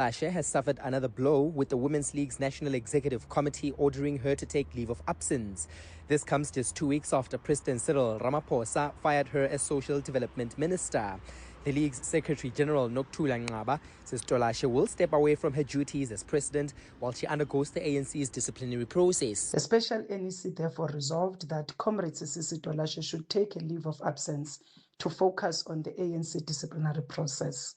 Ashe has suffered another blow with the Women's League's National Executive Committee ordering her to take leave of absence. This comes just 2 weeks after President Cyril Ramaphosa fired her as Social Development Minister. The League's Secretary General Nokuthula Nqaba says Tolashe will step away from her duties as president while she undergoes the ANC's disciplinary process. The special NEC therefore resolved that Comrade Sisisi Tolashe should take a leave of absence to focus on the ANC disciplinary process.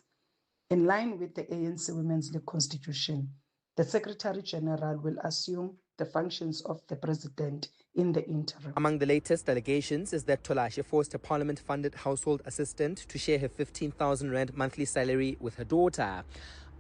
In line with the ANC Women's League Constitution, the Secretary General will assume the functions of the President in the interim. Among the latest allegations is that Tolashe forced a parliament-funded household assistant to share her 15,000 rand monthly salary with her daughter.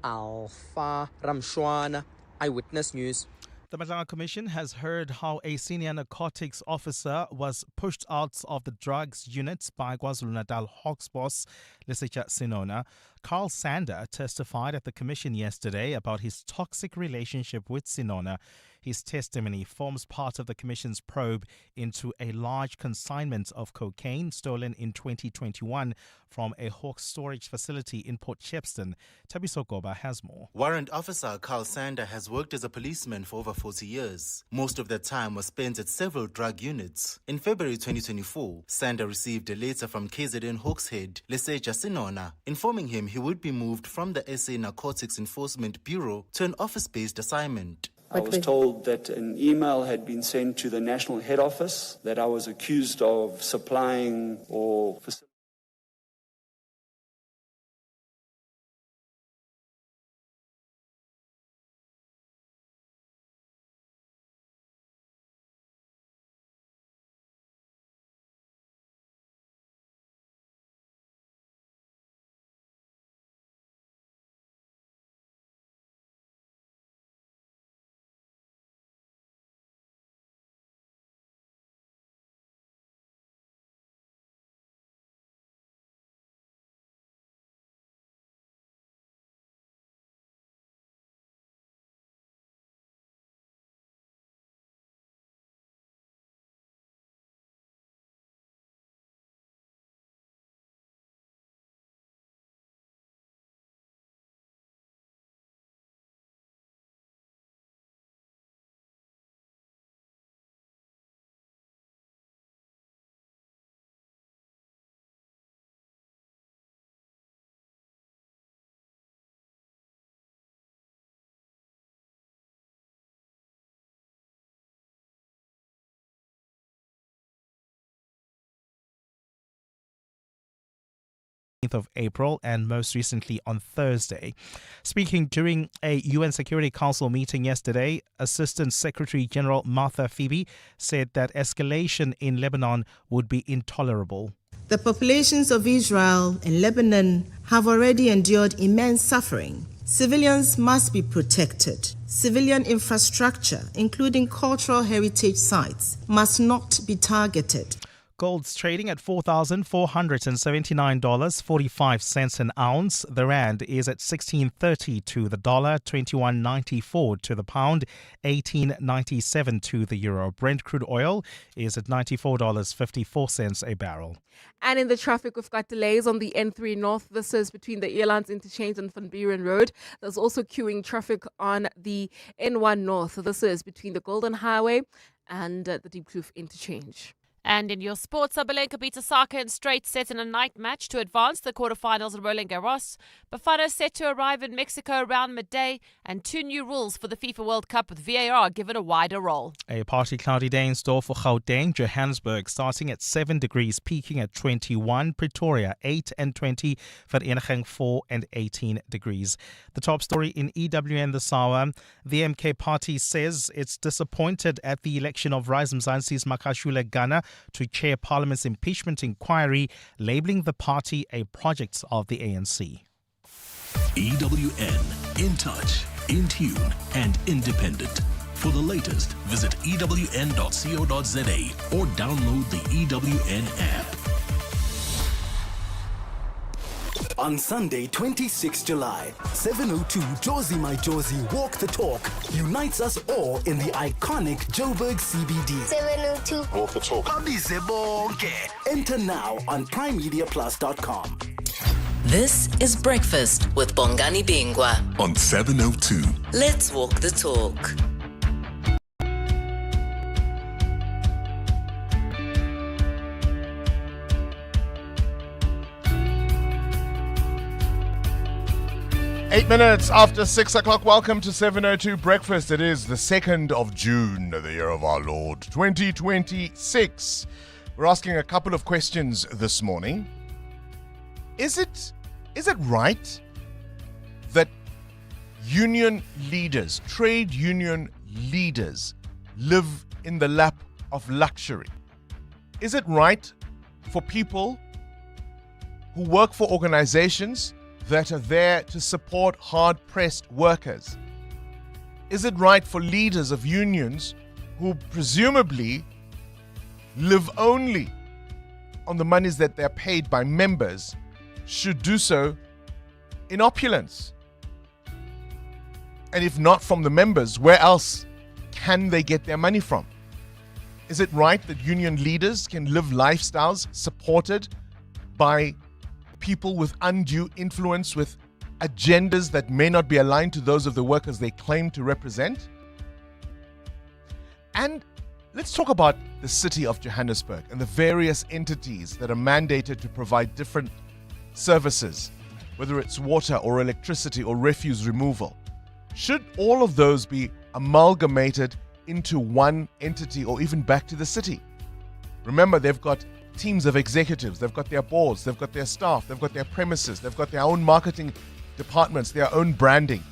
Alpha Ramshwana, Eyewitness News. The Madanga Commission has heard how a senior narcotics officer was pushed out of the drugs unit by KwaZulu-Natal Hawks boss Lesetja Sinona. Carl Sander testified at the commission yesterday about his toxic relationship with Sinona. His testimony forms part of the commission's probe into a large consignment of cocaine stolen in 2021 from a Hawks storage facility in Port Shepstone. Tabiso Goba has more. Warrant Officer Carl Sander has worked as a policeman for over 40 years. Most of that time was spent at several drug units. In February 2024, Sander received a letter from KZN Hawks head Lesetja Sinona informing him he would be moved from the SA Narcotics Enforcement Bureau to an office-based assignment. I was told that an email had been sent to the National Head Office that I was accused of supplying or facilitating of April and most recently on Thursday. Speaking during a UN Security Council meeting yesterday, Assistant Secretary General Martha Phoebe said that escalation in Lebanon would be intolerable. The populations of Israel and Lebanon have already endured immense suffering. Civilians must be protected. Civilian infrastructure, including cultural heritage sites, must not be targeted. Gold's trading at $4,479.45 an ounce. The rand is at 16.30 to the dollar, 21.94 to the pound, 18.97 to the euro. Brent crude oil is at $94.54 a barrel. And in the traffic, we've got delays on the N3 North. This is between the Earlands Interchange and Van Buren Road. There's also queuing traffic on the N1 North. This is between the Golden Highway and the Deep Kloof Interchange. And in your sports, Sabalenka beat Osaka in straight set in a night match to advance the quarterfinals at Roland Garros. Bafana set to arrive in Mexico around midday, and 2 new rules for the FIFA World Cup with VAR given a wider role. A partly cloudy day in store for Gauteng, Johannesburg, starting at 7 degrees, peaking at 21. Pretoria, 8 and 20. Vereniging, 4 and 18 degrees. The top story in EWN this hour. The MK party says it's disappointed at the election of Rise Mzansi's Makashule Ghana to chair Parliament's impeachment inquiry, labelling the party a project of the ANC. EWN, in touch, in tune and independent. For the latest, visit ewn.co.za or download the EWN app. On Sunday, 26 July, 7:02 Josie My Josie Walk the Talk unites us all in the iconic Joburg CBD. 7:02 Walk the Talk. Enter now on primemediaplus.com. This is Breakfast with Bongani Bingwa on 702. Let's walk the talk. Eight minutes after 6 o'clock. Welcome to 702 Breakfast. It is the 2nd of June, the year of our Lord, 2026. We're asking a couple of questions this morning. Is it right that union leaders, trade union leaders, live in the lap of luxury? Is it right for people who work for organizations that are there to support hard-pressed workers? Is it right for leaders of unions who presumably live only on the monies that they're paid by members should do so in opulence? And if not from the members, where else can they get their money from? Is it right that union leaders can live lifestyles supported by people with undue influence, with agendas that may not be aligned to those of the workers they claim to represent? And let's talk about the city of Johannesburg and the various entities that are mandated to provide different services, whether it's water or electricity or refuse removal. Should all of those be amalgamated into one entity or even back to the city? Remember, they've got teams of executives, they've got their boards, they've got their staff, they've got their premises, they've got their own marketing departments, their own branding.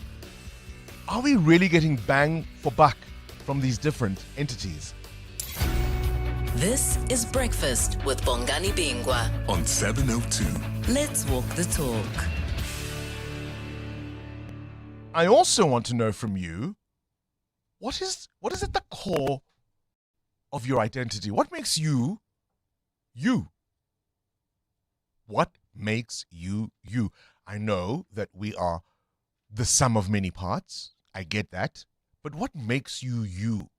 Are we really getting bang for buck from these different entities? This is Breakfast with Bongani Bingwa on 702. Let's walk the talk. I also want to know from you, what is at the core of your identity? What makes you you? What makes you you? I know that we are the sum of many parts. I get that. But what makes you you?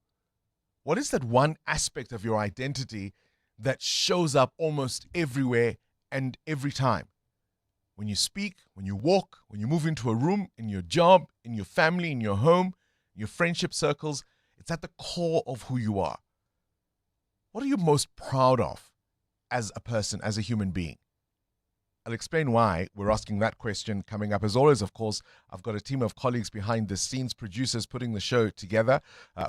What is that one aspect of your identity that shows up almost everywhere and every time? When you speak, when you walk, when you move into a room, in your job, in your family, in your home, your friendship circles, it's at the core of who you are. What are you most proud of as a person, as a human being? I'll explain why we're asking that question coming up. As always, of course, I've got a team of colleagues behind the scenes, producers putting the show together.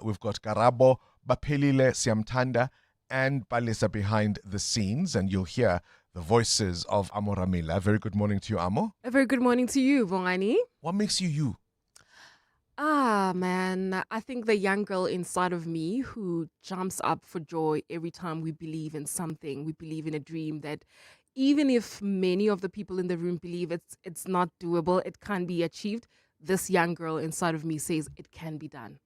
We've got Karabo, Baphelile, Siamtanda, and Palesa behind the scenes, and you'll hear the voices of Amo Ramila. Very good morning to you, Amo. A very good morning to you, Bongani. What makes you you? Man, I think the young girl inside of me who jumps up for joy every time we believe in something, we believe in a dream that even if many of the people in the room believe it's not doable, it can't be achieved, this young girl inside of me says it can be done.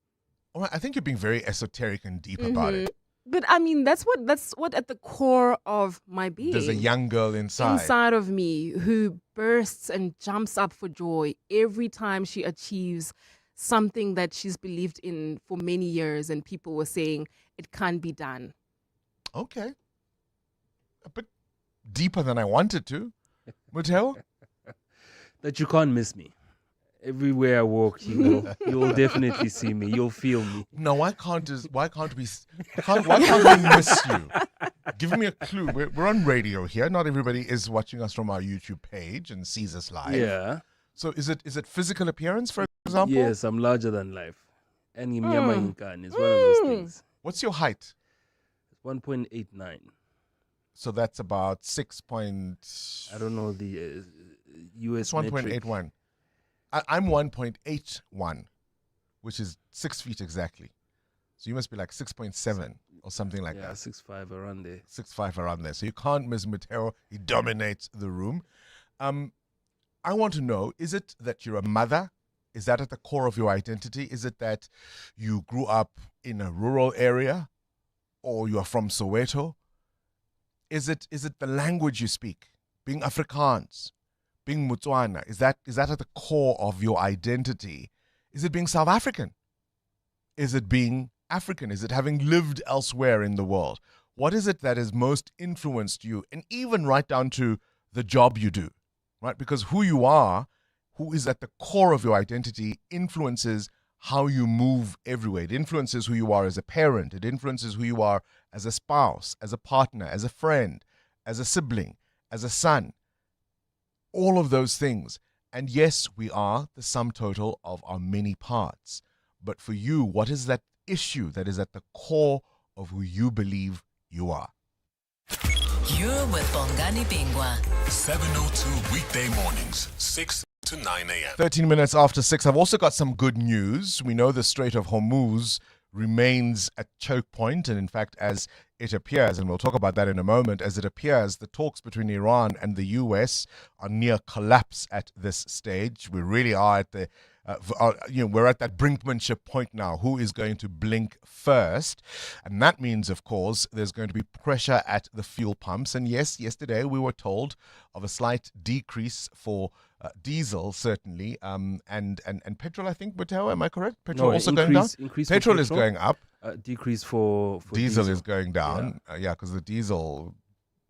All right, I think you're being very esoteric and deep about it. But I mean, that's what at the core of my being. There's a young girl inside of me who bursts and jumps up for joy every time she achieves something that she's believed in for many years, and people were saying it can't be done. Okay. A bit deeper than I wanted to. Muteo? That you can't miss me. Everywhere I walk, you'll definitely see me. You'll feel me. No, why can't we miss you? Give me a clue. We're on radio here. Not everybody is watching us from our YouTube page and sees us live. Yeah. So is it physical appearance, for example? Yes, I'm larger than life. And Imnyama Inkan is one of those things. What's your height? 1.89. So that's about 6. I don't know the US. It's 1.81. I'm 1.81, which is 6 feet exactly. So you must be like 6.7 or something like that. Yeah, 6'5", around there. 6'5", around there. So you can't miss Mateo. He dominates the room. I want to know, is it that you're a mother? Is that at the core of your identity? Is it that you grew up in a rural area, or you are from Soweto? Is it the language you speak? Being Afrikaans, being Motswana, is that at the core of your identity? Is it being South African? Is it being African? Is it having lived elsewhere in the world? What is it that has most influenced you, and even right down to the job you do? right? Because who you are, who is at the core of your identity, influences how you move everywhere. It influences who you are as a parent. It influences who you are as a spouse, as a partner, as a friend, as a sibling, as a son. All of those things. And yes, we are the sum total of our many parts. But for you, what is that issue that is at the core of who you believe you are? You're with Bongani Bingwa. 7:02 weekday mornings, 6 to 9 a.m. 13 minutes after 6. I've also got some good news. We know the Strait of Hormuz remains at choke point, and in fact, as it appears, and we'll talk about that in a moment, as it appears, the talks between Iran and the US are near collapse at this stage. We really are at the we're at that brinkmanship point now. Who is going to blink first? And that means, of course, there's going to be pressure at the fuel pumps. And yes, yesterday we were told of a slight decrease for diesel, certainly, and petrol, I think, Buteo, am I correct? Petrol also going down? Petrol is going up. Decrease for diesel is going down. Yeah, because the diesel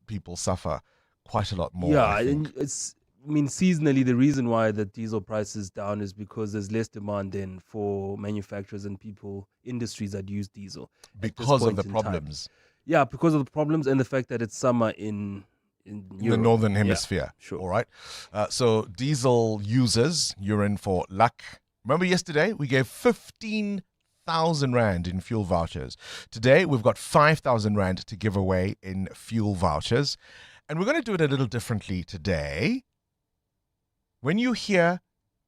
people suffer quite a lot more. Yeah, and seasonally, the reason why the diesel price is down is because there's less demand then for manufacturers and industries that use diesel. Because of the problems. Yeah, because of the problems and the fact that it's summer in the northern hemisphere. Yeah, sure. All right. So diesel users, you're in for luck. Remember yesterday we gave 15,000 Rand in fuel vouchers. Today we've got 5,000 Rand to give away in fuel vouchers. And we're going to do it a little differently today. When you hear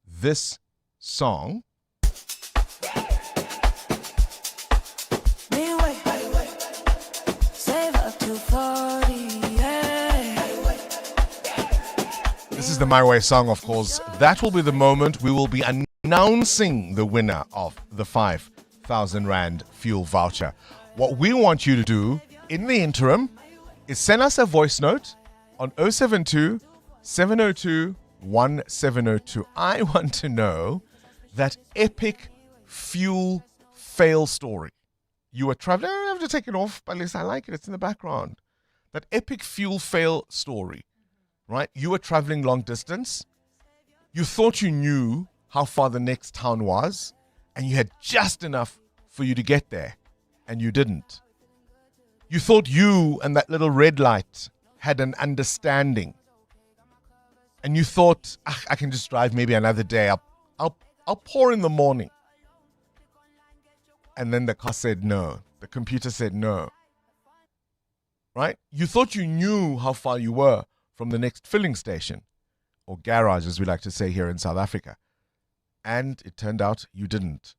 this song, this is the My Way song, of course. That will be the moment we will be announcing the winner of the 5,000 Rand fuel voucher. What we want you to do in the interim is send us a voice note on 072 702 1702. I want to know that epic fuel fail story. You were traveling, I don't have to take it off, but at least I like it, it's in the background. That epic fuel fail story, right? You were traveling long distance. You thought you knew how far the next town was, and you had just enough for you to get there, and you didn't. You thought you and that little red light had an understanding. And you thought, I can just drive maybe another day. I'll pour in the morning. And then the car said no. The computer said no. Right? You thought you knew how far you were from the next filling station, or garage, as we like to say here in South Africa. And it turned out you didn't.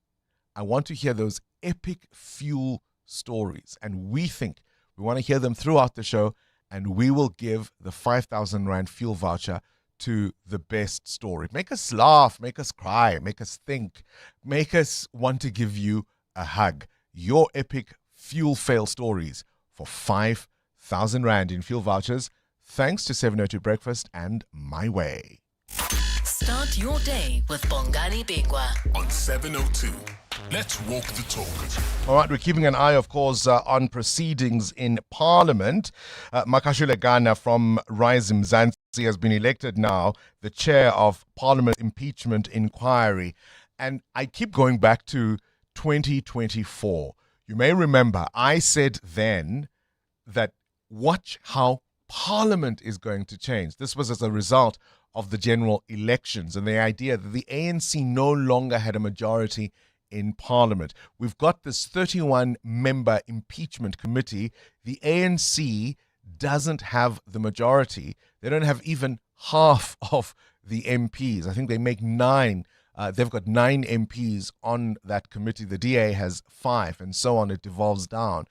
I want to hear those epic fuel stories. And we think we want to hear them throughout the show. And we will give the 5,000 Rand fuel voucher to the best story. Make us laugh, make us cry, make us think, make us want to give you a hug. Your epic fuel fail stories for 5,000 Rand in fuel vouchers, thanks to 702 Breakfast and My Way. Start your day with Bongani Bingwa on 702. Let's walk the talk. All right, we're keeping an eye, of course, on proceedings in Parliament. Makashule Ghana from Rise Mzansi has been elected now the chair of Parliament Impeachment Inquiry. And I keep going back to 2024. You may remember I said then that watch how Parliament is going to change. This was as a result of the general elections and the idea that the ANC no longer had a majority in Parliament. We've got this 31-member impeachment committee. The ANC doesn't have the majority. They don't have even half of the MPs. I think they make 9. They've got 9 MPs on that committee. The DA has 5, and so on. It devolves down.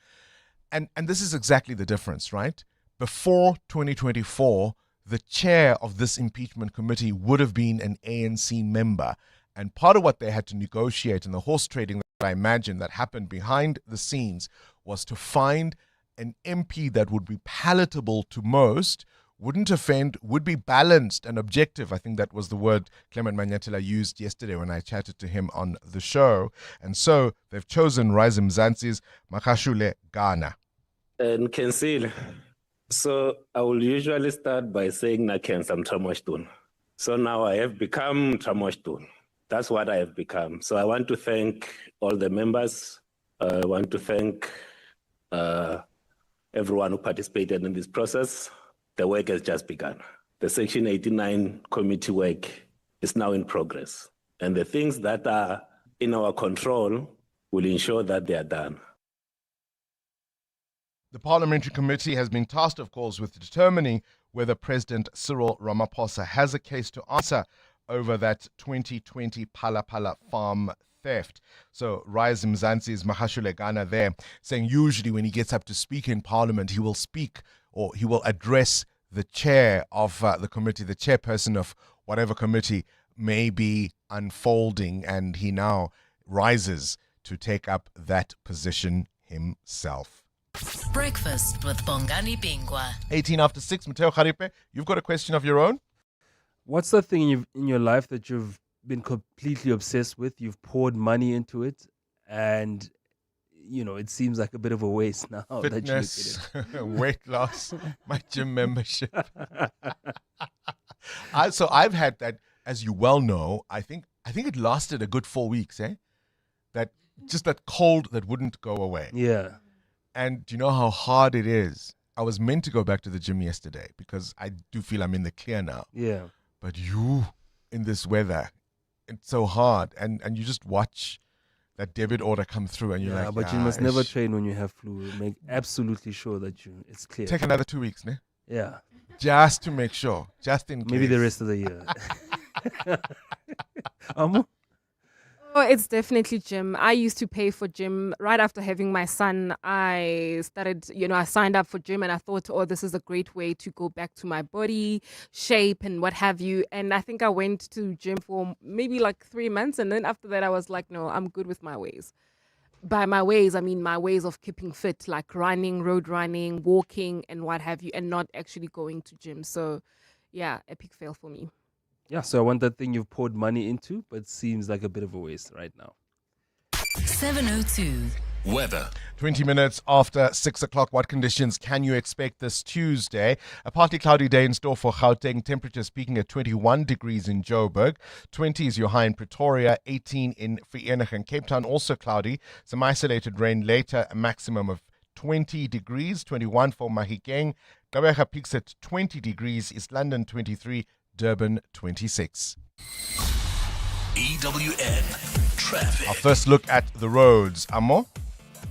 And this is exactly the difference, right? Before 2024, the chair of this impeachment committee would have been an ANC member. And part of what they had to negotiate and the horse trading that I imagine that happened behind the scenes was to find an MP that would be palatable to most, wouldn't offend, would be balanced and objective. I think that was the word Clement Manyatela used yesterday when I chatted to him on the show. And so they've chosen Rise Mzansi's Makashule Ghana. And so I will usually start by saying Nakensa Mtamashtun. So now I have become Tramoshtu. That's what I have become. So I want to thank all the members. I want to thank everyone who participated in this process. The work has just begun. The Section 89 committee work is now in progress. And the things that are in our control will ensure that they are done. The Parliamentary Committee has been tasked, of course, with determining whether President Cyril Ramaphosa has a case to answer over that 2020 Phala Phala farm theft. So Rise Mzansi's Mahashulegana there saying usually when he gets up to speak in Parliament, he will speak or he will address the chair of the committee, the chairperson of whatever committee may be unfolding, and he now rises to take up that position himself. Breakfast with Bongani Bingwa. 18 after 6, Mateo Kharipe, you've got a question of your own? What's the thing in your life that you've been completely obsessed with? You've poured money into it, and it seems like a bit of a waste now. Fitness, that you look at it. weight loss, my gym membership. So I've had that, as you well know. I think it lasted a good 4 weeks. That cold that wouldn't go away. Yeah. And do you know how hard it is? I was meant to go back to the gym yesterday because I do feel I'm in the clear now. Yeah. But you, in this weather, it's so hard. And you just watch that debit order come through and you're like, but you must never train when you have flu. Make absolutely sure that it's clear. Take another 2 weeks, ne? Yeah. Just to make sure. Just in case. Maybe the rest of the year. Oh, it's definitely gym. I used to pay for gym right after having my son. I started, I signed up for gym and I thought, oh, this is a great way to go back to my body shape and what have you. And I think I went to gym for maybe like 3 months. And then after that, I was like, no, I'm good with my ways. By my ways, I mean my ways of keeping fit, like running, road running, walking and what have you, and not actually going to gym. So yeah, epic fail for me. Yeah, so I want that thing you've poured money into, but seems like a bit of a waste right now. 7:02. Weather. 20 minutes after 6 o'clock. What conditions can you expect this Tuesday? A partly cloudy day in store for Gauteng. Temperatures peaking at 21 degrees in Joburg. 20 is your high in Pretoria. 18 in Vereeniging and Cape Town. Also cloudy. Some isolated rain later. A maximum of 20 degrees. 21 for Mahikeng. Gqeberha peaks at 20 degrees. East London 23. Durban 26. EWN Traffic. Our first look at the roads. Amo?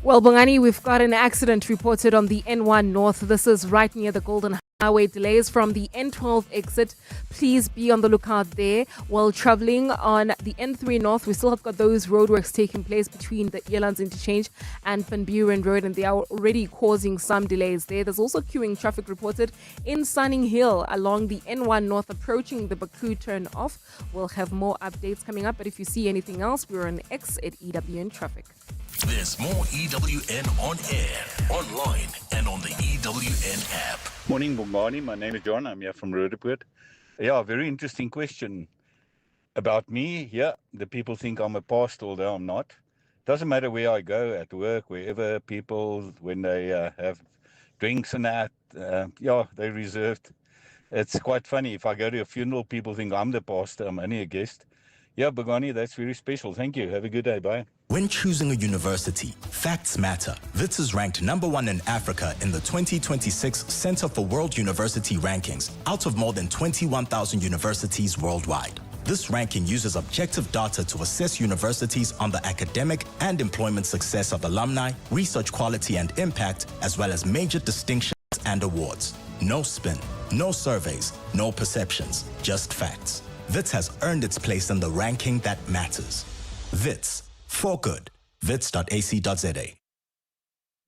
Well, Bongani, we've got an accident reported on the N1 North. This is right near the Golden Highway. Delays from the N12 exit. Please be on the lookout there. While traveling on the N3 North, we still have got those roadworks taking place between the Elands Interchange and Van Buren Road, and they are already causing some delays there. There's also queuing traffic reported in Sunning Hill along the N1 North approaching the Baku turn off. We'll have more updates coming up, but if you see anything else, we're on X at EWN Traffic. There's more EWN on air, online, and on the EWN app. Morning, Bongani. My name is John. I'm here from Roodepoort. Yeah, very interesting question about me. Yeah, the people think I'm a pastor, although I'm not. Doesn't matter where I go, at work, wherever people, when they have drinks and that, they're reserved. It's quite funny. If I go to a funeral, people think I'm the pastor. I'm only a guest. Yeah, Bongani, that's very special. Thank you. Have a good day. Bye. When choosing a university, facts matter. WITS is ranked #1 in Africa in the 2026 Center for World University Rankings out of more than 21,000 universities worldwide. This ranking uses objective data to assess universities on the academic and employment success of alumni, research quality and impact, as well as major distinctions and awards. No spin, no surveys, no perceptions, just facts. WITS has earned its place in the ranking that matters. WITS. For good. wits.ac.za.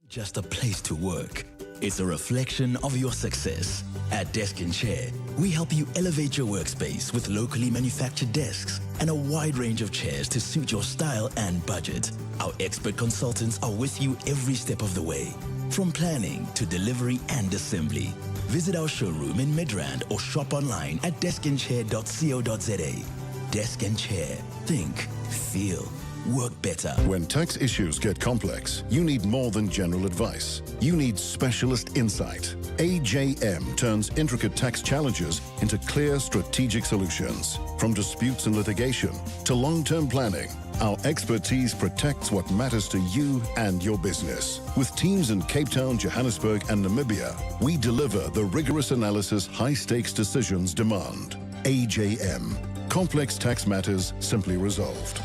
Just a place to work. It's a reflection of your success. At Desk and Chair, we help you elevate your workspace with locally manufactured desks and a wide range of chairs to suit your style and budget. Our expert consultants are with you every step of the way, from planning to delivery and assembly. Visit our showroom in Midrand or shop online at deskandchair.co.za. Desk and Chair. Think, feel, work better. When tax issues get complex, you need more than general advice. You need specialist insight. AJM turns intricate tax challenges into clear strategic solutions. From disputes and litigation to long-term planning, our expertise protects what matters to you and your business. With teams in Cape Town, Johannesburg, and Namibia, we deliver the rigorous analysis high-stakes decisions demand. AJM. Complex tax matters simply resolved.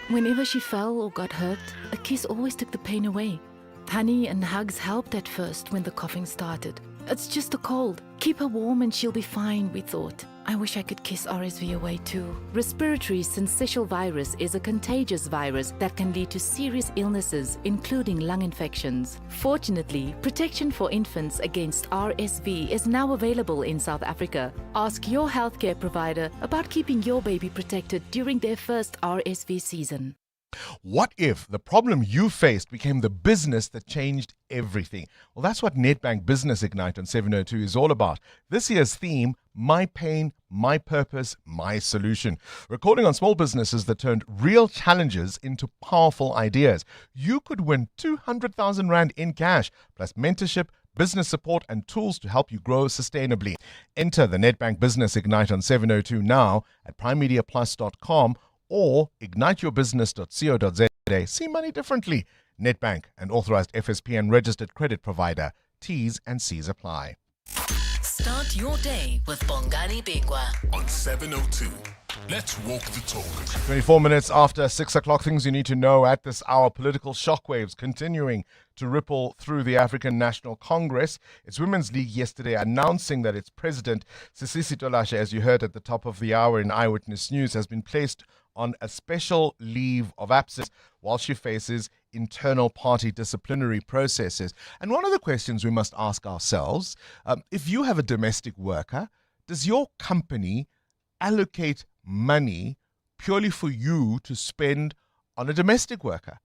Whenever she fell or got hurt, a kiss always took the pain away. Honey and hugs helped at first when the coughing started. It's just a cold. Keep her warm and she'll be fine, we thought. I wish I could kiss RSV away too. Respiratory syncytial virus is a contagious virus that can lead to serious illnesses, including lung infections. Fortunately, protection for infants against RSV is now available in South Africa. Ask your healthcare provider about keeping your baby protected during their first RSV season. What if the problem you faced became the business that changed everything? Well, that's what Nedbank Business Ignite on 702 is all about. This year's theme, My Pain, My Purpose, My Solution. Recording on small businesses that turned real challenges into powerful ideas. You could win 200,000 Rand in cash, plus mentorship, business support and tools to help you grow sustainably. Enter the Nedbank Business Ignite on 702 now at primemediaplus.com or igniteyourbusiness.co.za. See money differently. Nedbank, an authorized FSP and registered credit provider. T's and C's apply. Start your day with Bongani Bingwa on 702. Let's walk the talk. 24 minutes after 6 o'clock, things you need to know at this hour. Political shockwaves continuing to ripple through the African National Congress. Its Women's League yesterday announcing that its president, Sisisi Tolashe, as you heard at the top of the hour in Eyewitness News, has been placed on a special leave of absence while she faces internal party disciplinary processes. And one of the questions we must ask ourselves, if you have a domestic worker, does your company allocate money purely for you to spend on a domestic worker?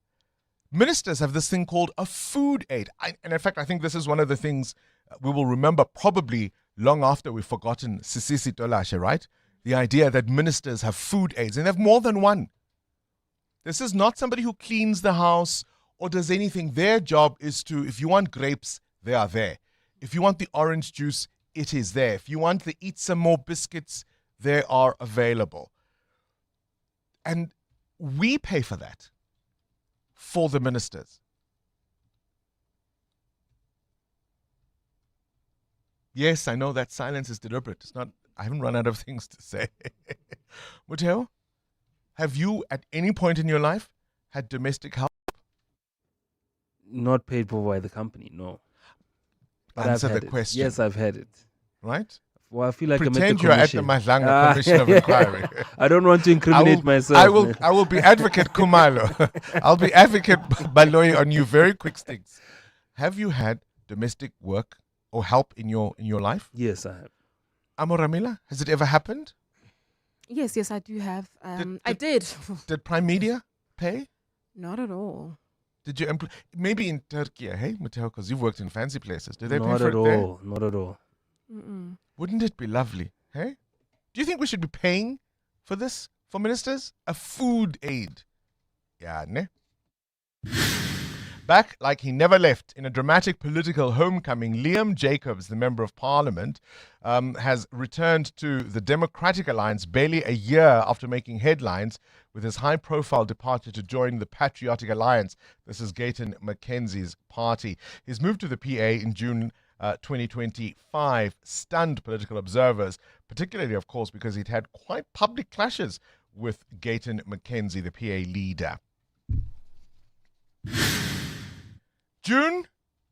Ministers have this thing called a food aid. And in fact, I think this is one of the things we will remember probably long after we've forgotten Sisisi Tolashe, right? The idea that ministers have food aids, and they have more than one. This is not somebody who cleans the house or does anything. Their job is to, if you want grapes, they are there. If you want the orange juice, it is there. If you want to eat some more biscuits, they are available. And we pay for that, for the ministers. Yes, I know that silence is deliberate. It's not. I haven't run out of things to say. Muteo, have you at any point in your life had domestic help? Not paid for by the company, no. But Answer I've had the it. question. Yes, I've had it. Right? Well, I feel like Pretend I'm at the you're at the Mahlanga Commission of Inquiry. I don't want to incriminate myself. I will be Advocate Kumalo. I'll be Advocate Baloyi on you. Very quick sticks. Have you had domestic work or help in your life? Yes, I have. Amoramila, has it ever happened? Yes, I do have. I did. Did Prime Media pay? Not at all. Did you employ? Maybe in Turkey, hey, Mateo, because you've worked in fancy places. Did they pay Not for at it all. there? Not at all. Mm-mm. Wouldn't it be lovely, hey? Do you think we should be paying for this, for ministers? A food aid. Yeah, ne? Back like he never left in a dramatic political homecoming, Liam Jacobs, the Member of Parliament, has returned to the Democratic Alliance barely a year after making headlines with his high-profile departure to join the Patriotic Alliance. This is Gayton Mackenzie's party. His move to the PA in June 2025 stunned political observers, particularly, of course, because he'd had quite public clashes with Gayton Mackenzie, the PA leader. June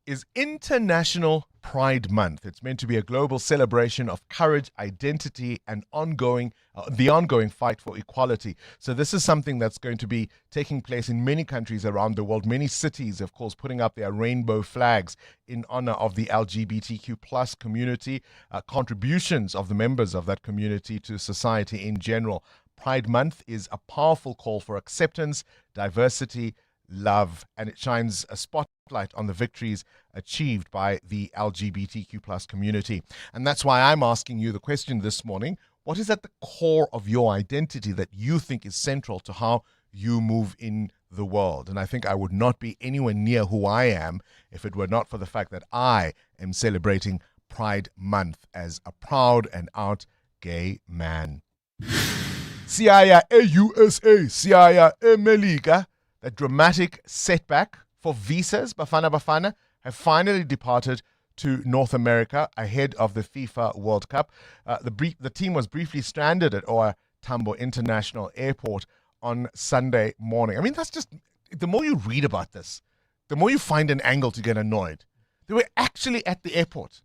is International Pride Month. It's meant to be a global celebration of courage, identity, and the ongoing fight for equality. So this is something that's going to be taking place in many countries around the world. Many cities, of course, putting up their rainbow flags in honor of the LGBTQ plus community, contributions of the members of that community to society in general. Pride Month is a powerful call for acceptance, diversity, love, and it shines a spotlight on the victories achieved by the LGBTQ plus community. And that's why I'm asking you the question this morning: what is at the core of your identity that you think is central to how you move in the world. And I think I would not be anywhere near who I am if it were not for the fact that I am celebrating Pride Month as a proud and out gay man. Siaya USA, Siaya Melika. That dramatic setback for visas, Bafana have finally departed to North America ahead of the FIFA World Cup. The team was briefly stranded at OR Tambo International Airport on Sunday morning. I mean, that's just, the more you read about this, the more you find an angle to get annoyed. They were actually at the airport.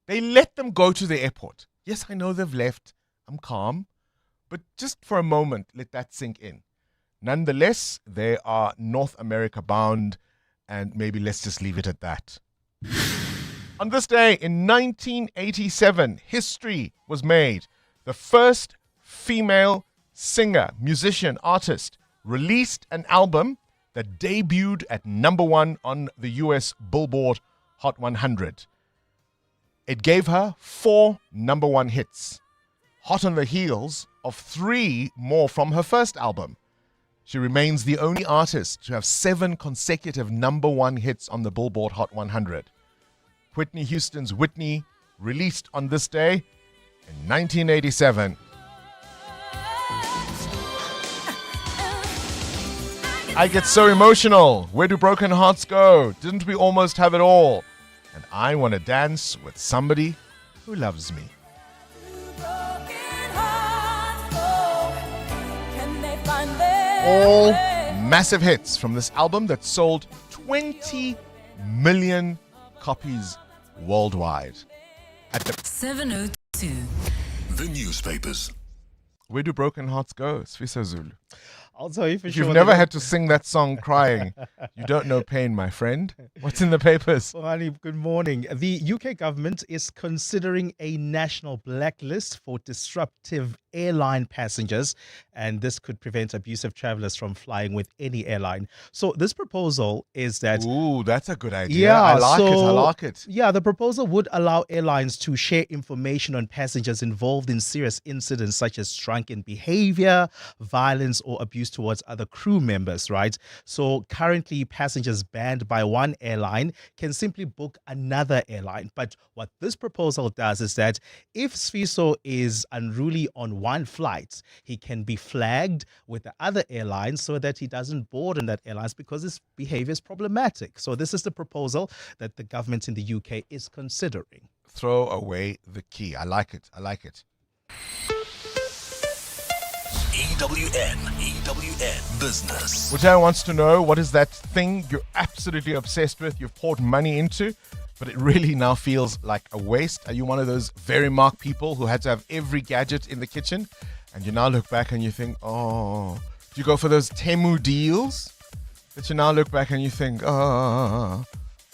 They let them go to the airport. Yes, I know they've left. I'm calm. But just for a moment, let that sink in. Nonetheless, they are North America bound, and maybe let's just leave it at that. On this day in 1987, history was made. The first female singer, musician, artist released an album that debuted at #1 on the US Billboard Hot 100. It gave her 4 #1 hits, hot on the heels of 3 more from her first album. She remains the only artist to have 7 consecutive #1 hits on the Billboard Hot 100. Whitney Houston's Whitney, released on this day in 1987. I get so emotional. Where do broken hearts go? Didn't we almost have it all? And I want to dance with somebody who loves me. All massive hits from this album that sold 20 million copies worldwide. At the 702. The newspapers. Where do broken hearts go, Sfiso Zulu? I'll tell you for If sure. you've never had to sing that song crying, you don't know pain, my friend. What's in the papers? Bongani, good morning. The UK government is considering a national blacklist for disruptive airline passengers, and this could prevent abusive travelers from flying with any airline. So this proposal is that... Ooh, that's a good idea. Yeah, I like it. Yeah, the proposal would allow airlines to share information on passengers involved in serious incidents such as drunken behavior, violence, or abuse towards other crew members, right? So currently, passengers banned by one airline can simply book another airline. But what this proposal does is that if Sfiso is unruly on one flight, he can be flagged with the other airline so that he doesn't board on that airline because his behavior is problematic. So this is the proposal that the government in the UK is considering. Throw away the key. I like it. I like it. EWN Business. Whichever wants to know, what is that thing you're absolutely obsessed with, you've poured money into, but it really now feels like a waste? Are you one of those very marked people who had to have every gadget in the kitchen, and you now look back and you think, oh, do you go for those Temu deals that you now look back and you think, oh,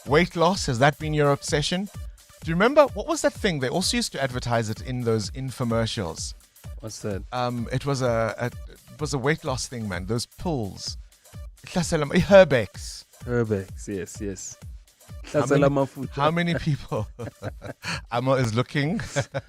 weight loss, has that been your obsession? Do you remember, what was that thing? They also used to advertise it in those infomercials. What's that? It was a weight loss thing, man. Those pills. Herbex. Herbex, yes. How many people? Amma is looking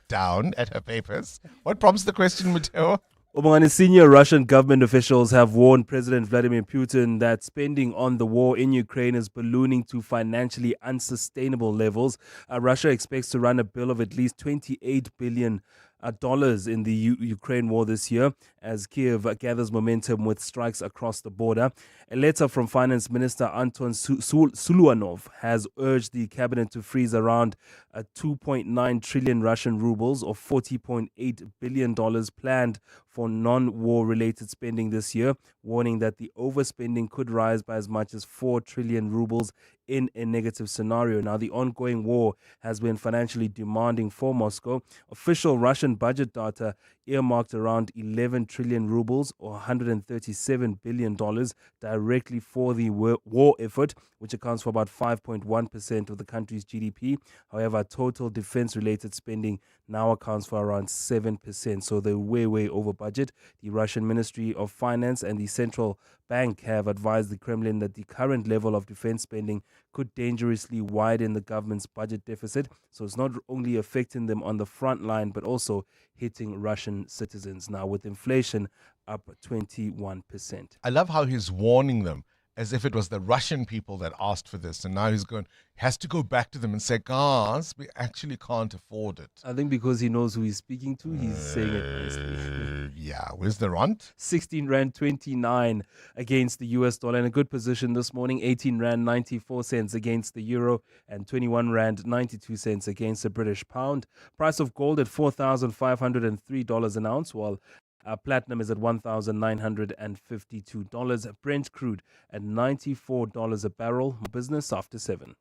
down at her papers. What prompts the question, Mateo? Bongani, senior Russian government officials have warned President Vladimir Putin that spending on the war in Ukraine is ballooning to financially unsustainable levels. Russia expects to run a bill of at least $28 billion in the Ukraine war this year as Kiev gathers momentum with strikes across the border. A letter from Finance Minister Anton Suluanov has urged the cabinet to freeze around 2.9 trillion Russian rubles or $40.8 billion planned for non-war related spending this year, warning that the overspending could rise by as much as 4 trillion rubles in a negative scenario. Now, the ongoing war has been financially demanding for Moscow. Official Russian budget data earmarked around 11 trillion rubles or $137 billion directly for the war effort, which accounts for about 5.1% of the country's GDP. However, total defense-related spending now accounts for around 7%. So they're way over budget. The Russian Ministry of Finance and the Central Bank have advised the Kremlin that the current level of defense spending could dangerously widen the government's budget deficit. So it's not only affecting them on the front line, but also hitting Russian citizens now with inflation up 21%. I love how he's warning them as if it was the Russian people that asked for this. And now has to go back to them and say, guys, we actually can't afford it. I think because he knows who he's speaking to, he's saying it nicely. Yeah, where's the rand? 16 Rand 29 against the US dollar. In a good position this morning, 18 Rand 94 cents against the euro and 21 Rand 92 cents against the British pound. Price of gold at $4,503 an ounce, while platinum is at $1,952. Brent crude at $94 a barrel. Business after 7.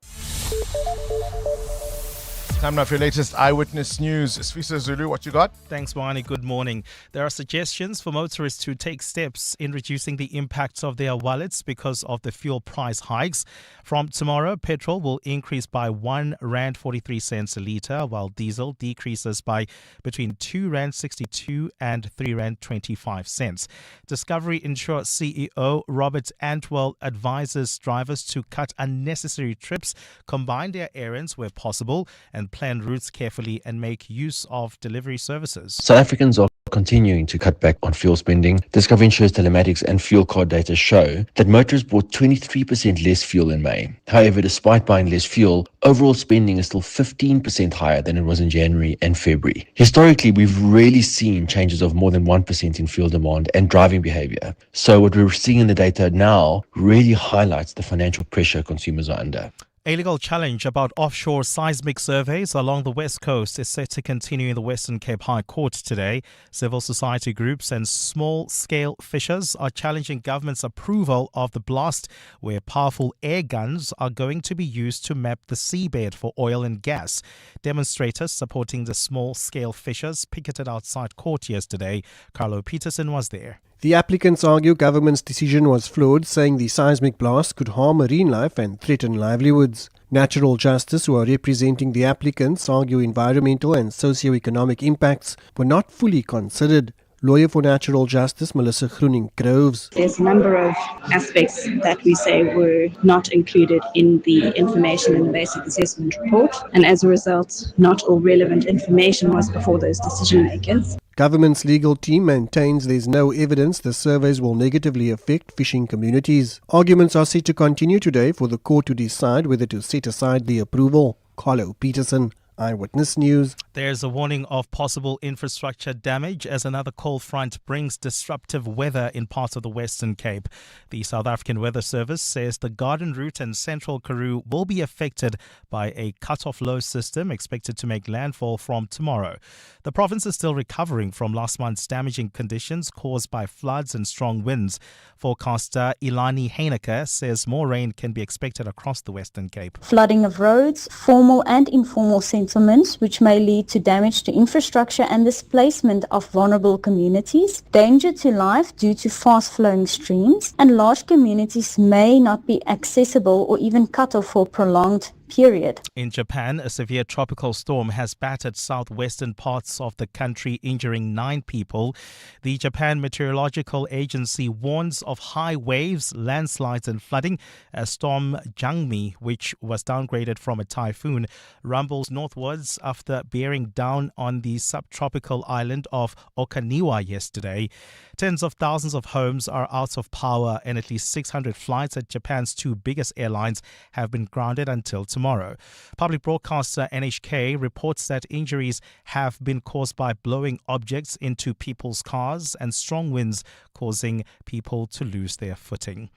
Time now for your latest Eyewitness News. Sfisa Zulu, what you got? Thanks, Wani. Good morning. There are suggestions for motorists to take steps in reducing the impacts of their wallets because of the fuel price hikes. From tomorrow, petrol will increase by 1 Rand 43 cents a litre, while diesel decreases by between 2 Rand 62 and 3 Rand 25 cents. Discovery Insure CEO Robert Antwell advises drivers to cut unnecessary trips, combine their errands where possible, and plan routes carefully and make use of delivery services. South Africans are continuing to cut back on fuel spending. Discovery Insure's telematics and fuel card data show that motorists bought 23% less fuel in May. However, despite buying less fuel, overall spending is still 15% higher than it was in January and February. Historically, we've rarely seen changes of more than 1% in fuel demand and driving behavior. So what we're seeing in the data now really highlights the financial pressure consumers are under. A legal challenge about offshore seismic surveys along the West Coast is set to continue in the Western Cape High Court today. Civil society groups and small-scale fishers are challenging government's approval of the blast, where powerful air guns are going to be used to map the seabed for oil and gas. Demonstrators supporting the small-scale fishers picketed outside court yesterday. Carlo Peterson was there. The applicants argue government's decision was flawed, saying the seismic blast could harm marine life and threaten livelihoods. Natural Justice, who are representing the applicants, argue environmental and socio-economic impacts were not fully considered. Lawyer for Natural Justice, Melissa Groening-Groves. There's a number of aspects that we say were not included in the information in the basic assessment report, and as a result, not all relevant information was before those decision makers. Government's legal team maintains there's no evidence the surveys will negatively affect fishing communities. Arguments are set to continue today for the court to decide whether to set aside the approval. Carlo Peterson, Eyewitness News. There's a warning of possible infrastructure damage as another cold front brings disruptive weather in parts of the Western Cape. The South African Weather Service says the Garden Route and Central Karoo will be affected by a cut-off low system expected to make landfall from tomorrow. The province is still recovering from last month's damaging conditions caused by floods and strong winds. Forecaster Ilani Heineke says more rain can be expected across the Western Cape. Flooding of roads, formal and informal settlements, which may lead to damage to infrastructure and displacement of vulnerable communities, danger to life due to fast-flowing streams, and large communities may not be accessible or even cut off for prolonged period. In Japan, a severe tropical storm has battered southwestern parts of the country, injuring 9 people. The Japan Meteorological Agency warns of high waves, landslides and flooding as Storm Jangmi, which was downgraded from a typhoon, rumbles northwards after bearing down on the subtropical island of Okinawa yesterday. Tens of thousands of homes are out of power and at least 600 flights at Japan's 2 biggest airlines have been grounded until tomorrow. Public broadcaster NHK reports that injuries have been caused by blowing objects into people's cars and strong winds causing people to lose their footing.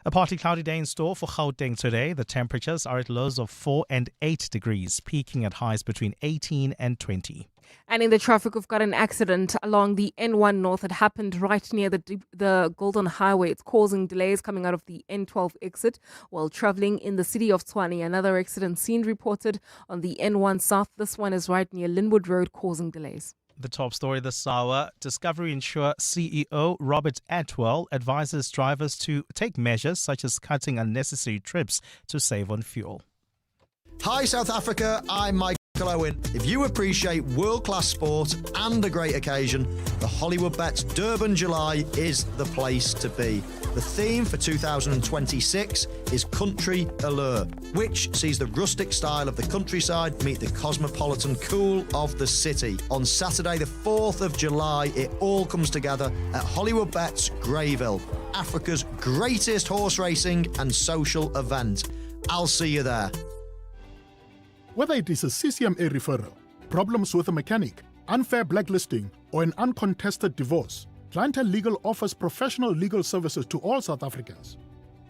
A partly cloudy day in store for Gauteng today. The temperatures are at lows of 4 and 8 degrees, peaking at highs between 18 and 20. And in the traffic, we've got an accident along the N1 North. It happened right near the Golden Highway. It's causing delays coming out of the N12 exit while traveling in the city of Tshwane. Another accident scene reported on the N1 South. This one is right near Linwood Road, causing delays. The top story this hour, Discovery Insure CEO Robert Atwell advises drivers to take measures such as cutting unnecessary trips to save on fuel. Hi South Africa, I'm Mike glowing. If you appreciate world-class sport and a great occasion, the Hollywood Bets Durban July is the place to be. The theme for 2026 is Country Allure, which sees the rustic style of the countryside meet the cosmopolitan cool of the city. On Saturday, the 4th of July, it all comes together at Hollywood Bets Greyville, Africa's greatest horse racing and social event. I'll see you there. Whether it is a CCMA referral, problems with a mechanic, unfair blacklisting, or an uncontested divorce, Clientele Legal offers professional legal services to all South Africans.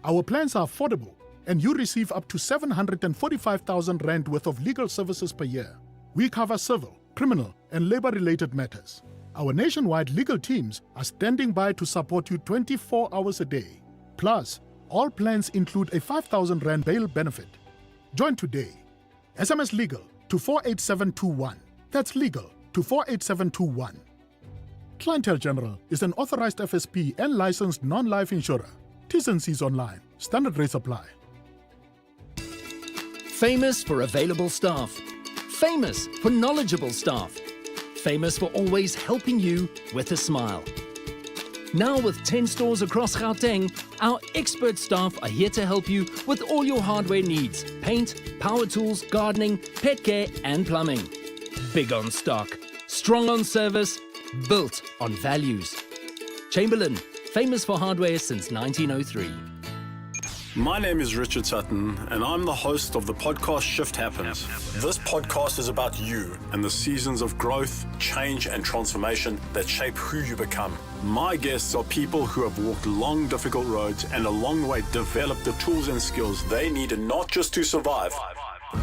Our plans are affordable, and you receive up to 745,000 Rand worth of legal services per year. We cover civil, criminal, and labor-related matters. Our nationwide legal teams are standing by to support you 24 hours a day. Plus, all plans include a 5,000 Rand bail benefit. Join today. SMS LEGAL to 48721. That's legal to 48721. Clientele General is an authorized FSP and licensed non-life insurer. T's and C's online. Standard rates apply. Famous for available staff. Famous for knowledgeable staff. Famous for always helping you with a smile. Now with 10 stores across Gauteng, our expert staff are here to help you with all your hardware needs. Paint, power tools, gardening, pet care and plumbing. Big on stock, strong on service, built on values. Chamberlain, famous for hardware since 1903. My name is Richard Sutton, and I'm the host of the podcast Shift Happens. This podcast is about you and the seasons of growth, change, and transformation that shape who you become. My guests are people who have walked long, difficult roads and along the way developed the tools and skills they needed not just to survive,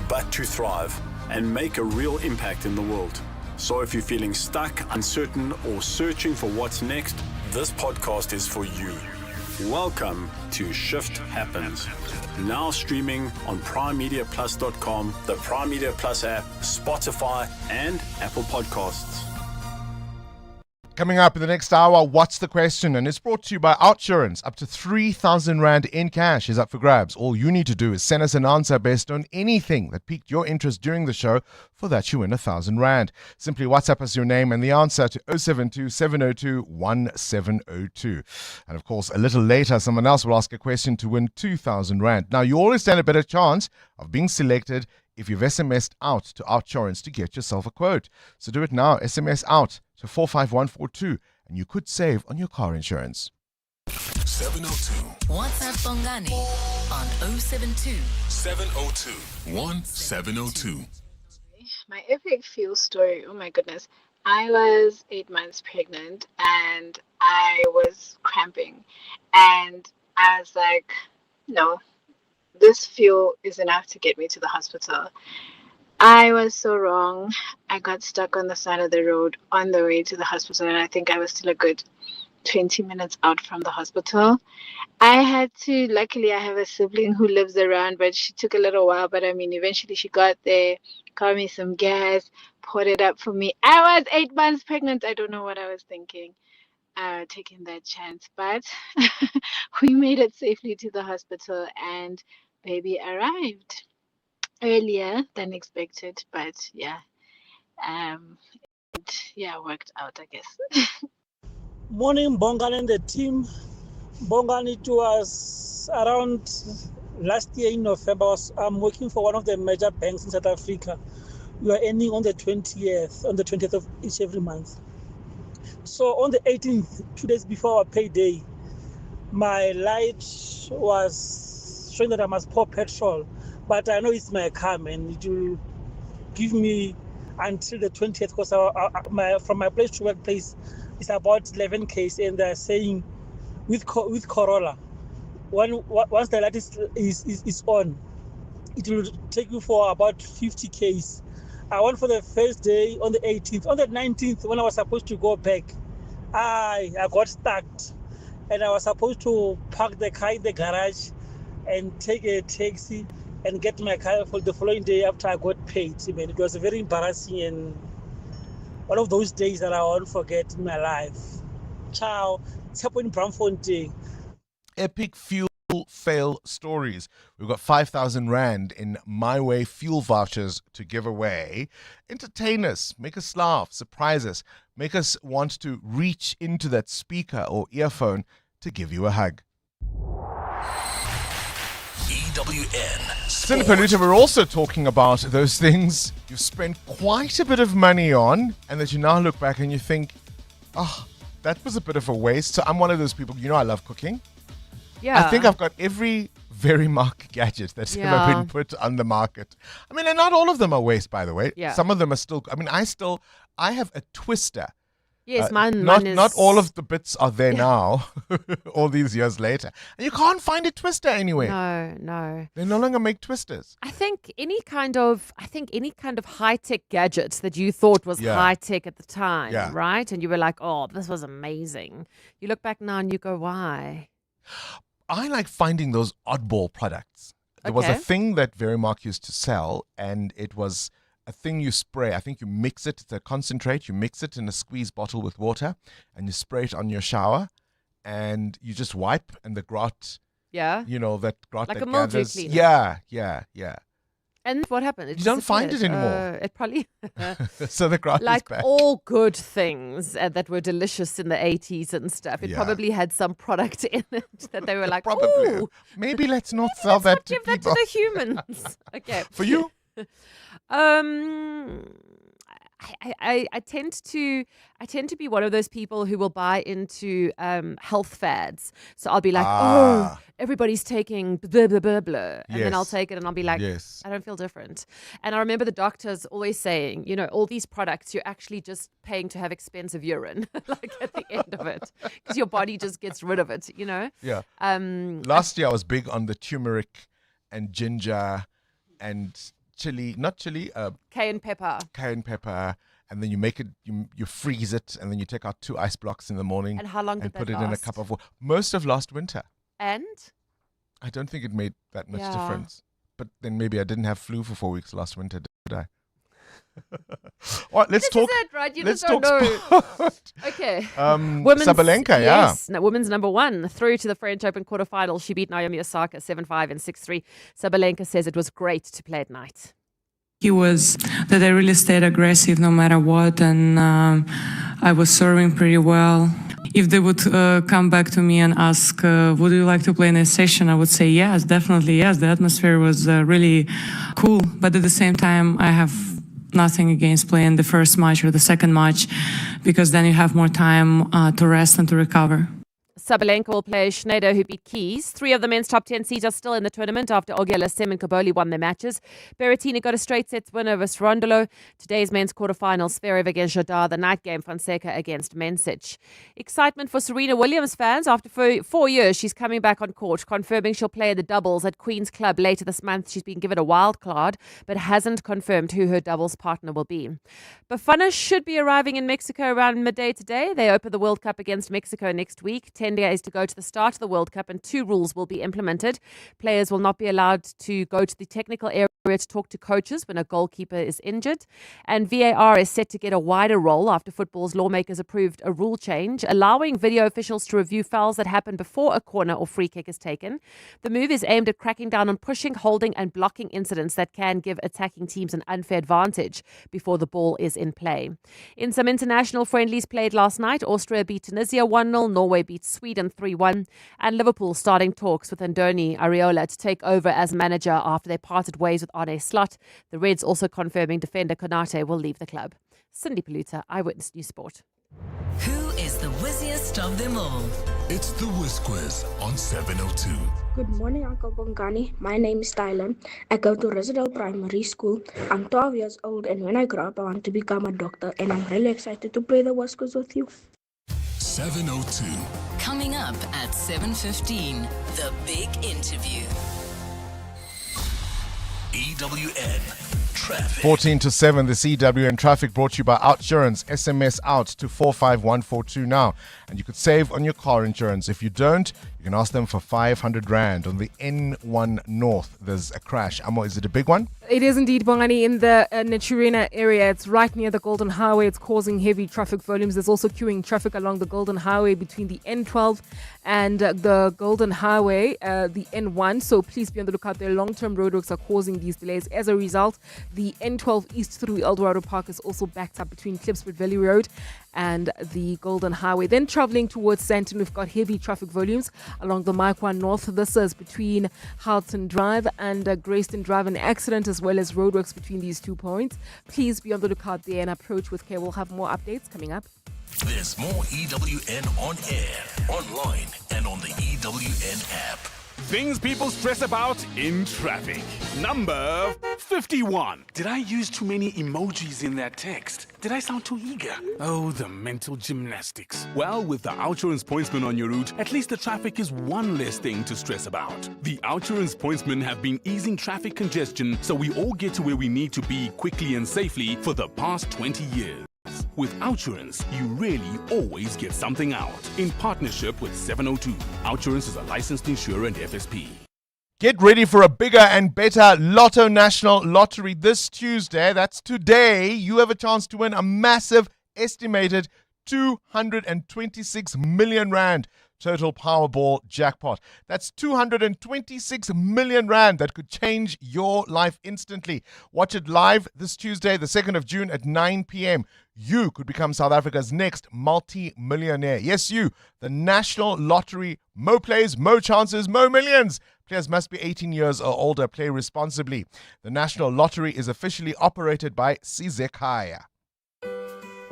but to thrive and make a real impact in the world. So if you're feeling stuck, uncertain, or searching for what's next, this podcast is for you. Welcome to Shift Happens. Now streaming on primemediaplus.com, the Prime Media Plus app, Spotify, and Apple Podcasts. Coming up in the next hour, what's the question? And it's brought to you by Outsurance. Up to 3,000 Rand in cash is up for grabs. All you need to do is send us an answer based on anything that piqued your interest during the show. For that, you win 1,000 Rand. Simply WhatsApp us your name and the answer to 072 702 1702. And of course, a little later, someone else will ask a question to win 2,000 Rand. Now, you always stand a better chance of being selected if you've SMS'd out to Outsurance to get yourself a quote. So do it now. SMS out to 45142 and you could save on your car insurance. 702. WhatsApp Bongani on 072 702 1702. My epic feel story, oh my goodness. I was 8 months pregnant and I was cramping. And I was like, no, this fuel is enough to get me to the hospital. I was so wrong. I got stuck on the side of the road on the way to the hospital, and I think I was still a good 20 minutes out from the hospital. I had to, luckily I have a sibling who lives around, but she took a little while, but I mean, eventually she got there, got me some gas, poured it up for me. I was 8 months pregnant. I don't know what I was thinking, taking that chance, but we made it safely to the hospital and baby arrived earlier than expected, but yeah, it worked out, I guess. Morning, Bongani and the team. Bongani, it was around last year in November. I'm working for one of the major banks in South Africa. We are ending on the 20th of each every month. So on the 18th, 2 days before our payday, my light was showing that I must pour petrol. But I know it's my car, man. It will give me until the 20th because from my place to workplace is about 11 Ks, and they're saying with Corolla, once the light is on, it will take you for about 50 Ks. I went for the first day on the 18th. On the 19th, when I was supposed to go back, I got stuck, and I was supposed to park the car in the garage and take a taxi and get my car for the following day after I got paid. I mean, it was very embarrassing and one of those days that I won't forget in my life. Ciao. It's happening in Bramfontein. Epic fuel fuel fail stories. We've got 5,000 Rand in My Way fuel vouchers to give away. Entertain us, make us laugh, surprise us, make us want to reach into that speaker or earphone to give you a hug. EWN Cindy Paluta, we're also talking about those things you've spent quite a bit of money on and that you now look back and you think, that was a bit of a waste. So I'm one of those people, I love cooking. Yeah. I think I've got every Verimark gadget that's ever been put on the market. I mean, and not all of them are waste, by the way. Yeah. Some of them are still, I have a twister. Yes, mine is... Not all of the bits are there now, all these years later. And you can't find a twister anywhere. No. They no longer make twisters. I think any kind of high-tech gadget that you thought was high-tech at the time, right? And you were like, oh, this was amazing. You look back now and you go, why? I like finding those oddball products. There was a thing that Verimark used to sell, and it was a thing you spray. I think you mix it. It's a concentrate. You mix it in a squeeze bottle with water, and you spray it on your shower, and you just wipe, and the grot, that grot like that a mildew gathers. cleaner. Yeah. And what happened? You don't find it anymore. It probably... So the grot like is back. all good things that were delicious in the 80s and stuff. It probably had some product in it that they were like, probably. ooh, maybe let's not sell that to give people. that to the humans. Okay. For you? I tend to be one of those people who will buy into health fads. So I'll be like, oh, everybody's taking blah blah blah blah, and then I'll take it and I'll be like, I don't feel different. And I remember the doctors always saying, all these products you're actually just paying to have expensive urine, like at the end of it, because your body just gets rid of it. Yeah. Last year I was big on the turmeric and ginger and chili, cayenne pepper, and then you make it, you freeze it, and then you take out 2 ice blocks in the morning. And how long did and put that it in a last? cup of water. Most of last winter. And I don't think it made that much difference. But then maybe I didn't have flu for 4 weeks last winter, did I? All right, let's talk. Is it, right? You let's just don't talk know. sport. Okay. Sabalenka, yes. No, women's number 1 through to the French Open quarterfinals. She beat Naomi Osaka 7-5 and 6-3. Sabalenka says it was great to play at night. He was that I really stayed aggressive no matter what, and I was serving pretty well. If they would come back to me and ask, would you like to play in a session, I would say yes, definitely yes. The atmosphere was really cool, but at the same time, I have nothing against playing the first match or the second match, because then you have more time to rest and to recover. Sabalenka will play Schneider, who beat Keys. 3 of the men's top 10 seeds are still in the tournament after Ogela Sim and Kaboli won their matches. Berrettini got a straight sets win over Srondolo. Today's men's quarterfinals, Zverev against Jodar. The night game, Fonseca against Mensich. Excitement for Serena Williams fans. After 4 years, she's coming back on court, confirming she'll play the doubles at Queen's Club later this month. She's been given a wild card, but hasn't confirmed who her doubles partner will be. Bafana should be arriving in Mexico around midday today. They open the World Cup against Mexico next week. 10 days to go to the start of the World Cup, and 2 rules will be implemented. Players will not be allowed to go to the technical area to talk to coaches when a goalkeeper is injured. And VAR is set to get a wider role after football's lawmakers approved a rule change, allowing video officials to review fouls that happen before a corner or free kick is taken. The move is aimed at cracking down on pushing, holding and blocking incidents that can give attacking teams an unfair advantage before the ball is in play. In some international friendlies played last night, Austria beat Tunisia 1-0, Norway beat Sweden 3-1, and Liverpool starting talks with Andoni Areola to take over as manager after they parted ways with Arne Slot. The Reds also confirming defender Konate will leave the club. Cindy Paluta, Eyewitness News Sport. Who is the whizziest of them all? It's the Whiz Quiz on 702. Good morning, Uncle Bongani. My name is Tyler. I go to Residential Primary School. I'm 12 years old, and when I grow up, I want to become a doctor, and I'm really excited to play the Whiz Quiz with you. 702. Coming up at 7:15, the big interview. EWN Traffic. 14 to 7, the EWN Traffic brought to you by Outsurance. SMS out to 45142 now. And you could save on your car insurance. If you don't, you can ask them for 500 Rand. On the N1 North, there's a crash. Amo, is it a big one? It is indeed, Bongani, in the Naturena area. It's right near the Golden Highway. It's causing heavy traffic volumes. There's also queuing traffic along the Golden Highway between the N12 and the Golden Highway, the N1. So please be on the lookout there. Long-term roadworks are causing these delays. As a result, the N12 east through Eldorado Park is also backed up between Klipspruit Valley Road and the Golden Highway. Then traveling towards Sandton, we've got heavy traffic volumes along the Maikwa North. This is between Halton Drive and Greyston Drive. An accident as well as roadworks between these 2 points. Please be on the lookout there and approach with care. We'll have more updates coming up. There's more EWN on air, online, and on the EWN app. Things people stress about in traffic. Number 51. Did I use too many emojis in that text? Did I sound too eager? Oh, the mental gymnastics. Well, with the Outsurance Pointsman on your route, at least the traffic is one less thing to stress about. The Outsurance Pointsmen have been easing traffic congestion so we all get to where we need to be quickly and safely for the past 20 years. With Outsurance, you really always get something out. In partnership with 702, Outsurance is a licensed insurer and FSP. Get ready for a bigger and better Lotto National Lottery this Tuesday. That's today. You have a chance to win a massive estimated 226 million Rand total Powerball jackpot. That's 226 million Rand that could change your life instantly. Watch it live this Tuesday, the 2nd of June at 9 p.m. You could become South Africa's next multi-millionaire. Yes, you. The National Lottery. Mo plays, mo chances, mo millions. Players must be 18 years or older. Play responsibly. The National Lottery is officially operated by Sizekaya.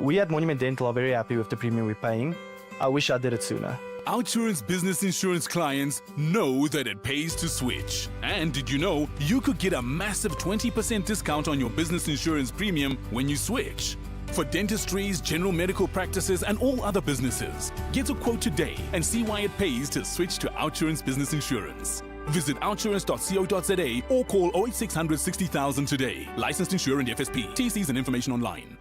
We at Monument Dental are very happy with the premium we're paying. I wish I did it sooner. Outsurance business insurance clients know that it pays to switch. And did you know you could get a massive 20% discount on your business insurance premium when you switch? For dentistries, general medical practices, and all other businesses, get a quote today and see why it pays to switch to Outsurance business insurance. Visit outsurance.co.za or call 08600 60,000 today. Licensed insurer and FSP. TCs and information online.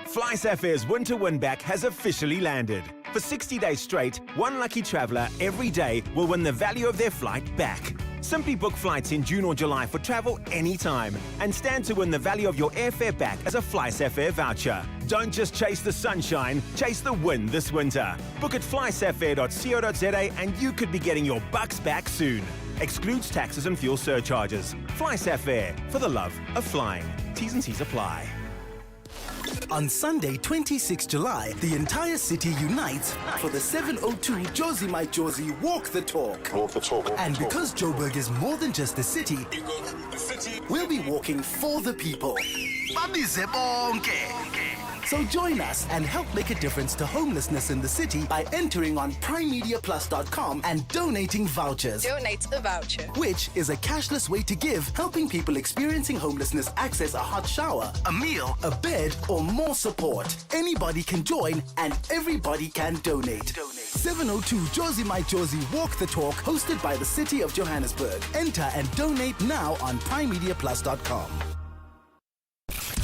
FlySafair's winter win-back has officially landed. For 60 days straight, one lucky traveller every day will win the value of their flight back. Simply book flights in June or July for travel anytime and stand to win the value of your airfare back as a FlySafair voucher. Don't just chase the sunshine, chase the win this winter. Book at flysafair.co.za and you could be getting your bucks back soon. Excludes taxes and fuel surcharges. FlySafair, for the love of flying. T's and C's apply. On Sunday, 26 July, the entire city unites for the 702 Josie My Josie Walk the Talk. Walk the Talk. And because Joburg is more than just a city, we'll be walking for the people. So join us and help make a difference to homelessness in the city by entering on primemediaplus.com and donating vouchers. Donate a voucher. Which is a cashless way to give, helping people experiencing homelessness access a hot shower, a meal, a bed, or more support. Anybody can join and everybody can donate. 702 Josie My Josie Walk the Talk, hosted by the City of Johannesburg. Enter and donate now on primemediaplus.com.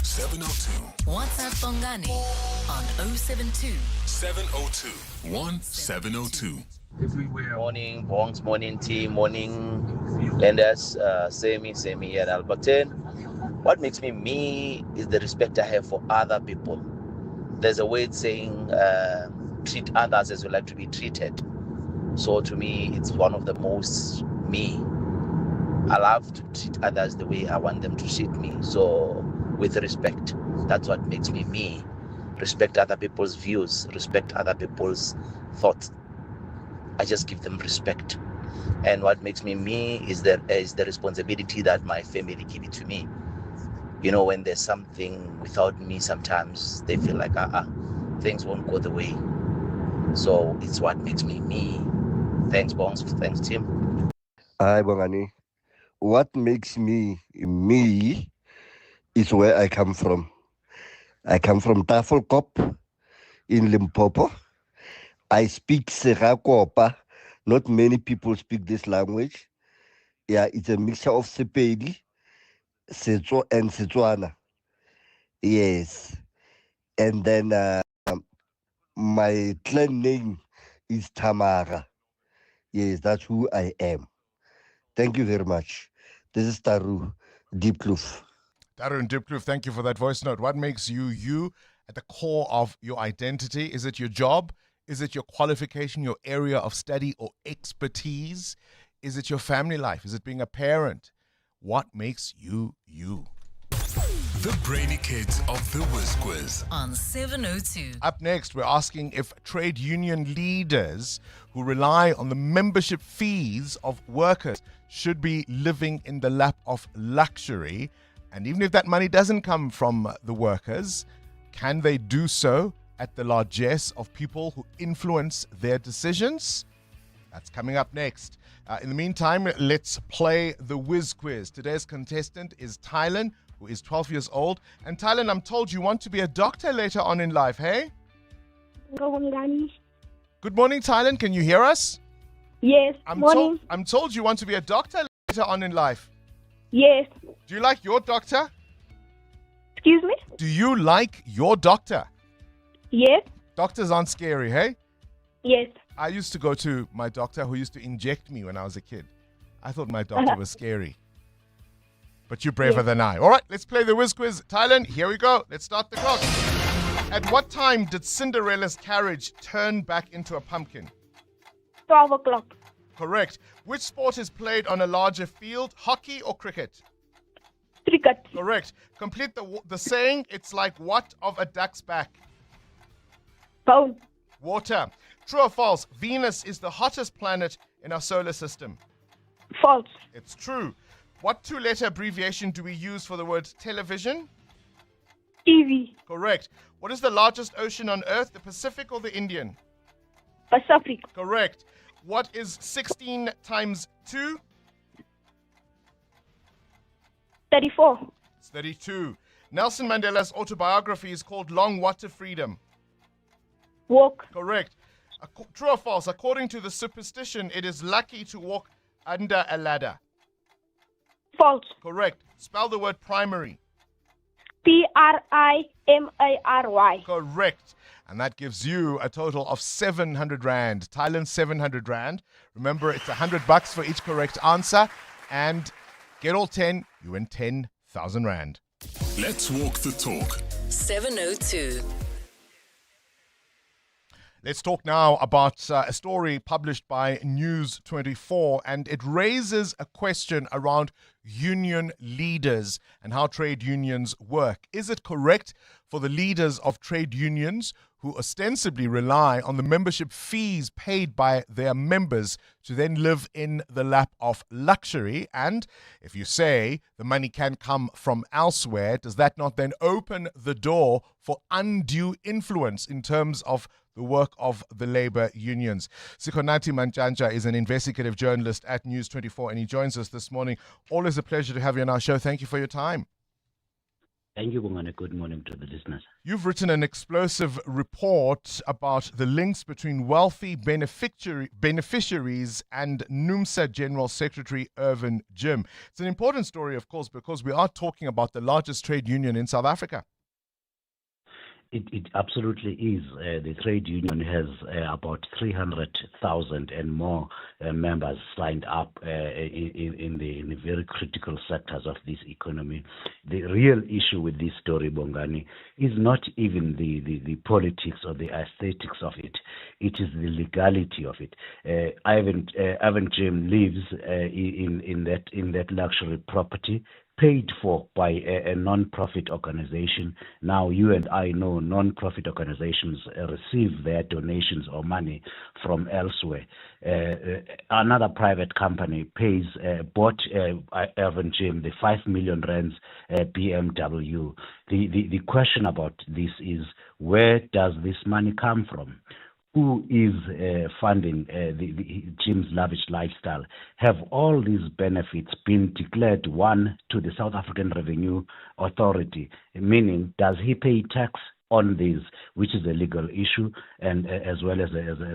702. WhatsApp Bongani on 072 702 1702. Morning, Bongs, morning team, morning lenders, Semi here at Alberton. What makes me me is the respect I have for other people. There's a way saying, treat others as you like to be treated. So to me, it's one of the most me. I love to treat others the way I want them to treat me. So with respect, that's what makes me me. Respect other people's views, respect other people's thoughts. I just give them respect. And what makes me me is the responsibility that my family give it to me. You know, when there's something without me, sometimes they feel like, things won't go the way. So it's what makes me me. Thanks, Bongs. Thanks, Tim. Hi, Bongani. What makes me me is where I come from. I come from Tafelkop in Limpopo. I speak Serakopa. Not many people speak this language. Yeah, it's a mixture of Sepedi, Setso, and Setswana. Yes. And then my clan name is Tamara. Yes, that's who I am. Thank you very much. This is Taru, Deep Kloof. Darren Dipkloof, thank you for that voice note. What makes you you at the core of your identity? Is it your job? Is it your qualification, your area of study or expertise? Is it your family life? Is it being a parent? What makes you you? The Brainy Kids of the Whiz Quiz. On 702. Up next, we're asking if trade union leaders who rely on the membership fees of workers should be living in the lap of luxury. And even if that money doesn't come from the workers, can they do so at the largesse of people who influence their decisions? That's coming up next. In the meantime, let's play the Whiz Quiz. Today's contestant is Tylen, who is 12 years old. And Tylen, I'm told you want to be a doctor later on in life, hey? Good morning, Tylen. Can you hear us? Yes. Morning. I'm told you want to be a doctor later on in life. Yes. Do you like your doctor? Excuse me? Do you like your doctor? Yes. Doctors aren't scary, hey? Yes. I used to go to my doctor who used to inject me when I was a kid. I thought my doctor was scary. But you're braver than I. All right, let's play the Whiz Quiz. Tylen, here we go. Let's start the clock. At what time did Cinderella's carriage turn back into a pumpkin? 12 o'clock. Correct. Which sport is played on a larger field, hockey or cricket? Cricket. Correct. Complete the saying, it's like what of a duck's back? Bone. Water. True or false? Venus is the hottest planet in our solar system. False. It's true. What two-letter abbreviation do we use for the word television? TV. Correct. What is the largest ocean on Earth, the Pacific or the Indian? Pacific. Correct. What is 16 times 2? 34. It's 32. Nelson Mandela's autobiography is called Long What to Freedom? Walk. Correct. True or false? According to the superstition, it is lucky to walk under a ladder. False. Correct. Spell the word primary. Primary. Correct. And that gives you a total of 700 Rand. Tylen, 700 Rand. Remember, it's $100 for each correct answer. And get all 10, you win 10,000 Rand. Let's walk the talk. 702. Let's talk now about a story published by News 24, and it raises a question around union leaders and how trade unions work. Is it correct for the leaders of trade unions who ostensibly rely on the membership fees paid by their members to then live in the lap of luxury? And if you say the money can come from elsewhere, does that not then open the door for undue influence in terms of the work of the labor unions? Sikonati Manjanja is an investigative journalist at News 24, and he joins us this morning. Always a pleasure to have you on our show. Thank you for your time. Thank you, Bongani. Good morning to the listeners. You've written an explosive report about the links between wealthy beneficiaries and NUMSA General Secretary Irvin Jim. It's an important story, of course, because we are talking about the largest trade union in South Africa. It absolutely is. The trade union has about 300,000 and more members signed up in the very critical sectors of this economy. The real issue with this story, Bongani, is not even the politics or the aesthetics of it. It is the legality of it. Irvin Jim lives in that luxury property, paid for by a non-profit organization. Now, you and I know non-profit organizations receive their donations or money from elsewhere. Another private company bought Irvin Jim the 5 million rands BMW. The question about this is, where does this money come from? Who is funding the Jim's lavish lifestyle? Have all these benefits been declared, one, to the South African Revenue Authority? Meaning, does he pay tax on these, which is a legal issue, and as well as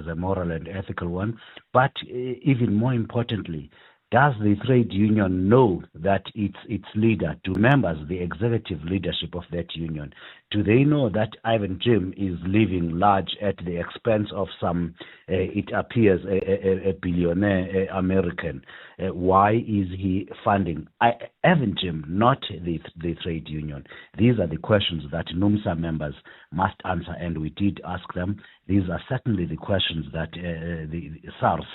a moral and ethical one? But even more importantly, Does the trade union know that its leader, do members, the executive leadership of that union, do they know that Ivan Jim is living large at the expense of some, it appears, a billionaire American? Why is he funding Ivan Jim, not the trade union? These are the questions that NUMSA members must answer, and we did ask them. These are certainly the questions that the SARS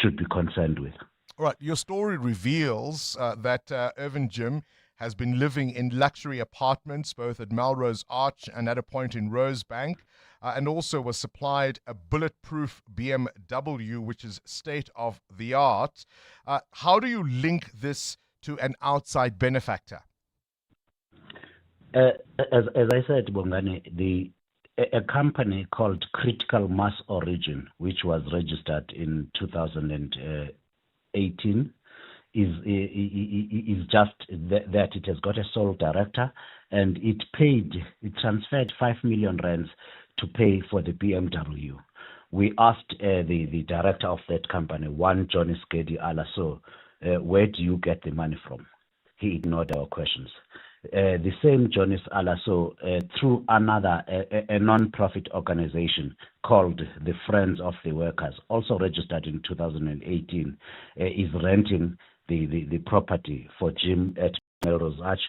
should be concerned with. All right, your story reveals that Irvin Jim has been living in luxury apartments both at Melrose Arch and at a point in Rosebank, and also was supplied a bulletproof BMW, which is state-of-the-art. How do you link this to an outside benefactor? As I said, Bongani, a company called Critical Mass Origin, which was registered in 2018, is just that it has got a sole director, and it transferred 5 million rands to pay for the BMW. We asked the director of that company, one Johnny Skedi Alaso, where do you get the money from? He ignored our questions. The same Jonas Alaso, through another a non-profit organization called the Friends of the Workers, also registered in 2018, is renting the property for Jim at Melrose Arch,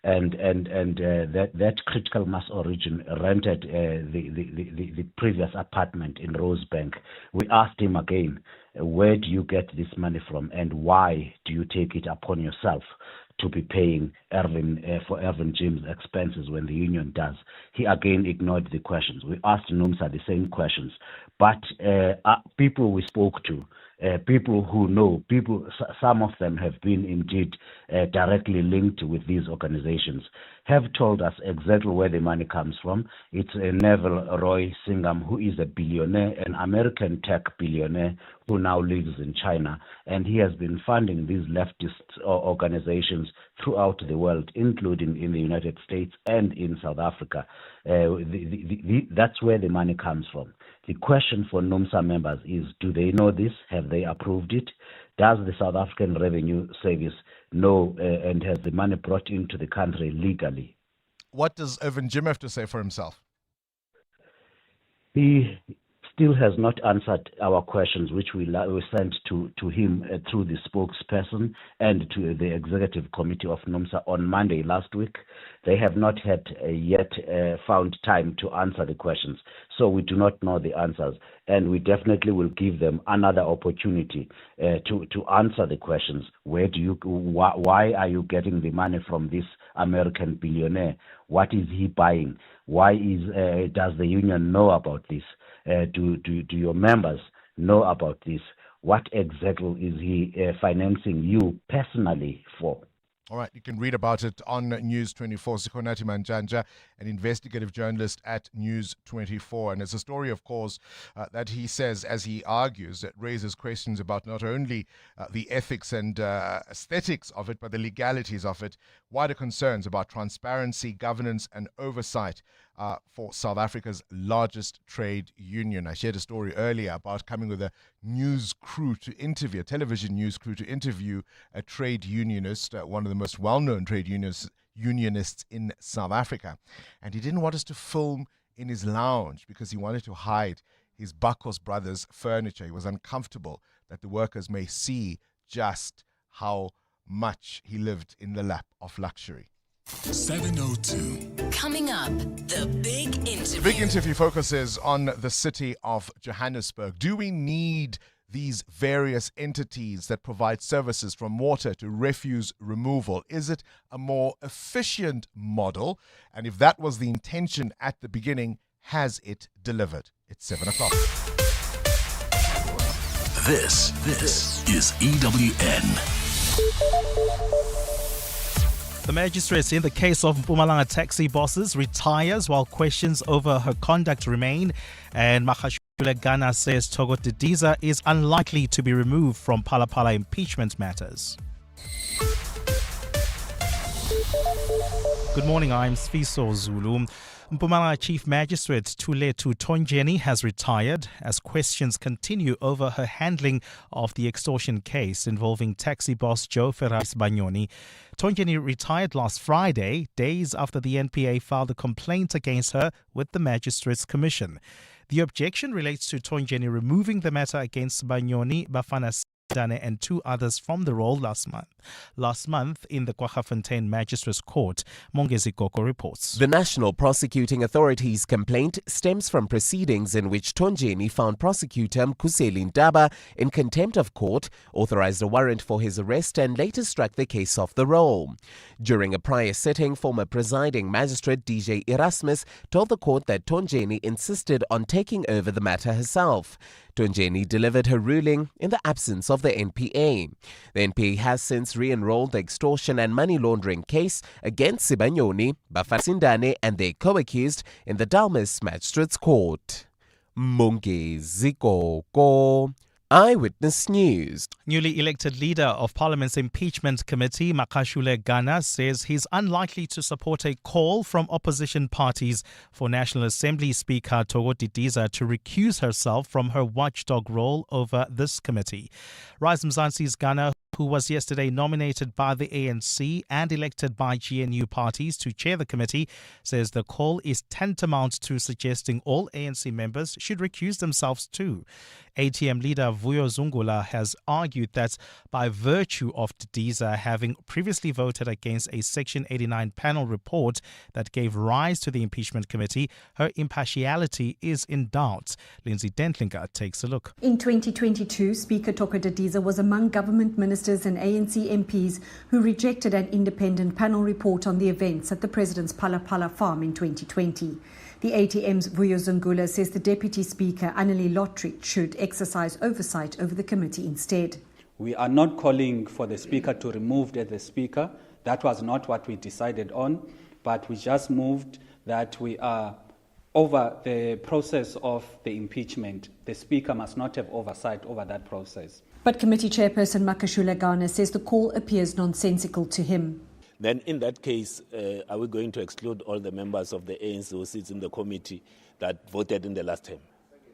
and that Critical Mass Origin rented the previous apartment in Rosebank. We asked him again, where do you get this money from, and why do you take it upon yourself to be paying for Irvin Jim's expenses when the union does? He again ignored the questions. We asked NUMSA the same questions, but people we spoke to, people who know, some of them have been indeed directly linked with these organizations, have told us exactly where the money comes from. It's Neville Roy Singham, who is a billionaire, an American tech billionaire who now lives in China, and he has been funding these leftist organizations throughout the world, including in the United States and in South Africa. That's where the money comes from. The question for NUMSA members is, do they know this? Have they approved it? Does the South African Revenue Service know and has the money brought into the country legally? What does Irvin Jim have to say for himself? He still has not answered our questions, which we sent to him through the spokesperson and to the executive committee of NUMSA on Monday last week. They have not had yet found time to answer the questions, so we do not know the answers, and we definitely will give them another opportunity to answer the questions. Why are you getting the money from this American billionaire? What is he buying? Why does the union know about this? Do your members know about this? What exactly is he financing you personally for? All right, you can read about it on News 24. Sikonati Manjanja, an investigative journalist at News 24. And it's a story, of course, that he says, as he argues, that raises questions about not only the ethics and aesthetics of it, but the legalities of it, wider concerns about transparency, governance, and oversight for South Africa's largest trade union. I shared a story earlier about coming with a news crew to interview, a television news crew to interview a trade unionist, one of the most well-known trade unionists in South Africa. And he didn't want us to film in his lounge because he wanted to hide his Bakos Brothers furniture. He was uncomfortable that the workers may see just how much he lived in the lap of luxury. 7:02. Coming up, the big interview. The big interview focuses on the city of Johannesburg. Do we need these various entities that provide services from water to refuse removal? Is it a more efficient model? And if that was the intention at the beginning, has it delivered? It's 7 o'clock. This is EWN. The magistrate in the case of Mpumalanga taxi bosses retires while questions over her conduct remain. And Makashule Ghana says Togo Didiza is unlikely to be removed from Phala impeachment matters. Good morning, I'm Sfiso Zulu. Mpumalanga Chief Magistrate Thuletu Tonjeni has retired as questions continue over her handling of the extortion case involving taxi boss Joe Ferraz Banyoni. Tonjeni retired last Friday, days after the NPA filed a complaint against her with the Magistrates Commission. The objection relates to Tonjeni removing the matter against Banyoni, Bafana Dane and two others from the role last month in the Kwaggafontein Magistrates Court. Mongezi Koko reports. The National Prosecuting Authority's complaint stems from proceedings in which Tonjeni found prosecutor Mkhuseli Ntaba in contempt of court, authorized a warrant for his arrest and later struck the case off the roll. During a prior sitting, former presiding magistrate DJ Erasmus told the court that Tonjeni insisted on taking over the matter herself. Tonjeni delivered her ruling in the absence of the NPA. The NPA has since re-enrolled the extortion and money laundering case against Sibanyoni, Bafana and their co-accused in the Dalmas Magistrates Court. Mongezi Koko, Eyewitness News. Newly elected leader of Parliament's Impeachment Committee, Makashule Ghana, says he's unlikely to support a call from opposition parties for National Assembly Speaker Togo Didiza to recuse herself from her watchdog role over this committee. Rise Mzansi's Ghana, who was yesterday nominated by the ANC and elected by GNU parties to chair the committee, says the call is tantamount to suggesting all ANC members should recuse themselves too. ATM leader Vuyo Zungula has argued that by virtue of Didiza having previously voted against a Section 89 panel report that gave rise to the impeachment committee, her impartiality is in doubt. Lindsay Dentlinger takes a look. In 2022, Speaker Togo Didiza was among government ministers and ANC MPs who rejected an independent panel report on the events at the President's Palapala farm in 2020. The ATM's Vuyo Zungula says the Deputy Speaker, Annelie Lottridge, should exercise oversight over the committee instead. We are not calling for the Speaker to remove the Speaker. That was not what we decided on, but we just moved that we are over the process of the impeachment. The Speaker must not have oversight over that process. But Committee Chairperson Makashule Ghana says the call appears nonsensical to him. Then in that case, are we going to exclude all the members of the ANC who sits in the committee that voted in the last term?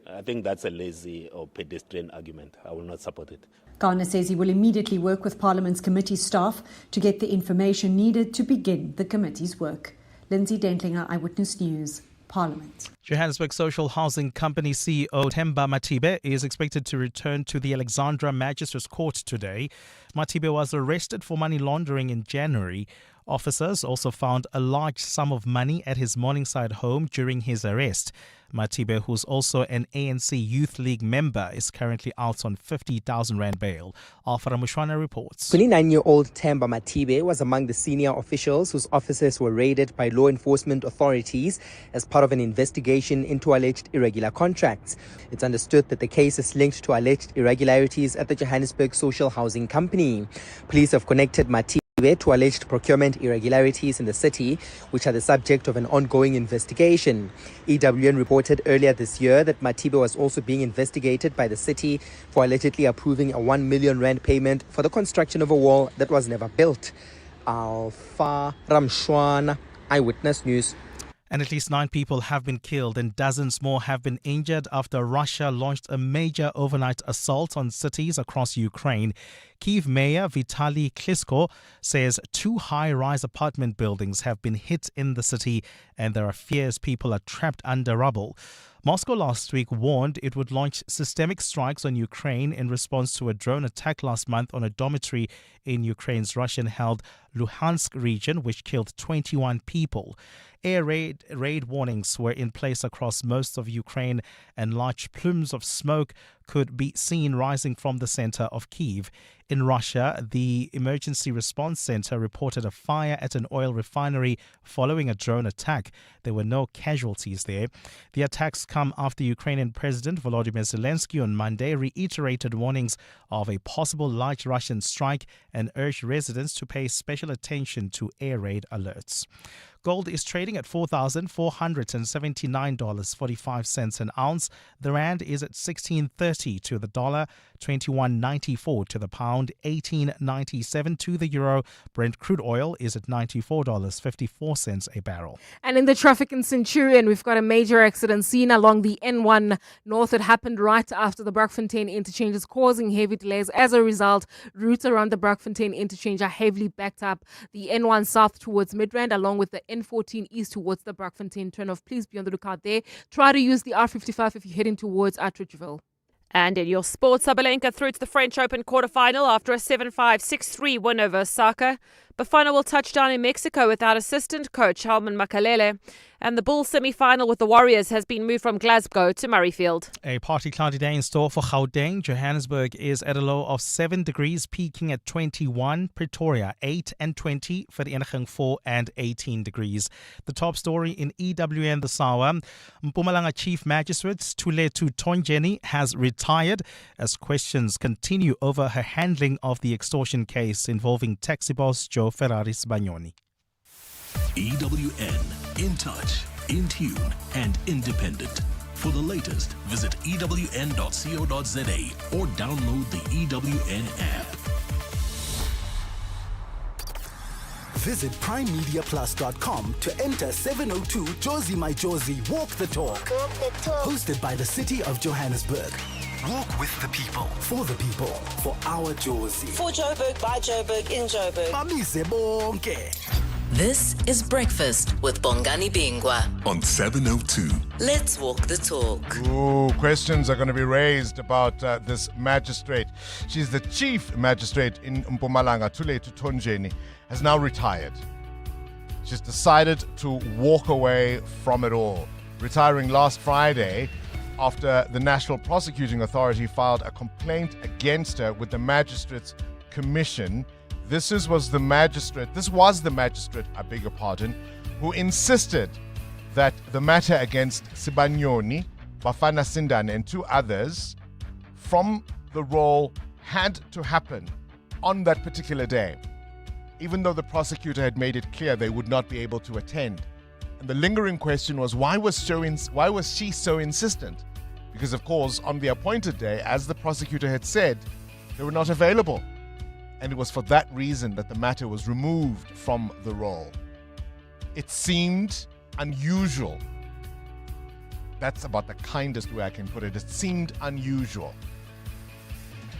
I think that's a lazy or pedestrian argument. I will not support it. Ghana says he will immediately work with Parliament's committee staff to get the information needed to begin the committee's work. Lindsay Dentlinger, Eyewitness News, Parliament. Johannesburg Social Housing Company CEO Themba Matibe is expected to return to the Alexandra Magistrates Court today. Matibe was arrested for money laundering in January. Officers also found a large sum of money at his Morningside home during his arrest. Matibe, who's also an ANC Youth League member, is currently out on 50,000 rand bail. Alfara Mushwana reports. 29-year-old Themba Matibe was among the senior officials whose offices were raided by law enforcement authorities as part of an investigation into alleged irregular contracts. It's understood that the case is linked to alleged irregularities at the Johannesburg Social Housing Company. Police have connected Matibe to alleged procurement irregularities in the city, which are the subject of an ongoing investigation. EWN reported earlier this year that Matibe was also being investigated by the city for allegedly approving a 1 million rand payment for the construction of a wall that was never built. Alfa Ramshwana, Eyewitness News. And at least 9 people have been killed and dozens more have been injured after Russia launched a major overnight assault on cities across Ukraine. Kyiv Mayor Vitaly Klitschko says 2 high-rise apartment buildings have been hit in the city and there are fears people are trapped under rubble. Moscow last week warned it would launch systemic strikes on Ukraine in response to a drone attack last month on a dormitory in Ukraine's Russian-held Luhansk region, which killed 21 people. Air raid warnings were in place across most of Ukraine, and large plumes of smoke could be seen rising from the center of Kyiv. In Russia, the Emergency Response Center reported a fire at an oil refinery following a drone attack. There were no casualties there. The attacks come after Ukrainian President Volodymyr Zelensky on Monday reiterated warnings of a possible large Russian strike and urged residents to pay special attention to air raid alerts. Gold is trading at $4,479.45 an ounce. The rand is at 16.30 to the dollar, 21.94 to the pound, 18.97 to the euro. Brent crude oil is at $94.54 a barrel. And in the traffic in Centurion, we've got a major accident seen along the N1 North. It happened right after the Brakfontein interchange, is causing heavy delays. As a result, routes around the Brakfontein interchange are heavily backed up. The N1 South towards Midrand, along with the N14 East towards the Brakfontein turnoff. Please be on the lookout there. Try to use the R55 if you're heading towards Atteridgeville. And in your sports, Sabalenka through to the French Open quarterfinal after a 7-5, 6-3 win over Osaka. Bafana will touch down in Mexico without assistant coach Helman Makalele. And the Bulls semi-final with the Warriors has been moved from Glasgow to Murrayfield. A partly cloudy day in store for Gauteng. Johannesburg is at a low of 7 degrees, peaking at 21. Pretoria, 8 and 20. Vereeniging, 4 and 18 degrees. The top story in EWN this hour. Mpumalanga Chief Magistrate Thuletu Tonjeni has retired as questions continue over her handling of the extortion case involving taxi boss Joe Ferraris Bagnoni. EWN, in touch, in tune, and independent. For the latest, visit ewn.co.za or download the EWN app. Visit primemediaplus.com to enter 702 Josie My Josie Walk the Talk. Hosted by the City of Johannesburg. Walk with the people, for our Josie. For Joburg, by Joburg, in Joburg. Bamise bonke. This is Breakfast with Bongani Bingwa on 702. Let's walk the talk. Ooh, questions are going to be raised about this magistrate. She's the chief magistrate in Mpumalanga, Thuletu Tonjeni, has now retired. She's decided to walk away from it all, retiring last Friday after the National Prosecuting Authority filed a complaint against her with the Magistrates Commission. This was the magistrate, I beg your pardon, who insisted that the matter against Sibanyoni, Bafana Sindane, and 2 others from the role had to happen on that particular day, even though the prosecutor had made it clear they would not be able to attend. And the lingering question was, why was she so insistent? Because, of course, on the appointed day, as the prosecutor had said, they were not available. And it was for that reason that the matter was removed from the roll. It seemed unusual. That's about the kindest way I can put it. It seemed unusual.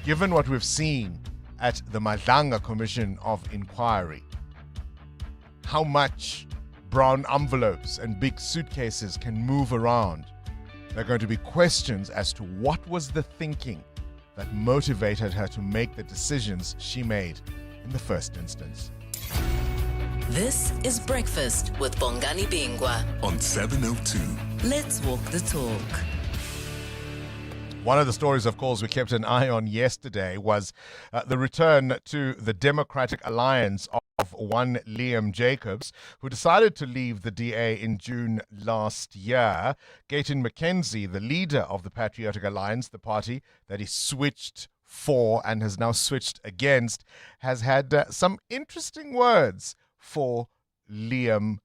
Given what we've seen at the Madlanga Commission of Inquiry, how much brown envelopes and big suitcases can move around, there are going to be questions as to what was the thinking that motivated her to make the decisions she made in the first instance. This is Breakfast with Bongani Bingwa on 702. Let's walk the talk. One of the stories, of course, we kept an eye on yesterday was the return to the Democratic Alliance of one Liam Jacobs, who decided to leave the DA in June last year. Gayton McKenzie, the leader of the Patriotic Alliance, the party that he switched for and has now switched against, has had some interesting words for Liam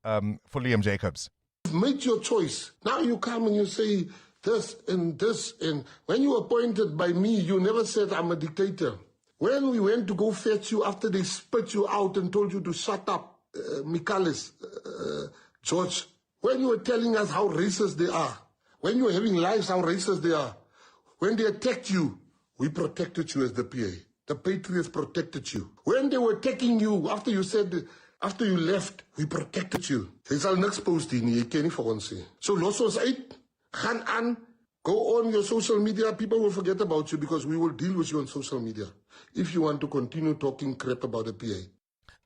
Jacobs. You've made your choice. Now you come and you say this and this. And when you were appointed by me, you never said I'm a dictator. When we went to go fetch you after they spit you out and told you to shut up, Michalis, George, when you were telling us how racist they are, when you were having lives, how racist they are, when they attacked you, we protected you as the PA. The Patriots protected you. When they were attacking you, after you left, we protected you. Jy sal niks post hier nie, jy ken nie vir ons nie. So los ons uit, gaan aan, go on your social media. People will forget about you because we will deal with you on social media if you want to continue talking crap about the PA.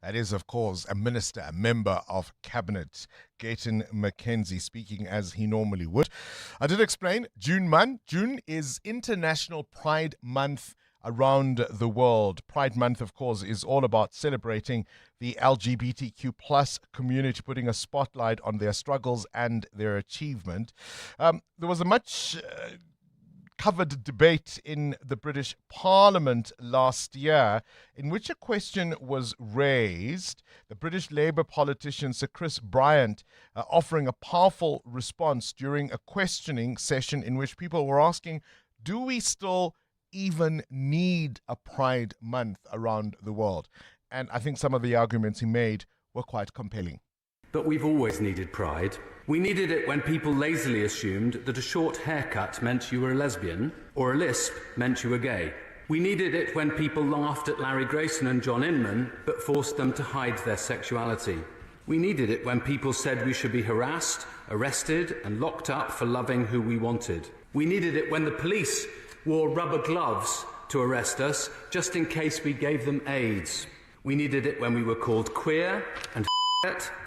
That is, of course, a minister, a member of cabinet, Gayton McKenzie, speaking as he normally would. I did explain, June is International Pride Month around the world. Pride Month, of course, is all about celebrating the LGBTQ plus community, putting a spotlight on their struggles and their achievement. There was a much covered debate in the British Parliament last year in which a question was raised. The British Labour politician Sir Chris Bryant offering a powerful response during a questioning session in which people were asking, do we still even need a Pride Month around the world? And I think some of the arguments he made were quite compelling. But we've always needed pride. We needed it when people lazily assumed that a short haircut meant you were a lesbian or a lisp meant you were gay. We needed it when people laughed at Larry Grayson and John Inman but forced them to hide their sexuality. We needed it when people said we should be harassed, arrested and locked up for loving who we wanted. We needed it when the police wore rubber gloves to arrest us just in case we gave them AIDS. We needed it when we were called queer and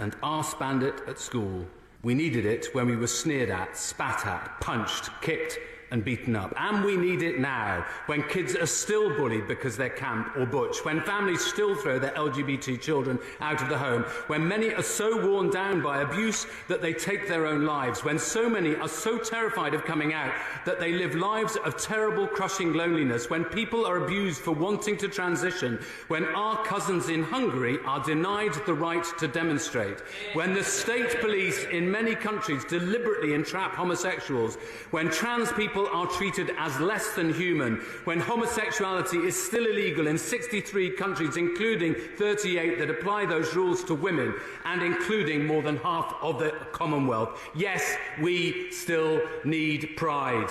and arse bandit at school. We needed it when we were sneered at, spat at, punched, kicked and beaten up. And we need it now, when kids are still bullied because they're camp or butch, when families still throw their LGBT children out of the home, when many are so worn down by abuse that they take their own lives, when so many are so terrified of coming out that they live lives of terrible, crushing loneliness, when people are abused for wanting to transition, when our cousins in Hungary are denied the right to demonstrate, when the state police in many countries deliberately entrap homosexuals, when trans people are treated as less than human, when homosexuality is still illegal in 63 countries, including 38 that apply those rules to women, and including more than half of the Commonwealth. Yes, we still need pride.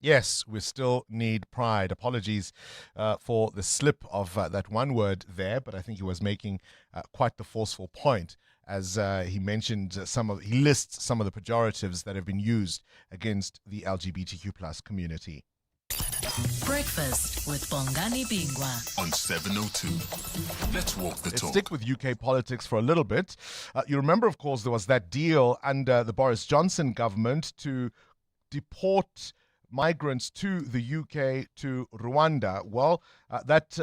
Yes, we still need pride. Apologies for the slip of that one word there, but I think he was making quite the forceful point as he mentioned he lists some of the pejoratives that have been used against the LGBTQ plus community. Breakfast with Bongani Bingwa on 702. Let's walk the Let's talk. stick with UK politics for a little bit. You remember, of course, there was that deal under the Boris Johnson government to deport migrants to the UK to Rwanda. Well, that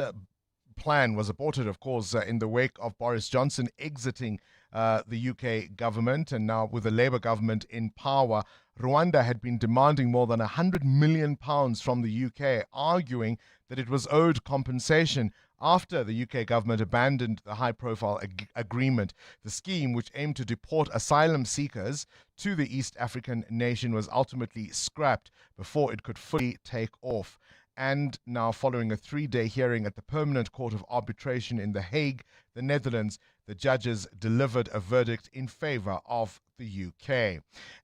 plan was aborted, of course, in the wake of Boris Johnson exiting the UK government, and now with the Labour government in power, Rwanda had been demanding more than £100 million from the UK, arguing that it was owed compensation after the UK government abandoned the high-profile agreement. The scheme, which aimed to deport asylum seekers to the East African nation, was ultimately scrapped before it could fully take off. And now, following a 3-day hearing at the Permanent Court of Arbitration in The Hague, the Netherlands, the judges delivered a verdict in favor of the UK.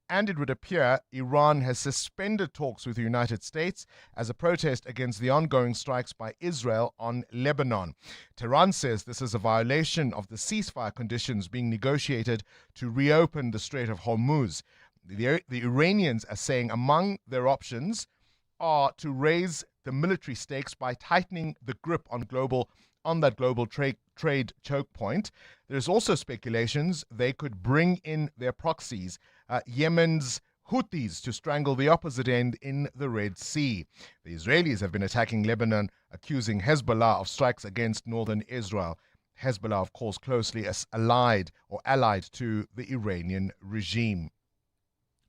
And it would appear Iran has suspended talks with the United States as a protest against the ongoing strikes by Israel on Lebanon. Tehran says this is a violation of the ceasefire conditions being negotiated to reopen the Strait of Hormuz. The Iranians are saying among their options are to raise the military stakes by tightening the grip on that global trade choke point. There's also speculations they could bring in their proxies, Yemen's Houthis, to strangle the opposite end in the Red Sea. The Israelis have been attacking Lebanon, accusing Hezbollah of strikes against northern Israel. Hezbollah, of course, closely allied to the Iranian regime.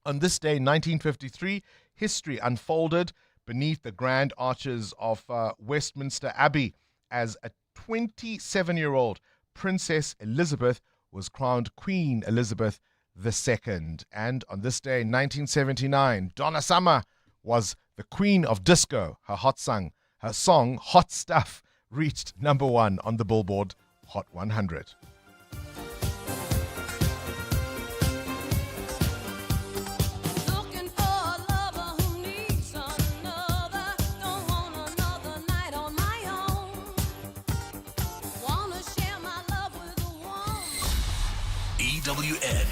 On this day, 1953, history unfolded beneath the grand arches of Westminster Abbey as a 27-year-old Princess Elizabeth was crowned Queen Elizabeth II. And on this day, 1979, Donna Summer was the queen of disco. Her song, Hot Stuff, reached #1 on the Billboard Hot 100. EWN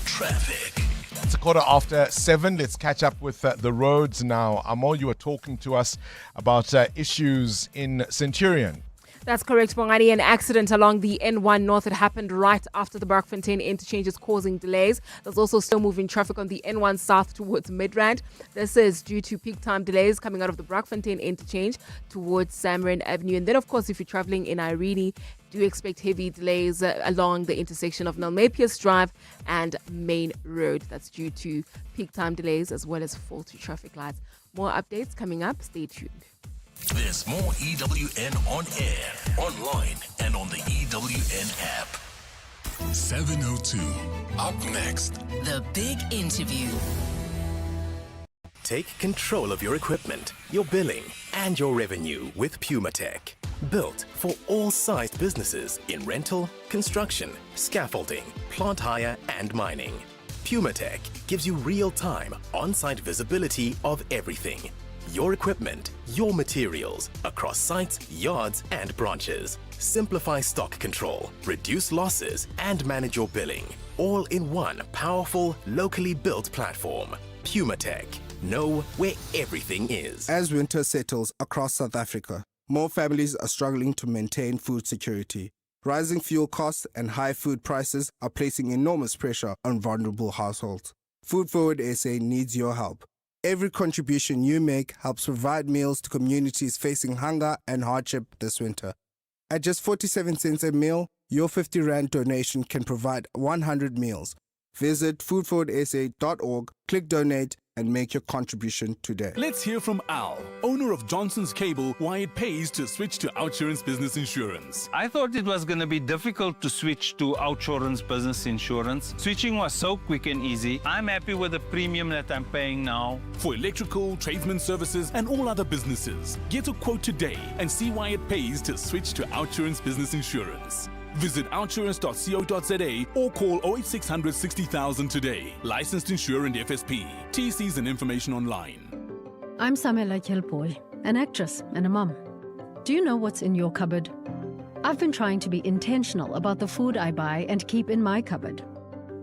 Traffic. It's 7:15. Let's catch up with the roads now. Amo, you were talking to us about issues in Centurion. That's correct, Bongani. An accident along the N1 North. It happened right after the Brakfontein interchange, is causing delays. There's also still moving traffic on the N1 South towards Midrand. This is due to peak time delays coming out of the Brakfontein interchange towards Samarin Avenue. And then, of course, if you're traveling in Irene, do expect heavy delays along the intersection of Nalmepius Drive and Main Road. That's due to peak time delays as well as faulty traffic lights. More updates coming up. Stay tuned. There's more EWN on air, online, and on the EWN app. 702. Up next. The Big Interview. Take control of your equipment, your billing, and your revenue with PumaTech. Built for all sized businesses in rental, construction, scaffolding, plant hire, and mining. PumaTech gives you real-time, on-site visibility of everything. Your equipment, your materials, across sites, yards, and branches. Simplify stock control, reduce losses, and manage your billing. All in one powerful, locally built platform. PumaTech. Know where everything is. As winter settles across South Africa, more families are struggling to maintain food security. Rising fuel costs and high food prices are placing enormous pressure on vulnerable households. Food Forward SA needs your help. Every contribution you make helps provide meals to communities facing hunger and hardship this winter. At just 47 cents a meal, your 50 Rand donation can provide 100 meals. Visit foodforwardsa.org, click donate, and make your contribution today. Let's hear from Al, owner of Johnson's Cable, why it pays to switch to Outsurance Business Insurance. I thought it was going to be difficult to switch to Outsurance Business Insurance. Switching was so quick and easy. I'm happy with the premium that I'm paying now. For electrical, tradesman services, and all other businesses, get a quote today and see why it pays to switch to Outsurance Business Insurance. Visit outsurance.co.za or call 08600 60,000 today. Licensed insurer and FSP. TCs and information online. I'm Samela Kelpoy, an actress and a mum. Do you know what's in your cupboard? I've been trying to be intentional about the food I buy and keep in my cupboard.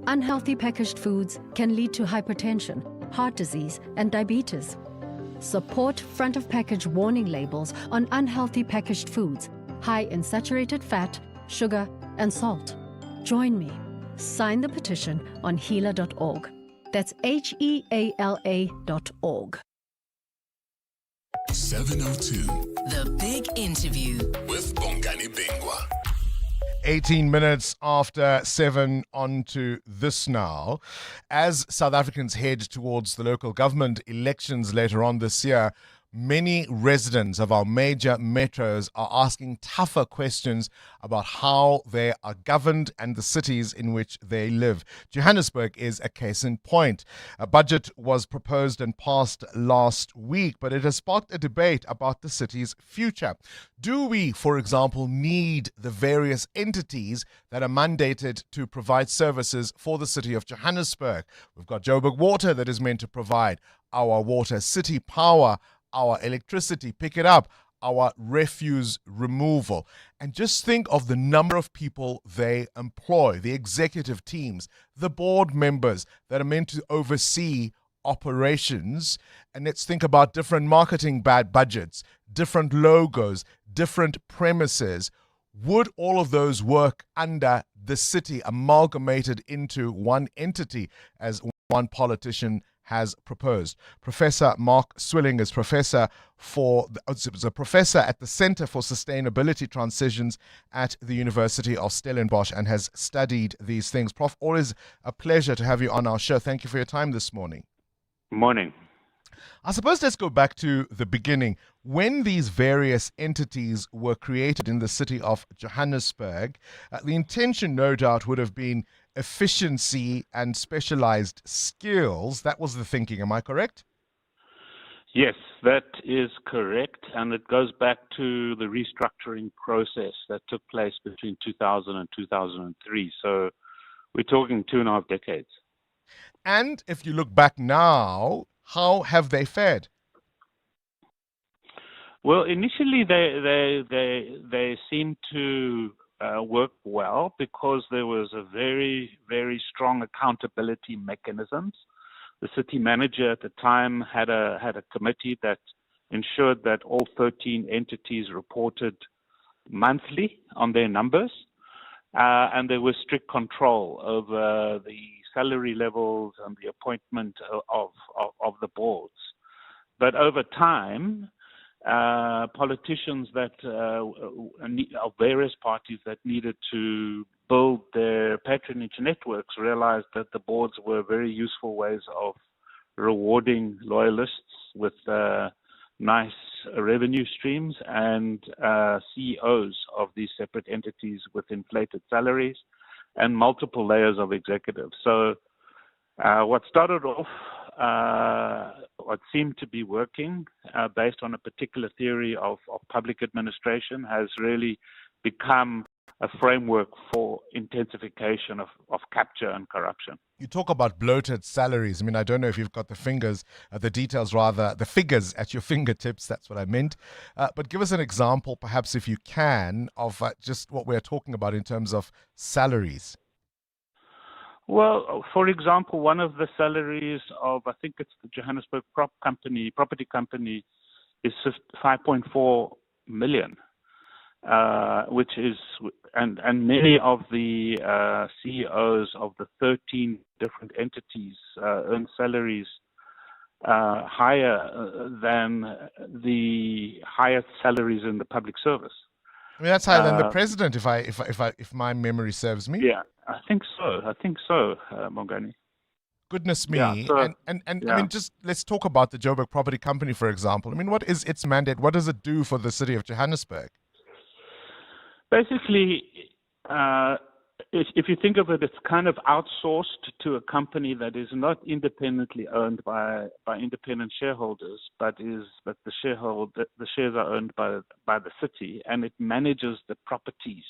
Unhealthy packaged foods can lead to hypertension, heart disease, and diabetes. Support front of package warning labels on unhealthy packaged foods, high in saturated fat, sugar, and salt. Join me. Sign the petition on heala.org. That's HEALA.org. 702. The Big Interview. With Bongani Bingwa. 18 minutes after 7, on to this now. As South Africans head towards the local government elections later on this year, many residents of our major metros are asking tougher questions about how they are governed and the cities in which they live. Johannesburg is a case in point. A budget was proposed and passed last week, but it has sparked a debate about the city's future. Do we, for example, need the various entities that are mandated to provide services for the city of Johannesburg? We've got Joburg Water that is meant to provide our water, City Power, our electricity, Pikitup, our refuse removal. And just think of the number of people they employ, the executive teams, the board members that are meant to oversee operations. And let's think about different marketing budgets, different logos, different premises. Would all of those work under the city, amalgamated into one entity, as one politician has proposed? Professor Mark Swilling is a professor at the Center for Sustainability Transitions at the University of Stellenbosch and has studied these things. Prof, always a pleasure to have you on our show. Thank you for your time this morning. Morning. I suppose let's go back to the beginning. When these various entities were created in the city of Johannesburg, the intention, no doubt, would have been efficiency and specialized skills. That was the thinking. Am I correct? Yes, that is correct. And it goes back to the restructuring process that took place between 2000 and 2003. So we're talking 2.5 decades. And if you look back now, how have they fared? Well, initially they seemed to work well because there was a very, very strong accountability mechanisms. The city manager at the time had a committee that ensured that all 13 entities reported monthly on their numbers, and there was strict control over the salary levels and the appointment of the boards. But over time, politicians of various parties that needed to build their patronage networks realized that the boards were very useful ways of rewarding loyalists with nice revenue streams and CEOs of these separate entities with inflated salaries and multiple layers of executives. So what started off, what seemed to be working based on a particular theory of public administration has really become a framework for intensification of capture and corruption. You talk about bloated salaries. I mean, I don't know if you've got the figures at your fingertips. That's what I meant. But give us an example, perhaps, if you can, of just what we're talking about in terms of salaries. Well, for example, one of the salaries of, I think it's the Johannesburg property company, is 5.4 million. Which is, and many of the CEOs of the 13 different entities earn salaries higher than the highest salaries in the public service. I mean, that's higher than the president, if my memory serves me. Yeah, I think so, Bongani. Goodness me. Yeah, so, and I mean, just let's talk about the Joburg Property Company, for example. I mean, what is its mandate? What does it do for the city of Johannesburg? Basically, if you think of it, it's kind of outsourced to a company that is not independently owned by independent shareholders, but the shares are owned by the city, and it manages the properties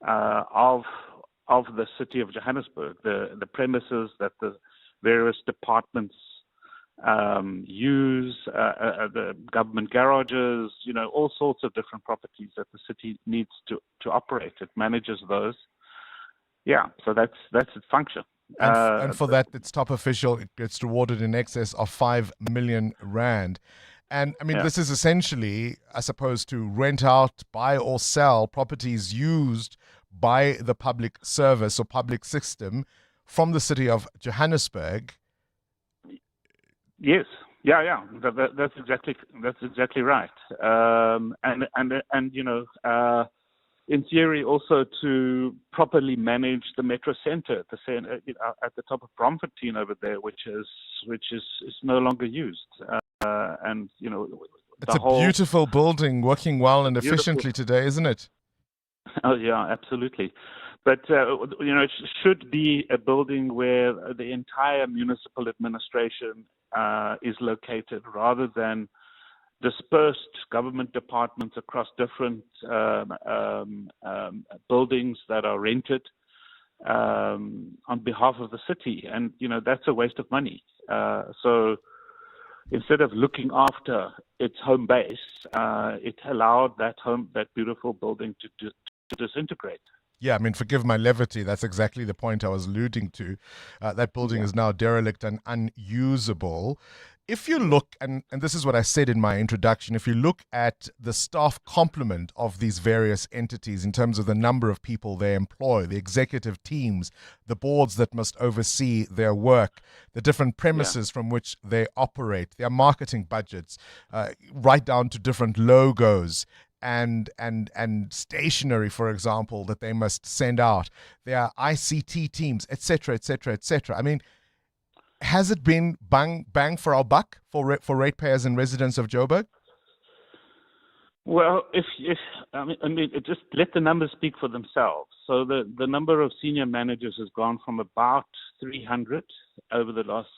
of the city of Johannesburg, the premises that the various departments use, the government garages, all sorts of different properties that the city needs to operate. It manages those. Yeah, so that's its function. And for that, its top official gets rewarded in excess of 5 million rand. And I mean, This is essentially, I suppose, to rent out, buy or sell properties used by the public service or public system from the city of Johannesburg. Yes, yeah. That's exactly right. In theory, also to properly manage the metro center, at the top of Bromfontein over there, which is no longer used. It's a beautiful building, working well and efficiently today, isn't it? Oh yeah, absolutely. But it should be a building where the entire municipal administration is located, rather than dispersed government departments across different buildings that are rented on behalf of the city, and that's a waste of money. So instead of looking after its home base, it allowed that beautiful building to disintegrate. Yeah, I mean, forgive my levity. That's exactly the point I was alluding to. That building is now derelict and unusable. If you look, and this is what I said in my introduction, if you look at the staff complement of these various entities in terms of the number of people they employ, the executive teams, the boards that must oversee their work, the different premises from which they operate, their marketing budgets, right down to different logos, and stationery, for example, that they must send out, their ICT teams, etc., etc., etc. I mean, has it been bang for our buck for ratepayers and residents of Joburg? Well, just let the numbers speak for themselves. So the number of senior managers has gone from about 300 over the last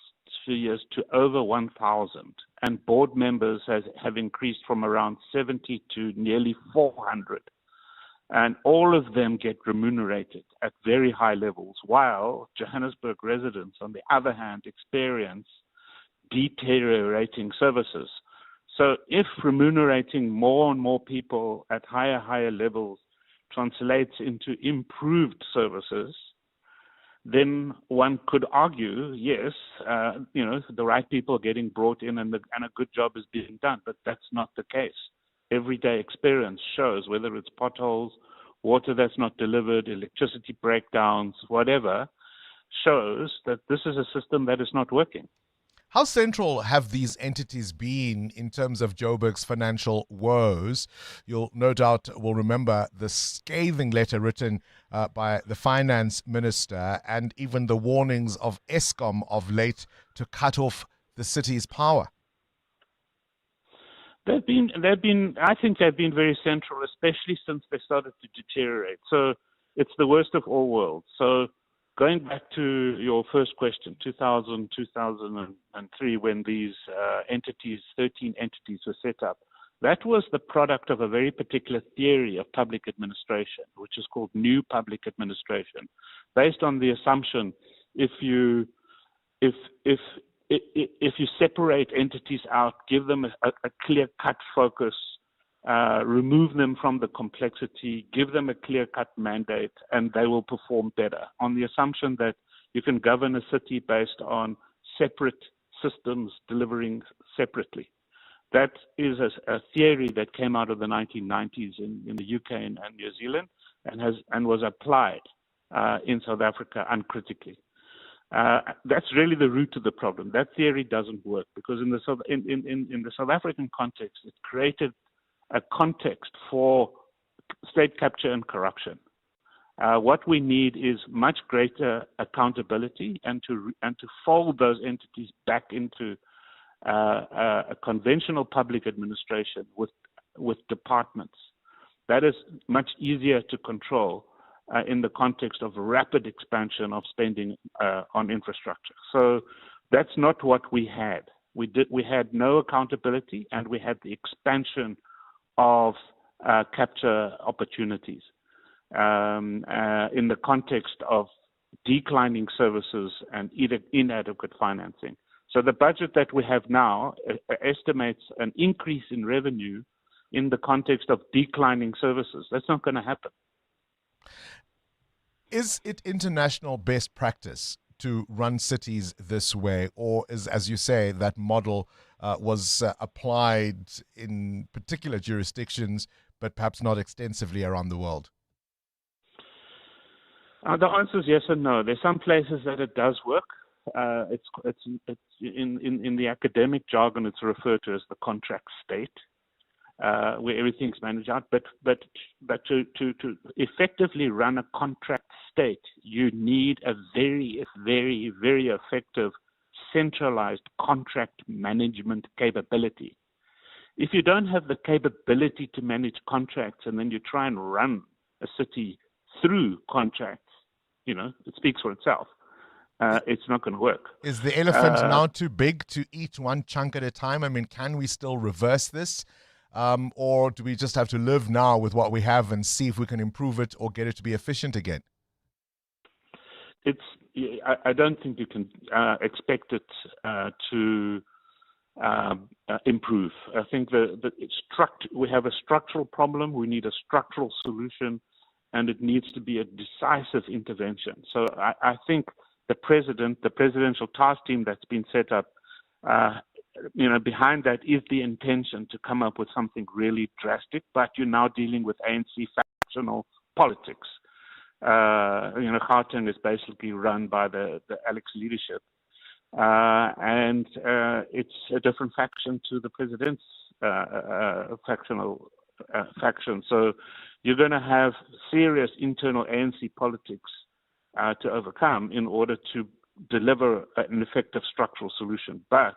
few years to over 1,000, and board members have increased from around 70 to nearly 400. And all of them get remunerated at very high levels, while Johannesburg residents, on the other hand, experience deteriorating services. So if remunerating more and more people at higher levels translates into improved services, then one could argue, yes, the right people are getting brought in and a good job is being done, but that's not the case. Everyday experience shows, whether it's potholes, water that's not delivered, electricity breakdowns, whatever, shows that this is a system that is not working. How central have these entities been in terms of Joburg's financial woes? You'll no doubt will remember the scathing letter written by the finance minister, and even the warnings of Eskom of late to cut off the city's power. I think they've been very central, especially since they started to deteriorate. So it's the worst of all worlds. So going back to your first question, 2000, 2003, when these 13 entities were set up, that was the product of a very particular theory of public administration, which is called new public administration, based on the assumption if you separate entities out, give them a clear-cut focus, remove them from the complexity, give them a clear-cut mandate, and they will perform better. On the assumption that you can govern a city based on separate systems delivering separately. That is a theory that came out of the 1990s in the UK and New Zealand, and was applied in South Africa uncritically. That's really the root of the problem. That theory doesn't work because in the South African context, it created a context for state capture and corruption. What we need is much greater accountability and to fold those entities back into a conventional public administration with departments. That is much easier to control in the context of rapid expansion of spending on infrastructure. So that's not what we had. We had no accountability, and we had the expansion of capture opportunities in the context of declining services and inadequate financing. So the budget that we have now estimates an increase in revenue in the context of declining services. That's not going to happen. Is it international best practice to run cities this way, or is, as you say, that model was applied in particular jurisdictions, but perhaps not extensively around the world? The answer is yes and no. There's some places that it does work. It's in the academic jargon, it's referred to as the contract state, where everything's managed out. But to effectively run a contract state, you need a very, very, very effective centralized contract management capability. If you don't have the capability to manage contracts and then you try and run a city through contracts, it speaks for itself. It's not going to work. Is the elephant now too big to eat one chunk at a time? I mean, can we still reverse this? Or do we just have to live now with what we have and see if we can improve it or get it to be efficient again? I don't think you can expect it to improve. I think we have a structural problem. We need a structural solution, and it needs to be a decisive intervention. So I think the presidential task team that's been set up, behind that is the intention to come up with something really drastic, but you're now dealing with ANC factional politics. Gauteng is basically run by the Alex leadership, and it's a different faction to the president's factional faction. So you're going to have serious internal ANC politics to overcome in order to deliver an effective structural solution. But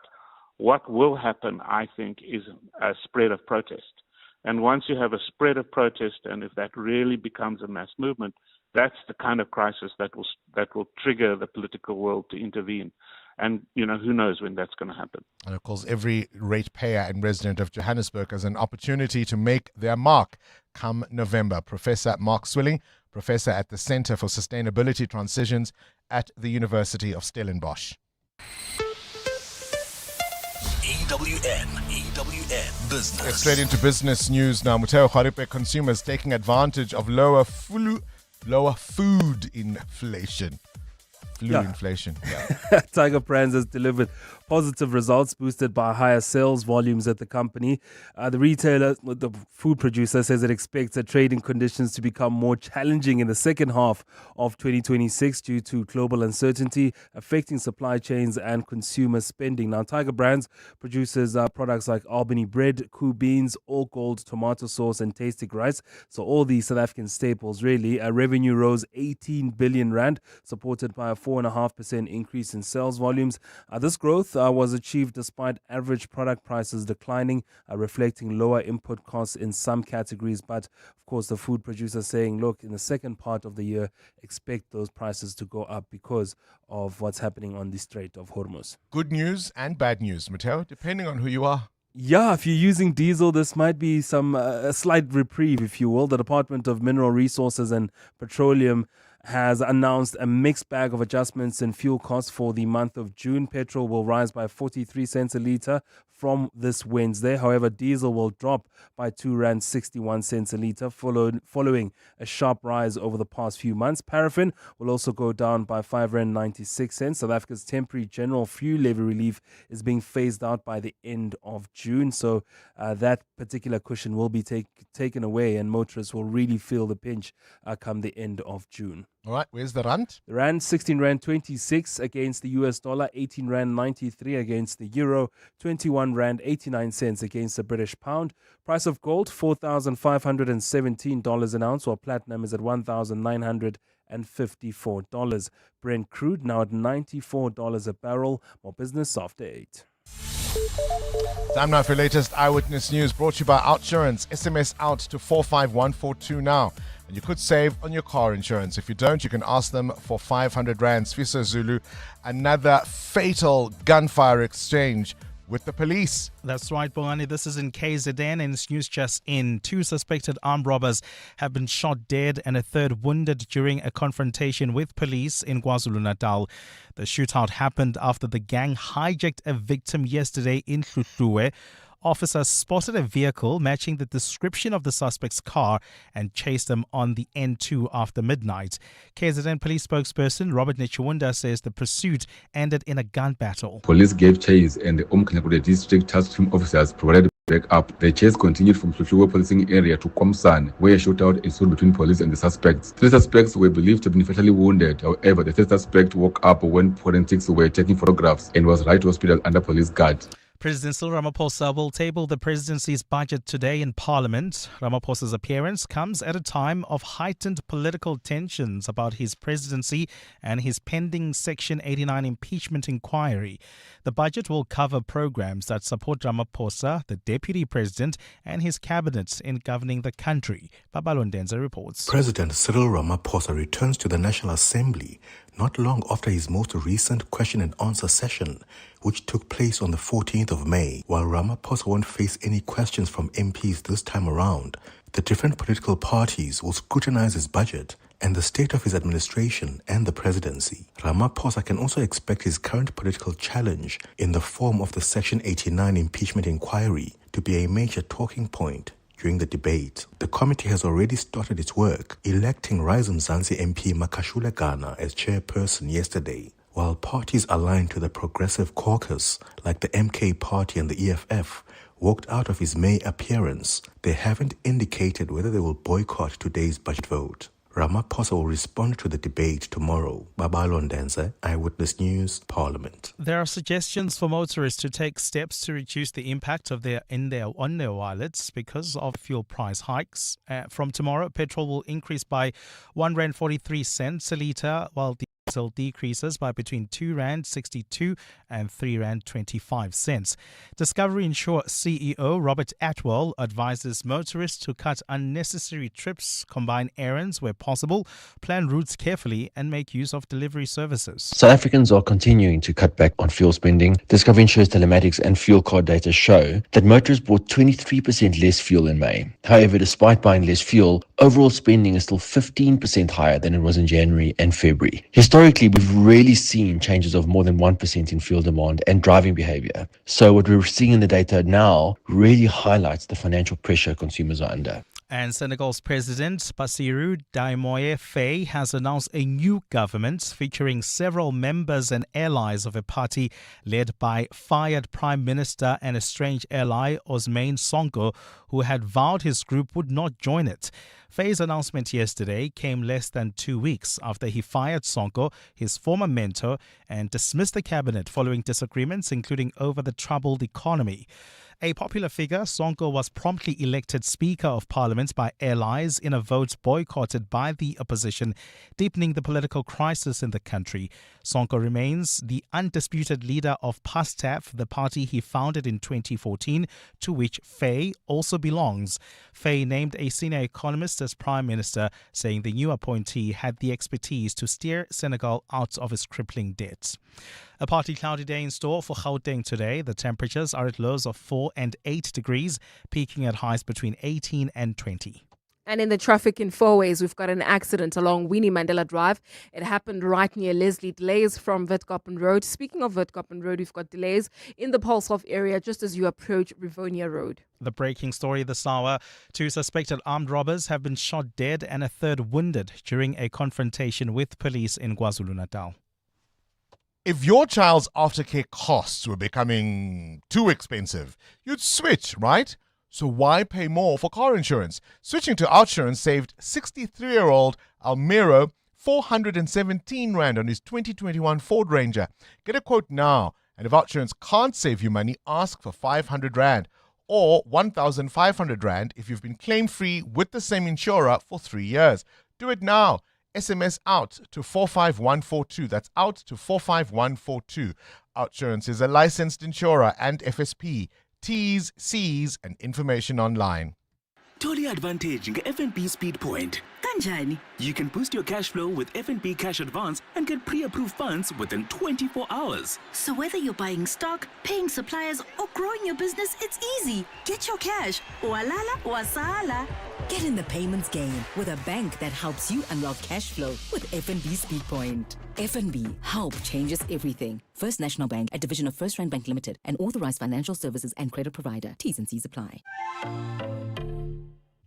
what will happen, I think, is a spread of protest. And once you have a spread of protest, and if that really becomes a mass movement, that's the kind of crisis that will trigger the political world to intervene. And, who knows when that's going to happen. And, of course, every ratepayer and resident of Johannesburg has an opportunity to make their mark come November. Professor Mark Swilling, professor at the Center for Sustainability Transitions at the University of Stellenbosch. EWN Business. Straight into business news now. Muteo Kharipe, consumers taking advantage of lower food inflation. Inflation. Yeah. Tiger Brands has delivered positive results boosted by higher sales volumes at the company. The food producer, says it expects the trading conditions to become more challenging in the second half of 2026 due to global uncertainty affecting supply chains and consumer spending. Now, Tiger Brands produces products like Albany bread, Koo beans, All Gold tomato sauce, and Tasty rice. So all these South African staples, really. Revenue rose 18 billion rand, supported by a 4.5% increase in sales volumes. This growth growth was achieved despite average product prices declining, reflecting lower input costs in some categories. But of course, the food producer saying, look, in the second part of the year, expect those prices to go up because of what's happening on the Strait of Hormuz. Good news and bad news, Matteo, depending on who you are. Yeah, if you're using diesel, this might be some a slight reprieve, if you will. The Department of Mineral Resources and Petroleum has announced a mixed bag of adjustments in fuel costs for the month of June. Petrol will rise by 43 cents a litre from this Wednesday. However, diesel will drop by R2.61 a litre following a sharp rise over the past few months. Paraffin will also go down by R5.96. South Africa's temporary general fuel levy relief is being phased out by the end of June. So that particular cushion will be taken away, and motorists will really feel the pinch come the end of June. All right, where's the rand? The rand, 16 Rand 26 against the US dollar, 18 Rand 93 against the euro, 21 Rand 89 cents against the British pound. Price of gold, $4,517 an ounce, while platinum is at $1,954. Brent crude now at $94 a barrel. More business after 8. Time now for your latest Eyewitness News, brought to you by Outsurance. SMS out to 45142 now. And you could save on your car insurance. If you don't, you can ask them for 500 Rand. Sfiso Zulu, another fatal gunfire exchange with the police. That's right, Bongani. This is in KZN, and it's news just in. 2 suspected armed robbers have been shot dead and a third wounded during a confrontation with police in KwaZulu-Natal. The shootout happened after the gang hijacked a victim yesterday in Hluhluwe. Officers spotted a vehicle matching the description of the suspect's car and chased them on the N2 after midnight. KZN police spokesperson Robert Nechawunda says the pursuit ended in a gun battle. Police gave chase and the Umkhanyakude district task team officers provided backup. The chase continued from Hluhluwe policing area to Komsan, where a shootout ensued between police and the suspects. 3 suspects were believed to have been fatally wounded. However, the 3rd suspect woke up when forensics were taking photographs and was right to hospital under police guard. President Cyril Ramaphosa will table the presidency's budget today in Parliament. Ramaphosa's appearance comes at a time of heightened political tensions about his presidency and his pending Section 89 impeachment inquiry. The budget will cover programs that support Ramaphosa, the deputy president, and his cabinet in governing the country. Babalo Ndenza reports. President Cyril Ramaphosa returns to the National Assembly not long after his most recent question and answer session, which took place on the 14th of May. While Ramaphosa won't face any questions from MPs this time around, the different political parties will scrutinize his budget and the state of his administration and the presidency. Ramaphosa can also expect his current political challenge in the form of the Section 89 impeachment inquiry to be a major talking point during the debate. The committee has already started its work, electing Rise Mzansi MP Makashule Gana as chairperson yesterday. While parties aligned to the Progressive Caucus, like the MK Party and the EFF, walked out of his May appearance, they haven't indicated whether they will boycott today's budget vote. Ramaphosa will respond to the debate tomorrow. Babalo Ndenza, Eyewitness News, Parliament. There are suggestions for motorists to take steps to reduce the impact of on their wallets because of fuel price hikes. From tomorrow, petrol will increase by R1.43 a litre, while diesel decreases by between R2.62 and R3.25. Discovery Insure CEO Robert Atwell advises motorists to cut unnecessary trips, combine errands where possible, plan routes carefully, and make use of delivery services. South Africans are continuing to cut back on fuel spending. Discovery Insure's telematics and fuel card data show that motorists bought 23% less fuel in May. However, despite buying less fuel, overall spending is still 15% higher than it was in January and February. Historically, we've really seen changes of more than 1% in fuel demand and driving behavior. So what we're seeing in the data now really highlights the financial pressure consumers are under. And Senegal's President Bassirou Diomaye Faye has announced a new government featuring several members and allies of a party led by fired Prime Minister and estranged ally Ousmane Sonko, who had vowed his group would not join it. Faye's announcement yesterday came less than 2 weeks after he fired Sonko, his former mentor, and dismissed the cabinet following disagreements, including over the troubled economy. A popular figure, Sonko was promptly elected Speaker of Parliament by allies in a vote boycotted by the opposition, deepening the political crisis in the country. Sonko remains the undisputed leader of PASTEF, the party he founded in 2014, to which Faye also belongs. Faye named a senior economist as Prime Minister, saying the new appointee had the expertise to steer Senegal out of its crippling debt. A partly cloudy day in store for Gauteng today. The temperatures are at lows of 4 and 8 degrees, peaking at highs between 18 and 20. And in the traffic in four-ways, we've got an accident along Winnie Mandela Drive. It happened right near Leslie. Delays from Witkoppen Road. Speaking of Witkoppen Road, we've got delays in the Pulshof area just as you approach Rivonia Road. The breaking story this hour: 2 suspected armed robbers have been shot dead and a third wounded during a confrontation with police in KwaZulu-Natal. If your child's aftercare costs were becoming too expensive, you'd switch, right? So why pay more for car insurance? Switching to OUTsurance saved 63-year-old Almiro 417 Rand on his 2021 Ford Ranger. Get a quote now, and if OUTsurance can't save you money, ask for 500 Rand or 1,500 Rand if you've been claim-free with the same insurer for 3 years. Do it now. SMS out to 45142. That's out to 45142. OUTsurance is a licensed insurer and FSP. T's, C's, and information online. Totally advantage in FNB Speed Point. Kanjani? You can boost your cash flow with FNB Cash Advance and get pre-approved funds within 24 hours. So whether you're buying stock, paying suppliers, or growing your business, it's easy. Get your cash. Walala, wasala. Get in the payments game with a bank that helps you unlock cash flow with FNB Speed Point. FNB, help changes everything. First National Bank, a division of First Rand Bank Limited, an authorized financial services and credit provider. T's and C's apply.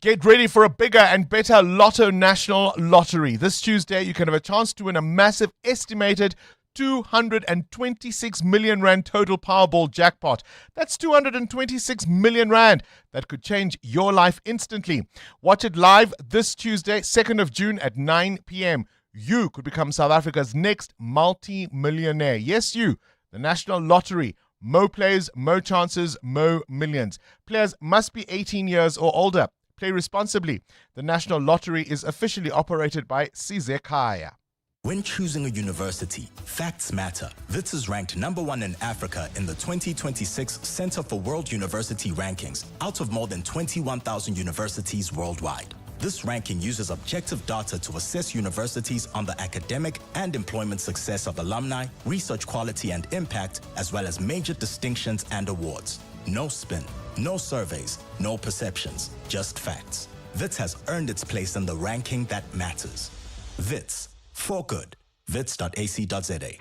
Get ready for a bigger and better Lotto National Lottery. This Tuesday, you can have a chance to win a massive estimated 226 million Rand total Powerball jackpot. That's 226 million Rand. That could change your life instantly. Watch it live this Tuesday, 2nd of June at 9 p.m. You could become South Africa's next multi-millionaire. Yes, you. The National Lottery. Mo players, mo chances, mo millions. Players must be 18 years or older. Play responsibly. The National Lottery is officially operated by Sizekaya. When choosing a university, facts matter. WITS is ranked #1 in Africa in the 2026 Center for World University Rankings out of more than 21,000 universities worldwide. This ranking uses objective data to assess universities on the academic and employment success of alumni, research quality and impact, as well as major distinctions and awards. No spin, no surveys, no perceptions, just facts. WITS has earned its place in the ranking that matters. WITS, for good. wits.ac.za.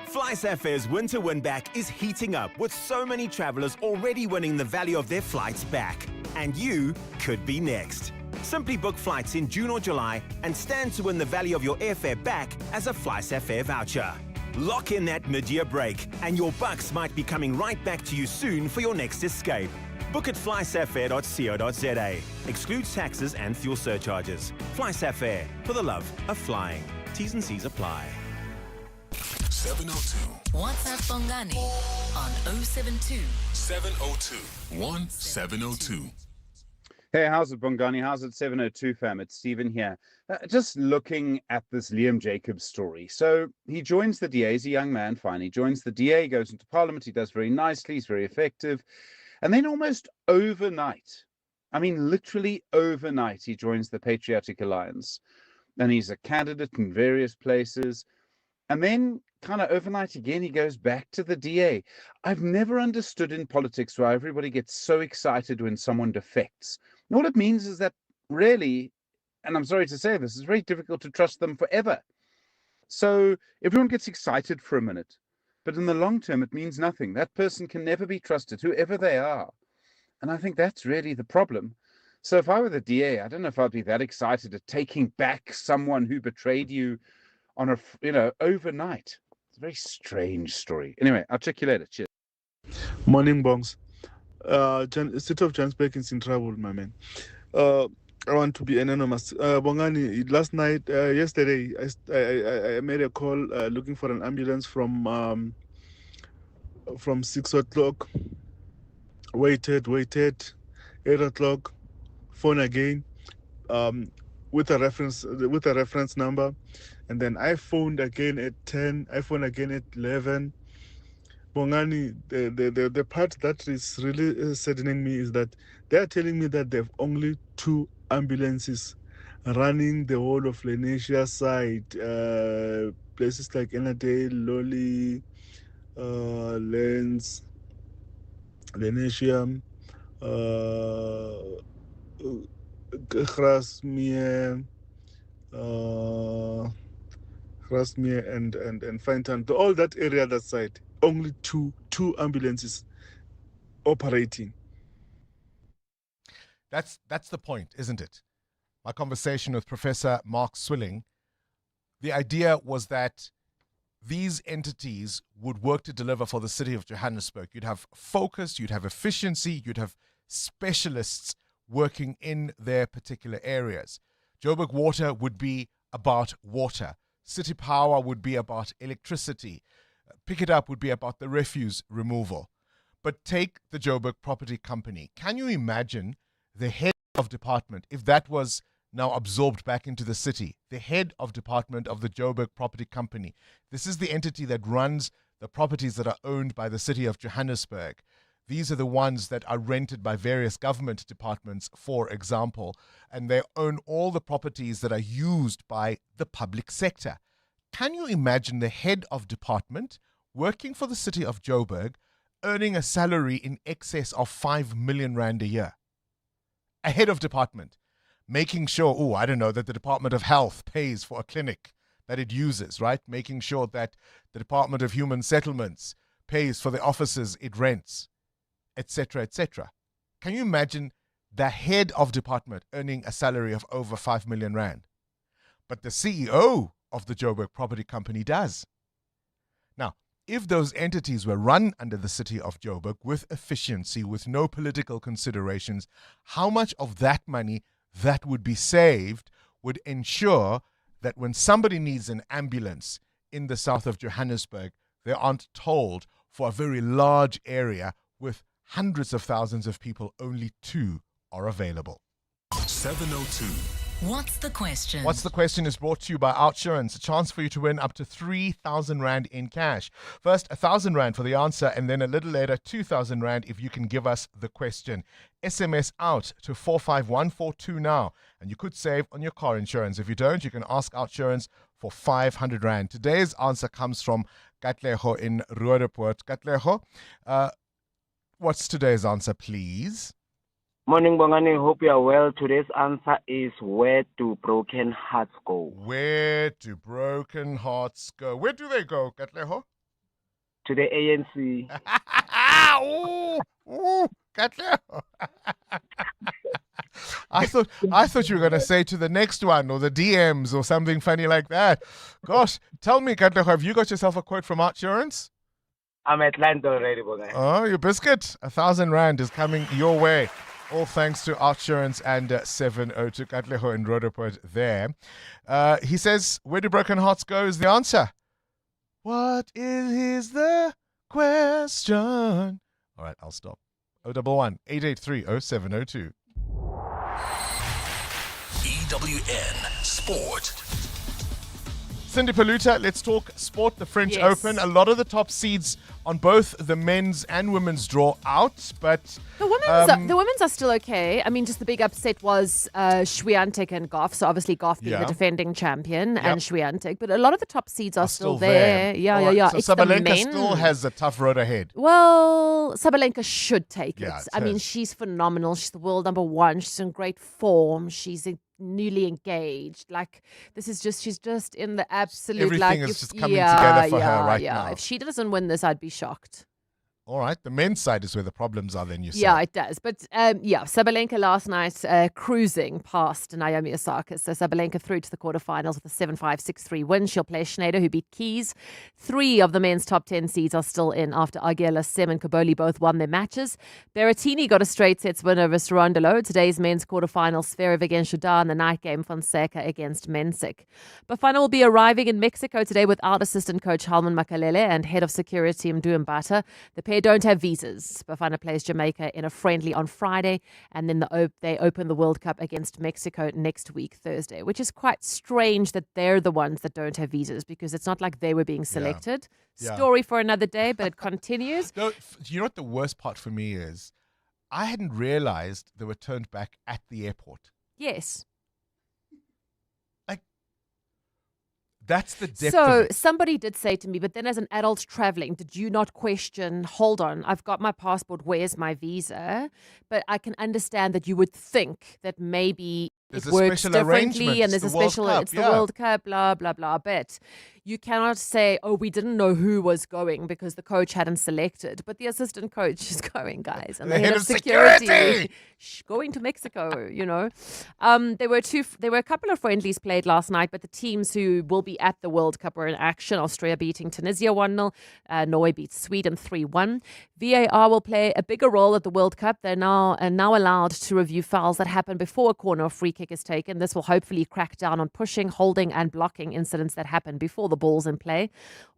FlySafair's winter win back is heating up with so many travelers already winning the value of their flights back. And you could be next. Simply book flights in June or July and stand to win the value of your airfare back as a FlySafair voucher. Lock in that mid-year break and your bucks might be coming right back to you soon for your next escape. Book at flysafair.co.za. Excludes taxes and fuel surcharges. FlySafair, for the love of flying. T's and C's apply. 702. WhatsApp Bongani on 072 702 1702. Hey, how's it, Bongani? How's it, 702 fam? It's Stephen here. Just looking at this Liam Jacobs story. So he joins the DA. He's a young man, fine. He joins the DA, goes into Parliament. He does very nicely. He's very effective. And then almost overnight, I mean, literally overnight, he joins the Patriotic Alliance. And he's a candidate in various places. And then kind of overnight again, he goes back to the DA. I've never understood in politics why everybody gets so excited when someone defects. And all it means is that really, and I'm sorry to say this, it's very difficult to trust them forever. So everyone gets excited for a minute, but in the long term, it means nothing. That person can never be trusted, whoever they are. And I think that's really the problem. So if I were the DA, I don't know if I'd be that excited at taking back someone who betrayed you on overnight. It's a very strange story. Anyway, I'll check you later. Cheers. Morning, Bongs. State of Johannesburg is in trouble, my man. I want to be anonymous. Bongani, yesterday, I made a call looking for an ambulance from 6 o'clock waited. 8 o'clock, phone again, with a reference number, and then I phoned again at 10. I phoned again at 11. Bongani, the part that is really saddening me is that they are telling me that they have only 2 ambulances running the whole of Lenasia side, places like Enadale, Loli, Lens, Lenasia, Grasmere, and Finetown, all that area, that side. Only two ambulances operating. That's the point, isn't it? My conversation with Professor Mark Swilling, the idea was that these entities would work to deliver for the city of Johannesburg. You'd have focus, you'd have efficiency, you'd have specialists working in their particular areas. Joburg Water would be about water. City Power would be about electricity. Pikitup would be about the refuse removal. But take the Joburg Property Company. Can you imagine the head of department, if that was now absorbed back into the city, the head of department of the Joburg Property Company? This is the entity that runs the properties that are owned by the city of Johannesburg. These are the ones that are rented by various government departments, for example, and they own all the properties that are used by the public sector. Can you imagine the head of department working for the city of Joburg, earning a salary in excess of 5 million rand a year? A head of department, making sure, that the Department of Health pays for a clinic that it uses, right? Making sure that the Department of Human Settlements pays for the offices it rents, etc., etc. Can you imagine the head of department earning a salary of over 5 million rand? But the CEO of the Joburg Property Company does. Now, if those entities were run under the city of Joburg with efficiency, with no political considerations, how much of that money that would be saved would ensure that when somebody needs an ambulance in the south of Johannesburg, they aren't told for a very large area with hundreds of thousands of people, only 2 are available. 702. What's the question? What's the question is brought to you by Outsurance. A chance for you to win up to 3,000 Rand in cash. First, 1,000 Rand for the answer, and then a little later, 2,000 Rand if you can give us the question. SMS out to 45142 now, and you could save on your car insurance. If you don't, you can ask Outsurance for 500 Rand. Today's answer comes from Katleho in Roodepoort. Katleho, what's today's answer, please? Morning, Bongani. Hope you are well. Today's answer is where do broken hearts go? Where do broken hearts go? Where do they go, Katleho? To the ANC. Katleho. I thought you were going to say to the next one or the DMs or something funny like that. Gosh, tell me, Katleho, have you got yourself a quote from Outsurance? I'm at land already, Bongani. Oh, your biscuit. 1,000 Rand is coming your way. All thanks to Outsurance and 702 Katleho in Roodepoort there. He says, where do broken hearts go is the answer. What is the question? All right, I'll stop. 011 883 0702. EWN Sport. Cindy Paluta, let's talk sport, the French Yes. Open. A lot of the top seeds on both the men's and women's draw out, but The women's are still okay. I mean, just the big upset was Swiatek and Goff. So obviously Goff being Yeah. the defending champion Yep. and Swiatek. But a lot of the top seeds are still there. Yeah. All right, It's So the Sabalenka men. still has a tough road ahead. Well, Sabalenka should take Yeah, it. it's I mean, hers. she's phenomenal. She's the world number 1. She's in great form. She's newly engaged. Like, she's just in the absolute. Everything is just coming together for her right now. If she doesn't win this, I'd be shocked. All right, the men's side is where the problems are then, you say. Yeah, it does. But Sabalenka last night cruising past Naomi Osaka. So Sabalenka through to the quarterfinals with a 7-5, 6-3 win. She'll play Schneider, who beat Keys. 3 of the men's top 10 seeds are still in after Aguila, Sem and Kaboli both won their matches. Berrettini got a straight sets win over Sarandolo. Today's men's quarterfinal, Zverev against Shadar, and the night game, Fonseca against Mensik. Bafana will be arriving in Mexico today without assistant coach Halman Makalele and head of security Mdu Mbata. The pair they don't have visas. Bafana plays Jamaica in a friendly on Friday, and then they open the World Cup against Mexico next week, Thursday, which is quite strange that they're the ones that don't have visas, because it's not like they were being selected. Yeah. Story for another day, but it continues. No, you know what the worst part for me is? I hadn't realized they were turned back at the airport. Yes. That's the depth of So it. somebody did say to me, but then as an adult traveling, did you not question, hold on, I've got my passport, where's my visa? But I can understand that you would think that maybe There's it a works special differently arrangement. and there's a It's the World special, Cup, it's yeah. the World Cup, blah, blah, blah. But you cannot say, oh, we didn't know who was going because the coach hadn't selected. But the assistant coach is going, guys. And the head of security. Going to Mexico, you know. There were a couple of friendlies played last night, but the teams who will be at the World Cup were in action. Austria beating Tunisia 1-0. Norway beats Sweden 3-1. VAR will play a bigger role at the World Cup. They're now allowed to review fouls that happen before a corner or free kick is taken. This will hopefully crack down on pushing, holding and blocking incidents that happen before the ball's in play.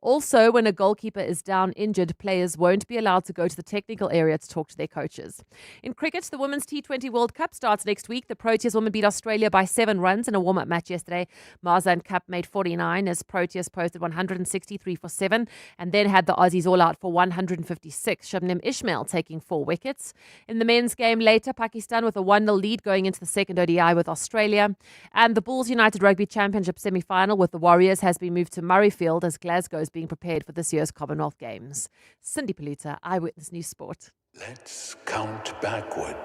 Also, when a goalkeeper is down injured, players won't be allowed to go to the technical area to talk to their coaches. In cricket, the Women's T20 World Cup starts next week. The Proteas women beat Australia by 7 runs in a warm-up match yesterday. Marzan Cup made 49 as Proteas posted 163 for 7 and then had the Aussies all out for 156. Shabnim Ismail taking 4 wickets. In the men's game later, Pakistan with a 1-0 lead going into the second ODI with Australia. And the Bulls United Rugby Championship semi-final with the Warriors has been moved to Murrayfield as Glasgow is being prepared for this year's Commonwealth Games. Cindy Paluta, Eyewitness News Sport. Let's count backward.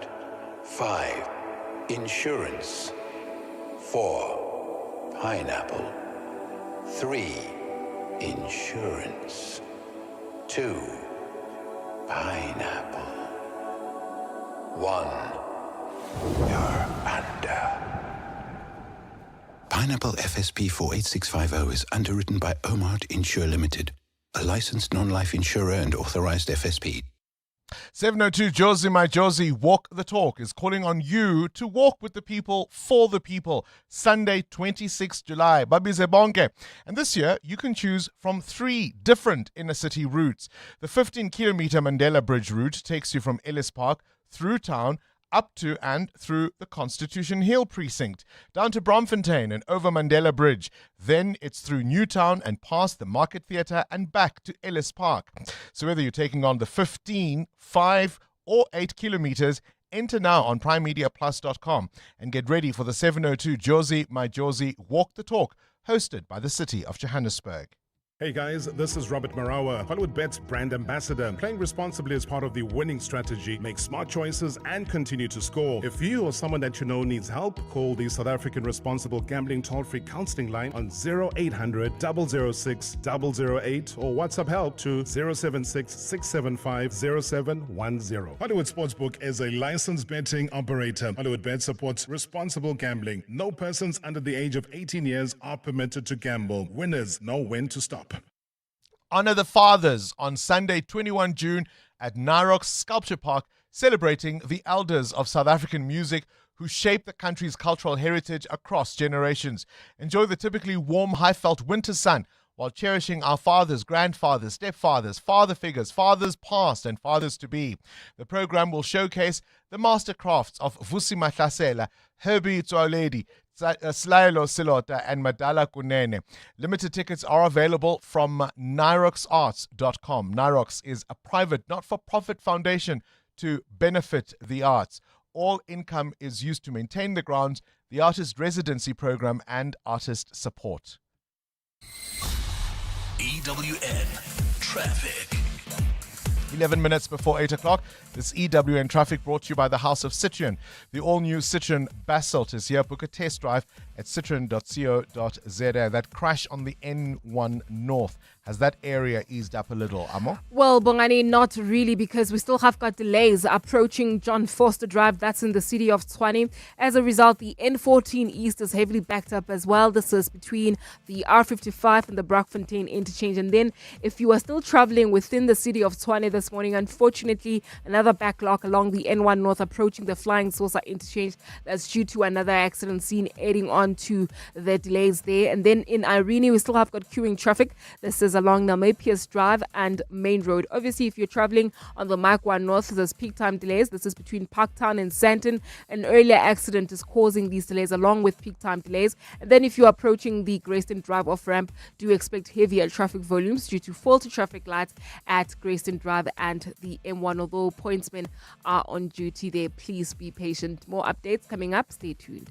5. Insurance. 4. Pineapple. 3. Insurance. 2. Pineapple. 1. You're under. Pineapple FSP 48650 is underwritten by Omart Insure Limited, a licensed non-life insurer and authorized FSP. 702 Josie, my Josie, Walk the Talk is calling on you to walk with the people for the people. Sunday, 26 July, Babize Bonke. And this year, you can choose from 3 different inner city routes. The 15-kilometer Mandela Bridge route takes you from Ellis Park through town up to and through the Constitution Hill precinct, down to Bromfontein and over Mandela Bridge. Then it's through Newtown and past the Market Theatre and back to Ellis Park. So whether you're taking on the 15, 5 or 8 kilometers, enter now on primemediaplus.com and get ready for the 702 Josie, my Josie, Walk the Talk, hosted by the City of Johannesburg. Hey guys, this is Robert Marawa, Hollywood Bet's brand ambassador. Playing responsibly is part of the winning strategy. Make smart choices and continue to score. If you or someone that you know needs help, call the South African Responsible Gambling Toll-Free Counseling Line on 0800 006 008 or WhatsApp help to 076 675 0710. Hollywood Sportsbook is a licensed betting operator. Hollywood Bet supports responsible gambling. No persons under the age of 18 years are permitted to gamble. Winners know when to stop. Honor the Fathers on Sunday, 21 June at Narox Sculpture Park, celebrating the elders of South African music who shaped the country's cultural heritage across generations. Enjoy the typically warm, high-felt winter sun while cherishing our fathers, grandfathers, stepfathers, father figures, fathers past and fathers to be. The program will showcase the master crafts of Vusi Mahlasela, Herbie Tsoaledi, Slaelo Silota and Madala Kunene. Limited tickets are available from nyroxarts.com. Nyrox is a private, not-for-profit foundation to benefit the arts. All income is used to maintain the grounds, the artist residency program and artist support. EWN Traffic. 11 minutes before 8 o'clock, this EWN traffic brought to you by the House of Citroen. The all-new Citroen Basalt is here. Book a test drive at citroen.co.za. That crash on the N1 North, has that area eased up a little, Amo? Well, Bongani, not really, because we still have got delays approaching John Foster Drive. That's in the city of Tshwane. As a result, the N14 East is heavily backed up as well. This is between the R55 and the Brockfontein interchange. And then if you are still traveling within the city of Tshwane this morning, unfortunately, another backlog along the N1 North approaching the Flying Saucer interchange. That's due to another accident scene heading on on to the delays there. And then in Irene, we still have got queuing traffic. This is along Namapius Drive and Main Road. Obviously, if you're traveling on the Mike 1 North, there's peak time delays. This is between Parktown and Sandton. An earlier accident is causing these delays along with peak time delays. And then if you're approaching the Grayston Drive off-ramp, do expect heavier traffic volumes due to faulty traffic lights at Grayston Drive and the M1. Although pointsmen are on duty there, please be patient. More updates coming up. Stay tuned.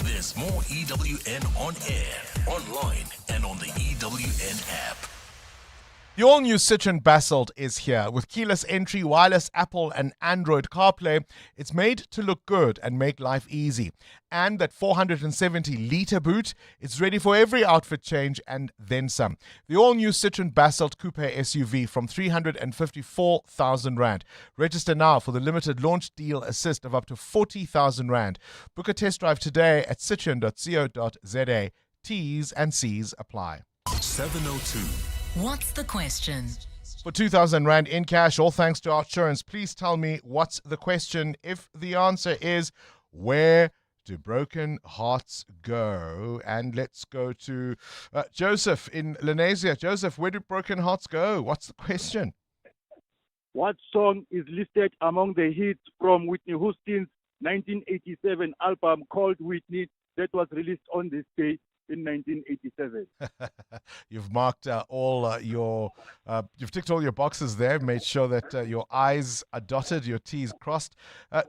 There's more EWN on air, online, and on the EWN app. The all-new Citroen Basalt is here. With keyless entry, wireless Apple and Android CarPlay, it's made to look good and make life easy. And that 470-litre boot, it's ready for every outfit change and then some. The all-new Citroen Basalt Coupe SUV from 354,000 Rand. Register now for the limited launch deal assist of up to 40,000 Rand. Book a test drive today at citroen.co.za. T's and C's apply. 702. What's the question? For 2,000 Rand in cash, all thanks to our insurance. Please tell me, what's the question? If the answer is, where do broken hearts go? And let's go to Joseph in Lenasia. Joseph, where do broken hearts go? What's the question? What song is listed among the hits from Whitney Houston's 1987 album called Whitney that was released on this day in 1987? You've marked you've ticked all your boxes there, made sure that your I's are dotted, your T's crossed.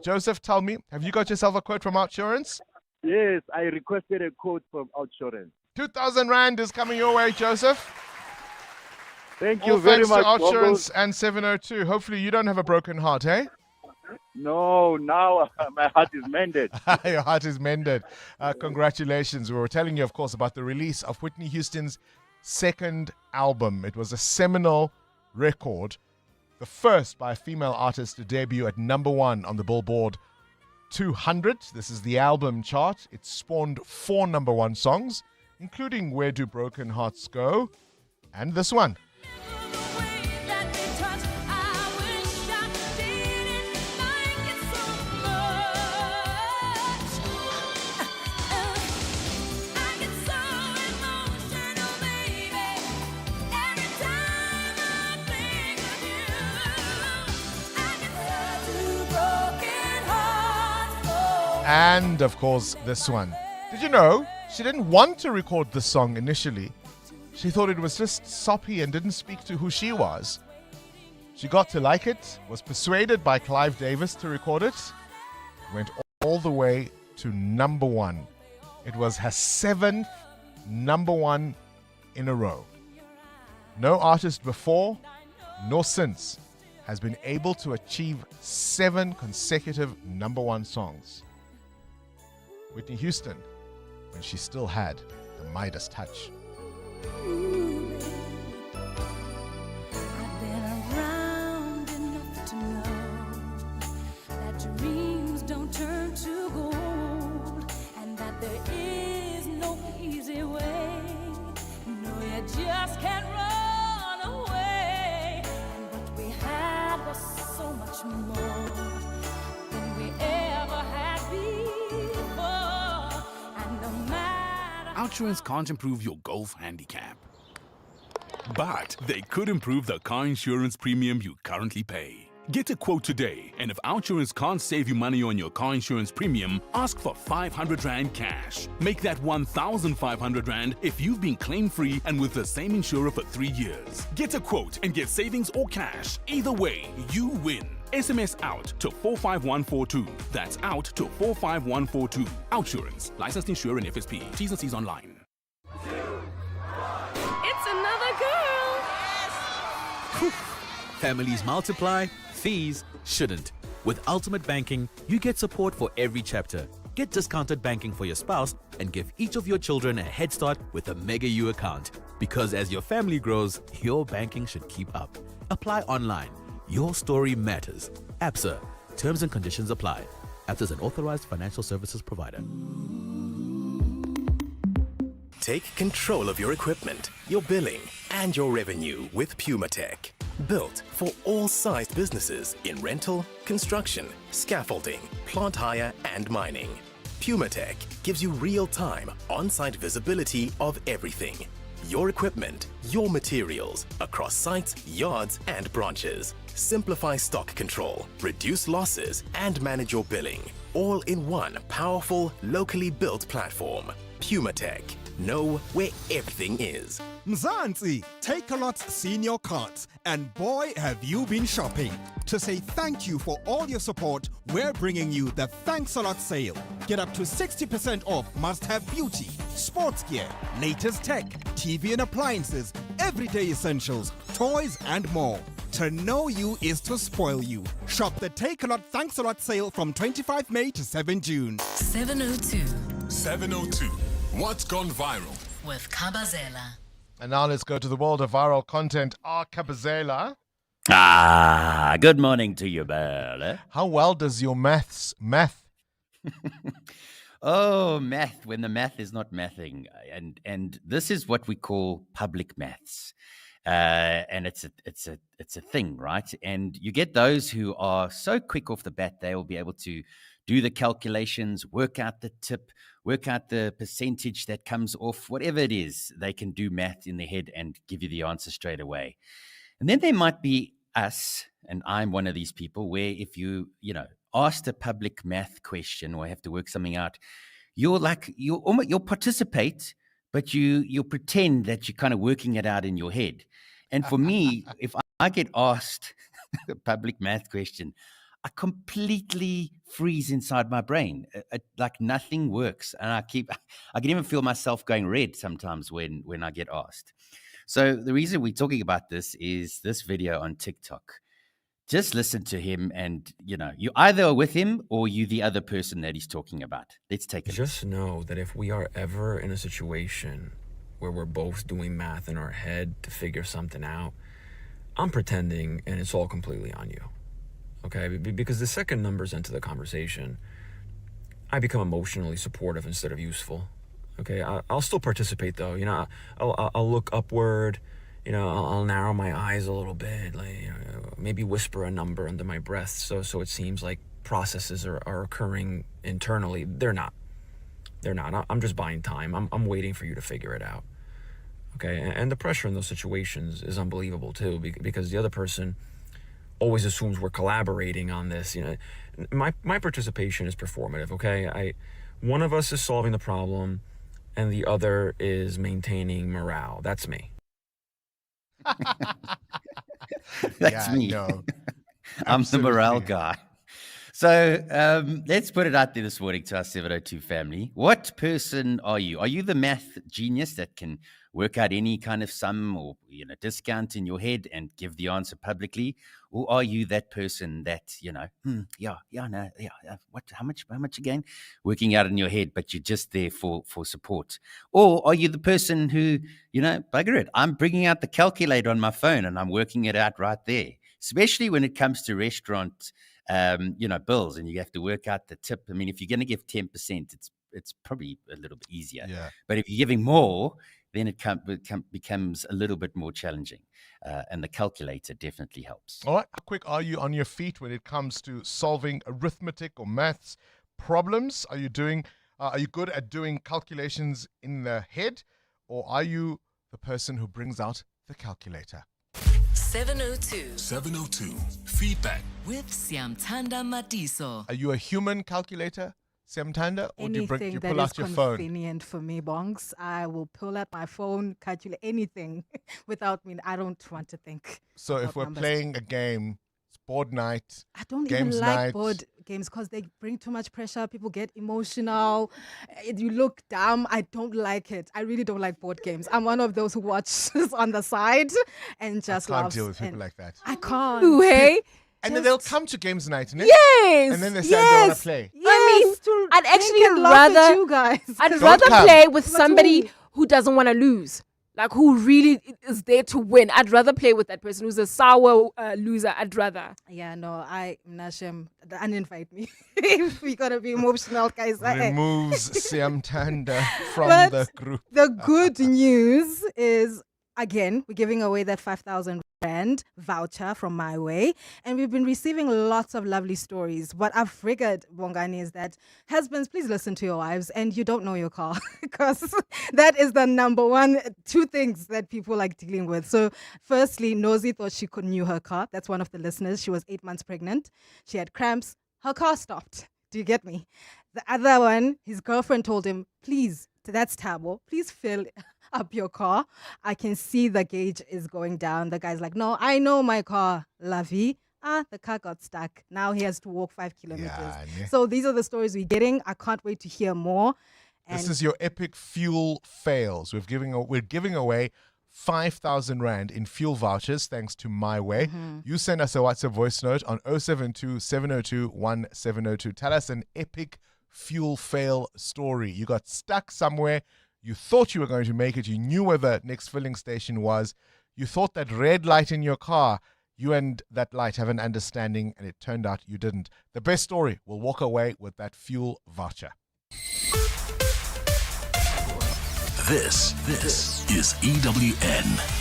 Joseph, tell me, have you got yourself a quote from Outsurance? Yes, I requested a quote from Outsurance. 2,000 Rand is coming your way, Joseph. Thank you very much. All thanks to Outsurance and 702. Hopefully you don't have a broken heart, eh? No, now my heart is mended. Your heart is mended. Congratulations. We were telling you, of course, about the release of Whitney Houston's second album. It was a seminal record, the first by a female artist to debut at #1 on the Billboard 200. This is the album chart. It spawned 4 #1 songs, including Where Do Broken Hearts Go? And this one. And, of course, this one. Did you know she didn't want to record this song initially? She thought it was just soppy and didn't speak to who she was. She got to like it, was persuaded by Clive Davis to record it, went all the way to #1. It was her 7th #1 in a row. No artist before nor since has been able to achieve 7 consecutive #1 songs. Whitney Houston, when she still had the Midas touch. I've been around enough to know that dreams don't turn to gold, and that there is no easy way. No, you just can't run away. And what we had was so much more than we ever had before. Outsurance can't improve your golf handicap, but they could improve the car insurance premium you currently pay. Get a quote today, and if Outsurance can't save you money on your car insurance premium, ask for 500 Rand cash. Make that 1,500 Rand if you've been claim-free and with the same insurer for 3 years. Get a quote and get savings or cash. Either way, you win. SMS out to 45142. That's out to 45142. Outsurance. Licensed insurer and FSP. T's and C's online. It's another girl. Families multiply, fees shouldn't. With Ultimate Banking, you get support for every chapter. Get discounted banking for your spouse and give each of your children a head start with a Mega U account. Because as your family grows, your banking should keep up. Apply online. Your story matters. ABSA. Terms and conditions apply. ABSA is an authorized financial services provider. Take control of your equipment, your billing, and your revenue with PumaTech. Built for all sized businesses in rental, construction, scaffolding, plant hire, and mining. PumaTech gives you real-time, on-site visibility of everything. Your equipment, your materials, across sites, yards, and branches. Simplify stock control, reduce losses, and manage your billing. All in one powerful, locally built platform. PumaTech. Know where everything is. Mzansi, Take-A-Lot's senior cards, and boy have you been shopping. To say thank you for all your support, we're bringing you the Thanks A Lot sale. Get up to 60% off must-have beauty, sports gear, latest tech, TV and appliances, everyday essentials, toys and more. To know you is to spoil you. Shop the Take-A-Lot Thanks A Lot sale from 25 May to 7 June. 702 702. What's gone viral? with Kabazela. And now let's go to the world of viral content. Kabazela. Good morning to you, Bella. How well does your math? Oh, math, when the math is not mathing. And this is what we call public maths. And it's a thing, right? And you get those who are so quick off the bat, they will be able to do the calculations, work out the tip, work out the percentage that comes off, whatever it is. They can do math in their head and give you the answer straight away. And then there might be us, and I'm one of these people, where if you asked a public math question or have to work something out, you'll participate, but you'll pretend that you're kind of working it out in your head. And for me, if I get asked a public math question, I completely freeze inside my brain. Like nothing works. And I can even feel myself going red sometimes when I get asked. So the reason we're talking about this is this video on TikTok. Just listen to him and, you either are with him or you the other person that he's talking about. Let's take it. Just know that if we are ever in a situation where we're both doing math in our head to figure something out, I'm pretending and it's all completely on you. Okay? Because the second numbers enter the conversation, I become emotionally supportive instead of useful. Okay? I'll still participate though. I'll look upward. I'll narrow my eyes a little bit, maybe whisper a number under my breath so it seems like processes are occurring internally. They're not. I'm just buying time. I'm waiting for you to figure it out. Okay? And the pressure in those situations is unbelievable too, because the other person always assumes we're collaborating on this. My participation is performative, okay? One of us is solving the problem and the other is maintaining morale. That's me. That's me. No. I'm the morale guy. So let's put it out there this morning to our 702 family. What person are you? Are you the math genius that can work out any kind of sum or discount in your head and give the answer publicly? Or are you that person that, how much again? Working out in your head, but you're just there for support. Or are you the person who, bugger it, I'm bringing out the calculator on my phone and I'm working it out right there, especially when it comes to restaurant bills and you have to work out the tip. I mean, if you're going to give 10%, it's probably a little bit easier. Yeah. But if you're giving more, then it becomes a little bit more challenging. And the calculator definitely helps. All right. How quick are you on your feet when it comes to solving arithmetic or maths problems? Are you good at doing calculations in the head, or are you the person who brings out the calculator? 702 702. Feedback with Siamtanda Matiso. Are you a human calculator, Siamtanda, or do you Anything pull out your phone? convenient for me, Bongs. I will pull out my phone, calculate anything without me. I don't want to think. So if about we're numbers. playing a game, it's board night, I don't games even like night. board games because they bring too much pressure. People get emotional. You look dumb. I don't like it. I really don't like board games. I'm one of those who watches on the side and just I can't loves. deal with people and like that. I can't. Ooh, hey? And then they'll come to games night, innit? Yes. And then they say they want yes. to play. I mean, I'd actually rather you guys. I'd Don't rather come. play with But somebody who? who doesn't want to lose. Like who really is there to win. I'd rather play with that person who's a sour loser. I'd rather. Yeah, no, Nashim, uninvite me. If we gotta be emotional, guys. Removes Siamtanda from But the group. The good news is again, we're giving away that 5,000 Rand voucher from My Way. And we've been receiving lots of lovely stories. What I've figured, Bongani, is that husbands, please listen to your wives and you don't know your car because that is the number one, two things that people like dealing with. So firstly, Nosy thought she knew her car. That's one of the listeners. She was 8 months pregnant. She had cramps. Her car stopped. Do you get me? The other one, his girlfriend told him, please, that's Tabo, please fill up your car. I can see the gauge is going down. The guy's like, no, I know my car, la vie. The car got stuck. Now he has to walk 5 kilometers. Yeah. So these are the stories we're getting. I can't wait to hear more. This is your epic fuel fails. We're giving away 5,000 Rand in fuel vouchers thanks to My Way. You send us a WhatsApp voice note on 072 702 1702. Tell us an epic fuel fail story. You got stuck somewhere. You thought you were going to make it. You knew where the next filling station was. You thought that red light in your car, you and that light have an understanding, and it turned out you didn't. The best story will walk away with that fuel voucher. This is EWN.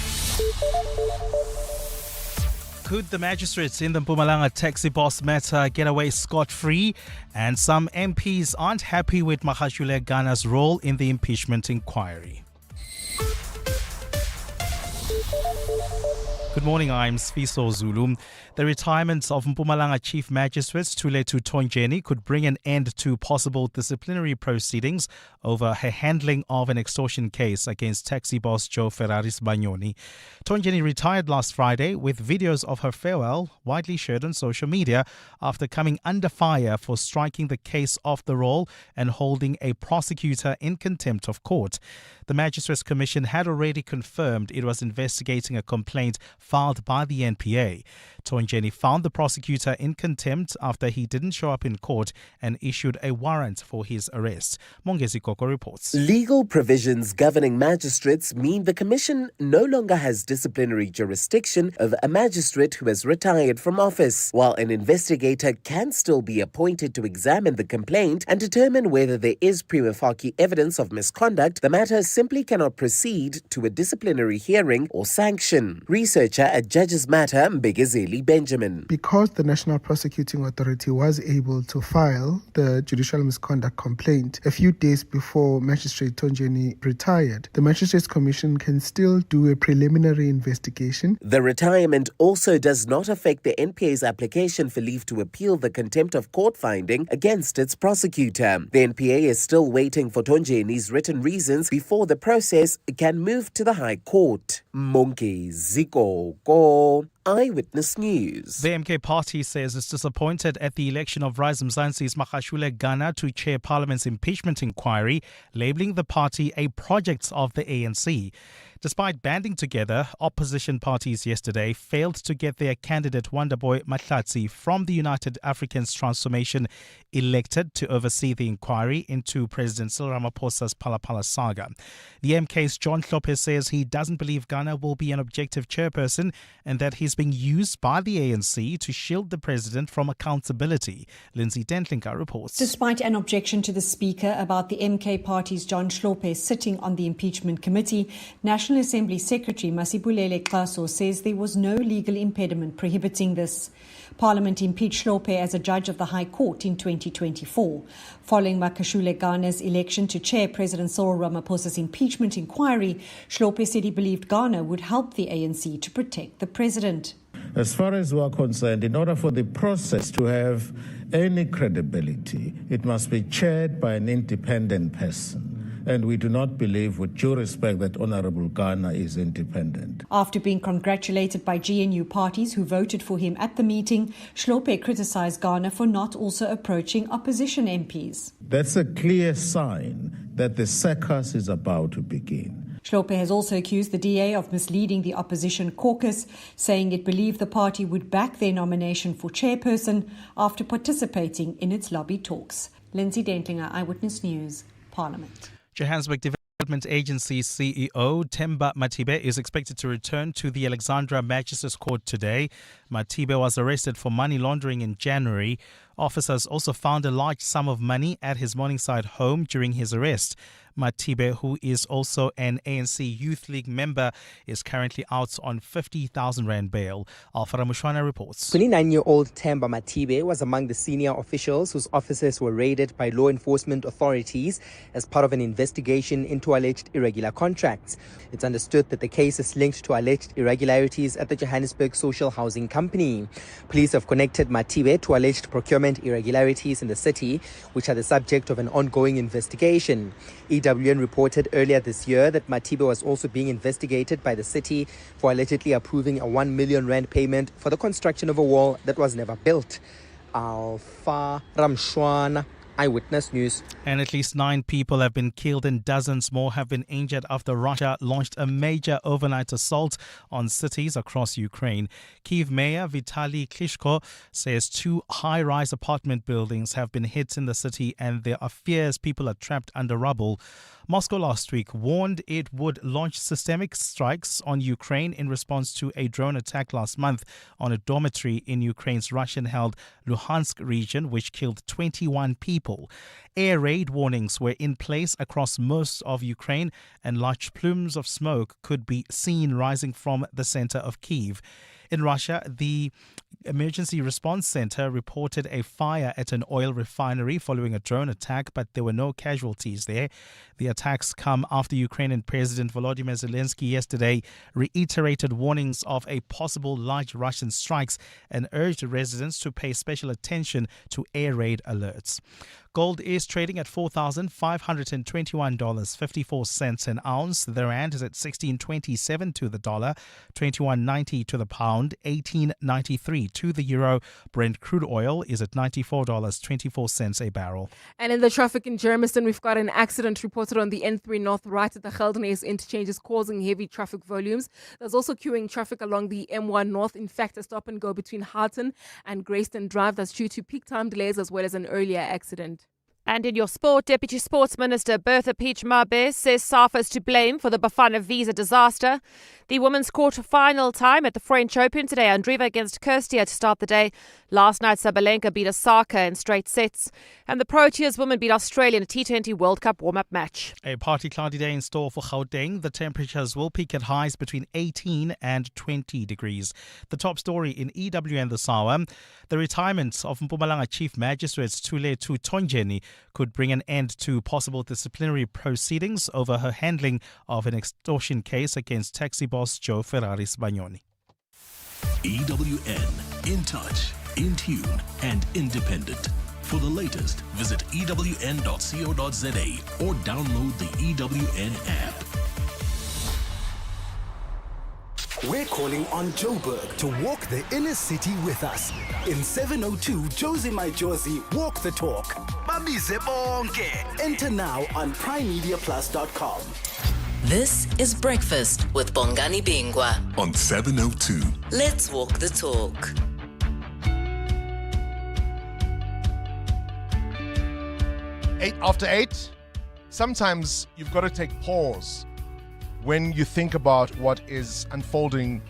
Could the magistrates in the Mpumalanga taxi boss matter get away scot-free? And some MPs aren't happy with Magashule Ghana's role in the impeachment inquiry. Good morning, I'm Sfiso Zulu. The retirement of Mpumalanga Chief Magistrate Thuletu Tonjeni could bring an end to possible disciplinary proceedings over her handling of an extortion case against taxi boss Joe Ferraris Banyoni. Tonjeni retired last Friday with videos of her farewell widely shared on social media after coming under fire for striking the case off the roll and holding a prosecutor in contempt of court. The Magistrates Commission had already confirmed it was investigating a complaint filed by the NPA. Tonjeni found the prosecutor in contempt after he didn't show up in court and issued a warrant for his arrest. Mongezi Koko reports. Legal provisions governing magistrates mean the Commission no longer has disciplinary jurisdiction over a magistrate who has retired from office, while an investigator can still be appointed to examine the complaint and determine whether there is prima facie evidence of misconduct. The matter simply cannot proceed to a disciplinary hearing or sanction. Researcher at Judges Matter, Mbegezeli Benjamin. Because the National Prosecuting Authority was able to file the judicial misconduct complaint a few days before Magistrate Tonjeni retired, the Magistrates Commission can still do a preliminary investigation. The retirement also does not affect the NPA's application for leave to appeal the contempt of court finding against its prosecutor. The NPA is still waiting for Tonjeni's written reasons before the process can move to the High Court. Monkey Ziko Go. Eyewitness News. The MK party says it's disappointed at the election of Rise Mzansi's Magashule Ghana to chair Parliament's impeachment inquiry, labelling the party a project of the ANC. Despite banding together, opposition parties yesterday failed to get their candidate Wonderboy Mahlatsi from the United Africans Transformation elected to oversee the inquiry into President Cyril Ramaphosa's Phala saga. The MK's John Lopez says he doesn't believe Ghana will be an objective chairperson and that he's being used by the ANC to shield the president from accountability. Lindsay Dentlinka reports. Despite an objection to the Speaker about the MK party's John Lopez sitting on the impeachment committee, National Assembly Secretary Masibulele Xaso says there was no legal impediment prohibiting this. Parliament impeached Hlophe as a judge of the High Court in 2024. Following Magashule Ghana's election to chair President Cyril Ramaphosa's impeachment inquiry, Hlophe said he believed Ghana would help the ANC to protect the president. As far as we are concerned, in order for the process to have any credibility, it must be chaired by an independent person. And we do not believe, with due respect, that Honorable Ghana is independent. After being congratulated by GNU parties who voted for him at the meeting, Hlophe criticized Ghana for not also approaching opposition MPs. That's a clear sign that the circus is about to begin. Hlophe has also accused the DA of misleading the opposition caucus, saying it believed the party would back their nomination for chairperson after participating in its lobby talks. Lindsay Dentlinger, Eyewitness News, Parliament. Johannesburg Development Agency CEO Themba Matibe is expected to return to the Alexandra Magistrates Court today. Matibe was arrested for money laundering in January. Officers also found a large sum of money at his Morningside home during his arrest. Matibe, who is also an ANC Youth League member, is currently out on 50,000 rand bail. Alfara Mushwana reports. 29-year-old Themba Matibe was among the senior officials whose offices were raided by law enforcement authorities as part of an investigation into alleged irregular contracts. It's understood that the case is linked to alleged irregularities at the Johannesburg Social Housing Company. Police have connected Matibe to alleged procurement irregularities in the city, which are the subject of an ongoing investigation. EWN reported earlier this year that Matibe was also being investigated by the city for allegedly approving a 1 million rand payment for the construction of a wall that was never built. Alfa Ramshwana, Eyewitness News. And at least 9 people have been killed and dozens more have been injured after Russia launched a major overnight assault on cities across Ukraine. Kyiv Mayor Vitaly Klitschko says 2 high-rise apartment buildings have been hit in the city and there are fears people are trapped under rubble. Moscow last week warned it would launch systemic strikes on Ukraine in response to a drone attack last month on a dormitory in Ukraine's Russian-held Luhansk region, which killed 21 people. Air raid warnings were in place across most of Ukraine, and large plumes of smoke could be seen rising from the center of Kyiv. In Russia, the Emergency Response Center reported a fire at an oil refinery following a drone attack, but there were no casualties there. The attacks come after Ukrainian President Volodymyr Zelensky yesterday reiterated warnings of a possible large Russian strikes and urged residents to pay special attention to air raid alerts. Gold is trading at $4,521.54 an ounce. The rand is at 16.27 to the dollar, 21.90 to the pound, 18.93 to the euro. Brent crude oil is at $94.24 a barrel. And in the traffic in Germiston, we've got an accident reported on the N3 North right at the Geldenhuys interchanges, causing heavy traffic volumes. There's also queuing traffic along the M1 North. In fact, a stop and go between Harton and Grayston Drive. That's due to peak time delays as well as an earlier accident. And in your sport, Deputy Sports Minister Bertha Peach Mabe says SAFA is to blame for the Bafana visa disaster. The women's quarter-final time at the French Open today, Andreeva against Kirstia to start the day. Last night, Sabalenka beat Osaka in straight sets. And the Proteas women beat Australia in a T20 World Cup warm-up match. A partly cloudy day in store for Gauteng. The temperatures will peak at highs between 18 and 20 degrees. The top story in EWN this hour, the retirement of Mpumalanga Chief Magistrate Thuletu Tonjeni could bring an end to possible disciplinary proceedings over her handling of an extortion case against taxi boss Joe Ferrari Sbagnoni. EWN, in touch, in tune, and independent. For the latest, visit ewn.co.za or download the EWN app. We're calling on Joburg to walk the inner city with us. In 702 Josie My Josie, walk the talk. Babize bonke. Enter now on primemediaplus.com. This is Breakfast with Bongani Bingwa on 702. Let's walk the talk. Eight after 8, sometimes you've got to take pause when you think about what is unfolding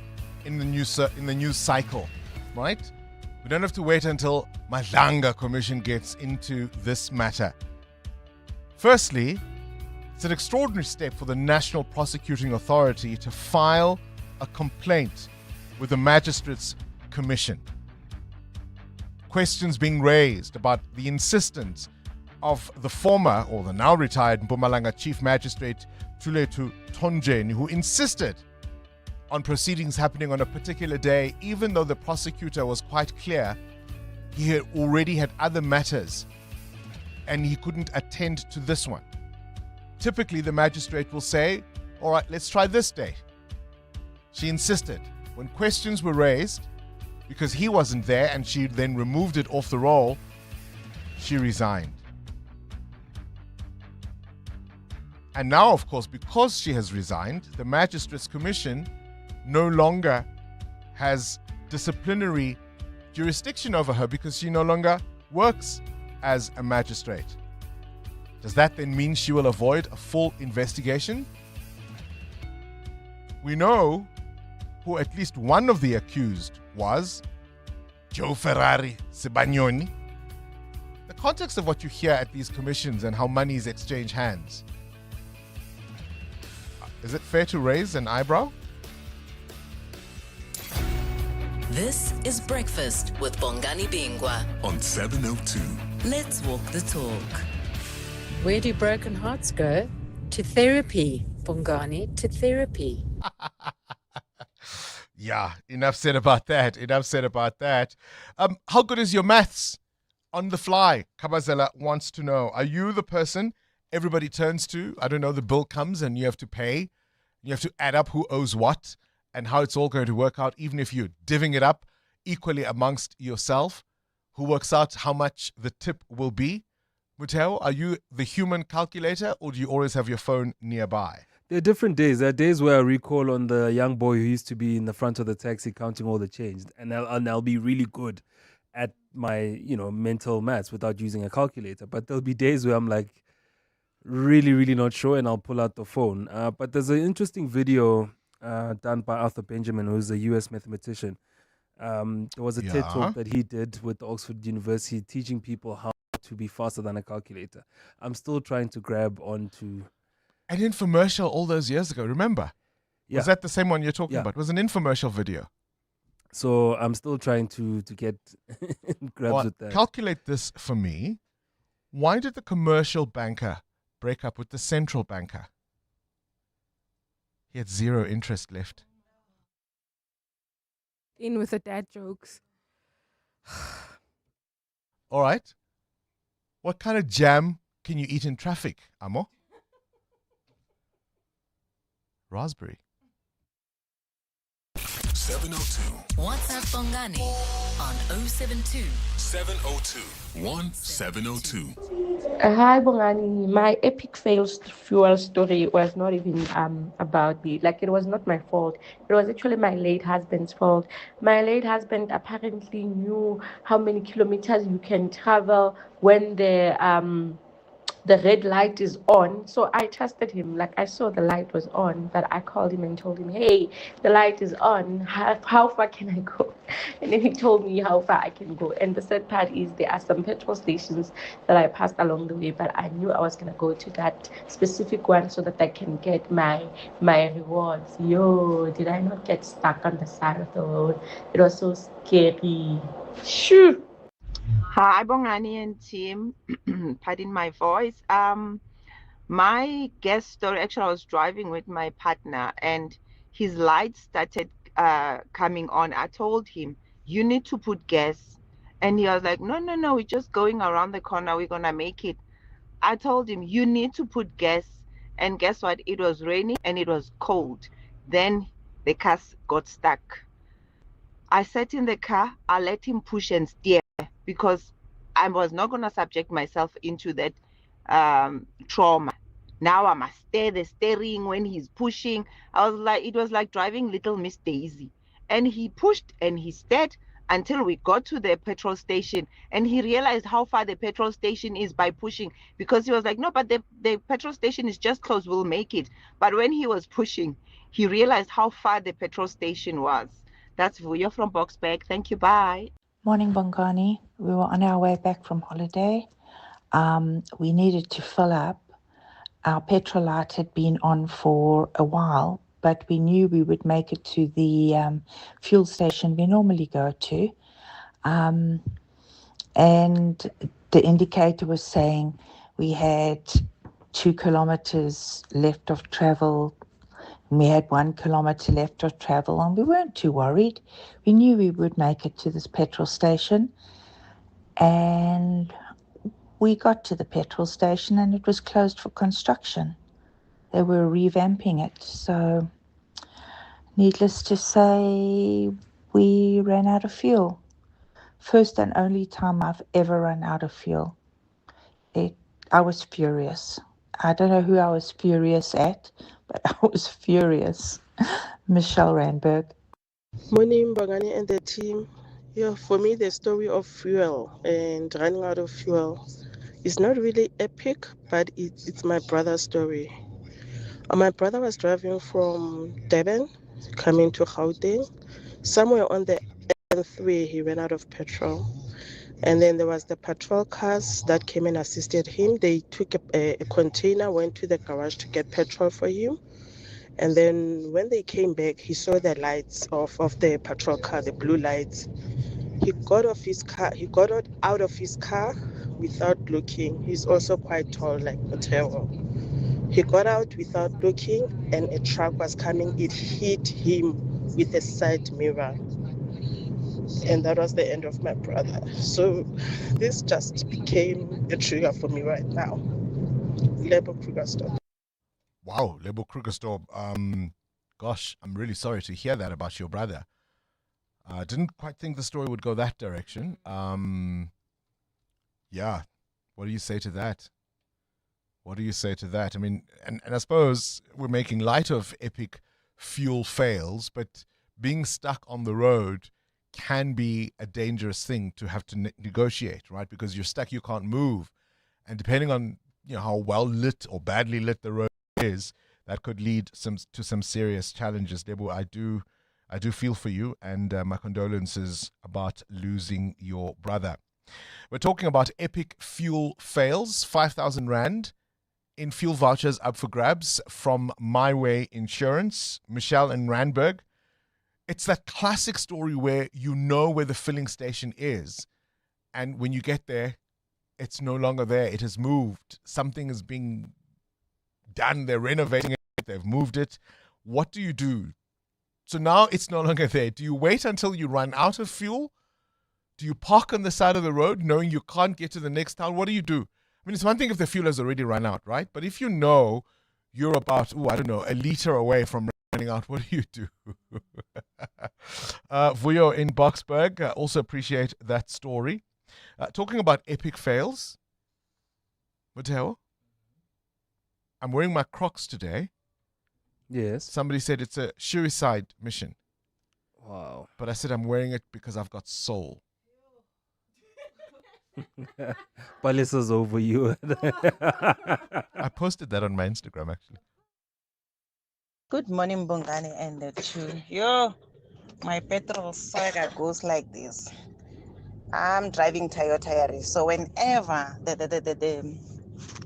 in the news cycle, right? We don't have to wait until Madlanga Commission gets into this matter. Firstly, it's an extraordinary step for the National Prosecuting Authority to file a complaint with the Magistrates Commission. Questions being raised about the insistence of the former, or the now retired Mpumalanga Chief Magistrate Thuletu Tonjeni, who insisted on proceedings happening on a particular day, even though the prosecutor was quite clear he had already had other matters and he couldn't attend to this one. Typically, the magistrate will say, all right, let's try this day. She insisted. When questions were raised, because he wasn't there and she then removed it off the roll, she resigned. And now, of course, because she has resigned, the Magistrates Commission no longer has disciplinary jurisdiction over her because she no longer works as a magistrate. Does that then mean she will avoid a full investigation? We know who at least one of the accused was, Joe Ferrari Sbagnoni. The context of what you hear at these commissions and how money is exchanged hands Is it fair to raise an eyebrow? This is Breakfast with Bongani Bingwa on 702. Let's walk the talk. Where do broken hearts go? To therapy, Bongani, to therapy. Yeah, enough said about that. Enough said about that. How good is your maths? On the fly, Kabazela wants to know, are you the person everybody turns to? I don't know, the bill comes and you have to pay. You have to add up who owes what and how it's all going to work out, even if you're divvying it up equally amongst yourself. Who works out how much the tip will be? Muteo, are you the human calculator or do you always have your phone nearby? There are different days. There are days where I recall on the young boy who used to be in the front of the taxi counting all the change, and I'll be really good at my mental maths without using a calculator. But there'll be days where I'm like really, really not sure, and I'll pull out the phone. But there's an interesting video done by Arthur Benjamin, who's a US mathematician. There was a TED talk that he did with Oxford University teaching people how to be faster than a calculator. I'm still trying to grab onto an infomercial all those years ago, remember? Yeah. Was that the same one you're talking about? It was an infomercial video. So I'm still trying to get grabs with that. Calculate this for me. Why did the commercial banker break up with the central banker? He had zero interest left. In with the dad jokes. All right. What kind of jam can you eat in traffic, Amo? Raspberry. 702. WhatsApp Bongani on 072 702 1702. Hi, Bongani. My epic fail fuel story was not even about me. Like, it was not my fault. It was actually my late husband's fault. My late husband apparently knew how many kilometers you can travel when the red light is on. So I trusted him. Like, I saw the light was on, but I called him and told him, hey, the light is on. How far can I go? And then he told me how far I can go. And the sad part is there are some petrol stations that I passed along the way, but I knew I was going to go to that specific one so that I can get my rewards. Yo, did I not get stuck on the side of the road? It was so scary. Shoo! Hi, Bongani and team. Pardon my voice. My guest story, actually, I was driving with my partner and his lights started coming on. I told him, you need to put gas. And he was like, no, we're just going around the corner. We're going to make it. I told him, you need to put gas. And guess what? It was raining and it was cold. Then the car got stuck. I sat in the car. I let him push and steer, because I was not going to subject myself into that trauma. Now I must steer the steering when he's pushing. It was like driving little Miss Daisy. And he pushed and he steered until we got to the petrol station. And he realized how far the petrol station is by pushing, because he was like, no, but the petrol station is just close. We'll make it. But when he was pushing, he realized how far the petrol station was. That's Vuyo from Boxburg. Thank you. Bye. Morning, Bongani. We were on our way back from holiday. We needed to fill up. Our petrol light had been on for a while, but we knew we would make it to the fuel station we normally go to. And the indicator was saying we had 2 kilometers left of travel. We had 1 kilometer left of travel, and we weren't too worried. We knew we would make it to this petrol station. And we got to the petrol station and it was closed for construction. They were revamping it. So, needless to say, we ran out of fuel. First and only time I've ever run out of fuel. I was furious. I don't know who I was furious at, but I was furious. Michelle Randberg. Morning, Bongani and the team. Yeah, for me, the story of fuel and running out of fuel is not really epic, but it's my brother's story. My brother was driving from Durban, coming to Gauteng. Somewhere on the N3, he ran out of petrol. And then there was the patrol cars that came and assisted him. They took a container, went to the garage to get petrol for him. And then when they came back, he saw the lights of the patrol car, the blue lights. He got off his car. He got out of his car without looking. He's also quite tall, like Mateo. He got out without looking, and a truck was coming. It hit him with a side mirror. And that was the end of my brother. So this just became a trigger for me right now. Lebo Krugersdorp. Wow, Lebo Krugersdorp. Gosh, I'm really sorry to hear that about your brother. I didn't quite think the story would go that direction. Yeah, what do you say to that? What do you say to that? I mean, and I suppose we're making light of epic fuel fails, but being stuck on the road can be a dangerous thing to have to negotiate, right? Because you're stuck, you can't move. And depending on how well lit or badly lit the road is, that could lead to some serious challenges. Debu, I do feel for you, and my condolences about losing your brother. We're talking about epic fuel fails, 5,000 Rand in fuel vouchers up for grabs from My Way Insurance. Michelle in Randburg. It's that classic story where you know where the filling station is, and when you get there, it's no longer there. It has moved. Something is being done. They're renovating it. They've moved it. What do you do? So now it's no longer there. Do you wait until you run out of fuel? Do you park on the side of the road knowing you can't get to the next town? What do you do? I mean, it's one thing if the fuel has already run out, right? But if you know you're about, a liter away from running out, what do you do? Vuyo in Boksburg, also appreciate that story. Talking about epic fails, Mateo, I'm wearing my Crocs today. Yes. Somebody said it's a suicide mission. Wow. But I said I'm wearing it because I've got soul. Palaces over you. I posted that on my Instagram, actually. Good morning, Bongani and the two. Yo, my petrol saga goes like this. I'm driving Toyota Yaris, so whenever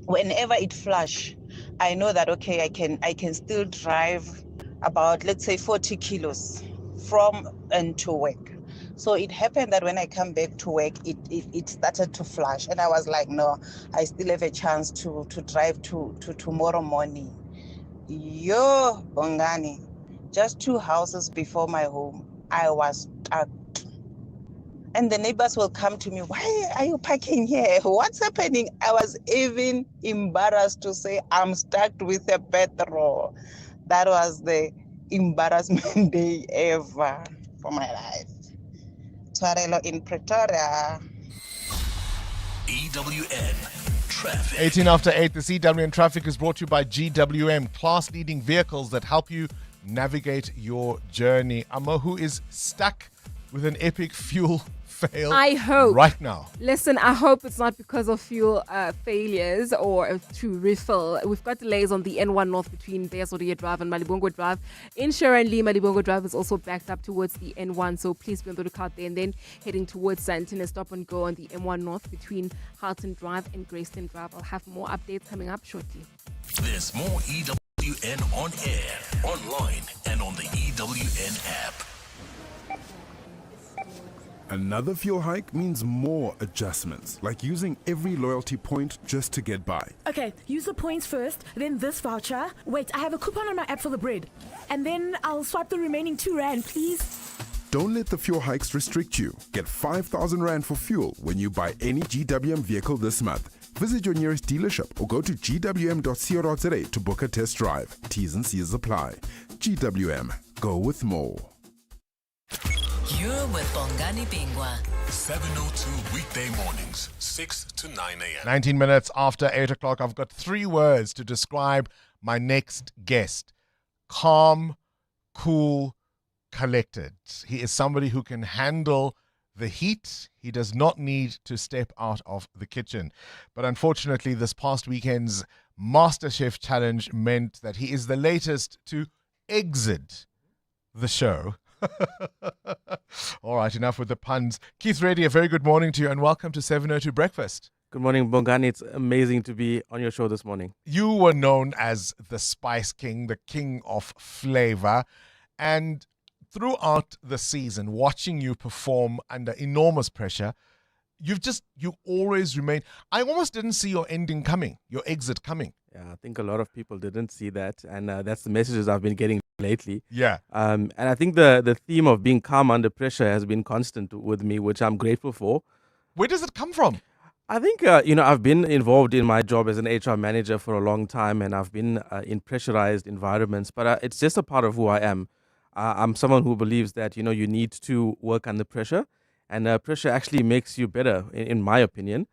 whenever it flush, I know that okay, I can still drive about, let's say, 40 kilos from and to work. So it happened that when I come back to work, it started to flash, and I was like, no, I still have a chance to drive to tomorrow morning. Yo, Bongani, just 2 houses before my home, I was stuck. And the neighbors will come to me, why are you parking here? What's happening? I was even embarrassed to say I'm stuck with a petrol. That was the embarrassment day ever for my life. Twarelo in Pretoria. EWN Traffic. 18 after 8, the CWN Traffic is brought to you by GWM, class-leading vehicles that help you navigate your journey. Amo, who is stuck with an epic fuel fail I hope right now. Listen, I hope it's not because of fuel failures or to refill. We've got delays on the N1 North between Beasoria Drive and Malibongo Drive. In Sharonlee, Malibongo Drive is also backed up towards the N1, so please be on the lookout there. And then heading towards Santana, stop and go on the M1 North between Harton Drive and Grayston Drive. I'll have more updates coming up shortly. There's more EWN on air, online, and on the EWN app. Another fuel hike means more adjustments, like using every loyalty point just to get by. Okay, use the points first, then this voucher. Wait, I have a coupon on my app for the bread. And then I'll swipe the remaining 2 Rand, please. Don't let the fuel hikes restrict you. Get 5,000 Rand for fuel when you buy any GWM vehicle this month. Visit your nearest dealership or go to gwm.co.za to book a test drive. T's and C's apply. GWM. Go with more. You're with Bongani Bingwa. 702 weekday mornings, 6 to 9 a.m. 19 minutes after 8 o'clock, I've got 3 words to describe my next guest. Calm, cool, collected. He is somebody who can handle the heat. He does not need to step out of the kitchen. But unfortunately, this past weekend's MasterChef challenge meant that he is the latest to exit the show. All right, enough with the puns. Keith Reddy, a very good morning to you and welcome to 702 Breakfast. Good morning, Bongani. It's amazing to be on your show this morning. You were known as the Spice King, the king of flavor. And throughout the season, watching you perform under enormous pressure, you always remain. I almost didn't see your ending coming, your exit coming. Yeah, I think a lot of people didn't see that. And that's the messages I've been getting lately. Yeah. And I think the theme of being calm under pressure has been constant with me, which I'm grateful for. Where does it come from? I think, I've been involved in my job as an HR manager for a long time, and I've been in pressurized environments, but it's just a part of who I am. I'm someone who believes that, you need to work under pressure, and pressure actually makes you better, in my opinion.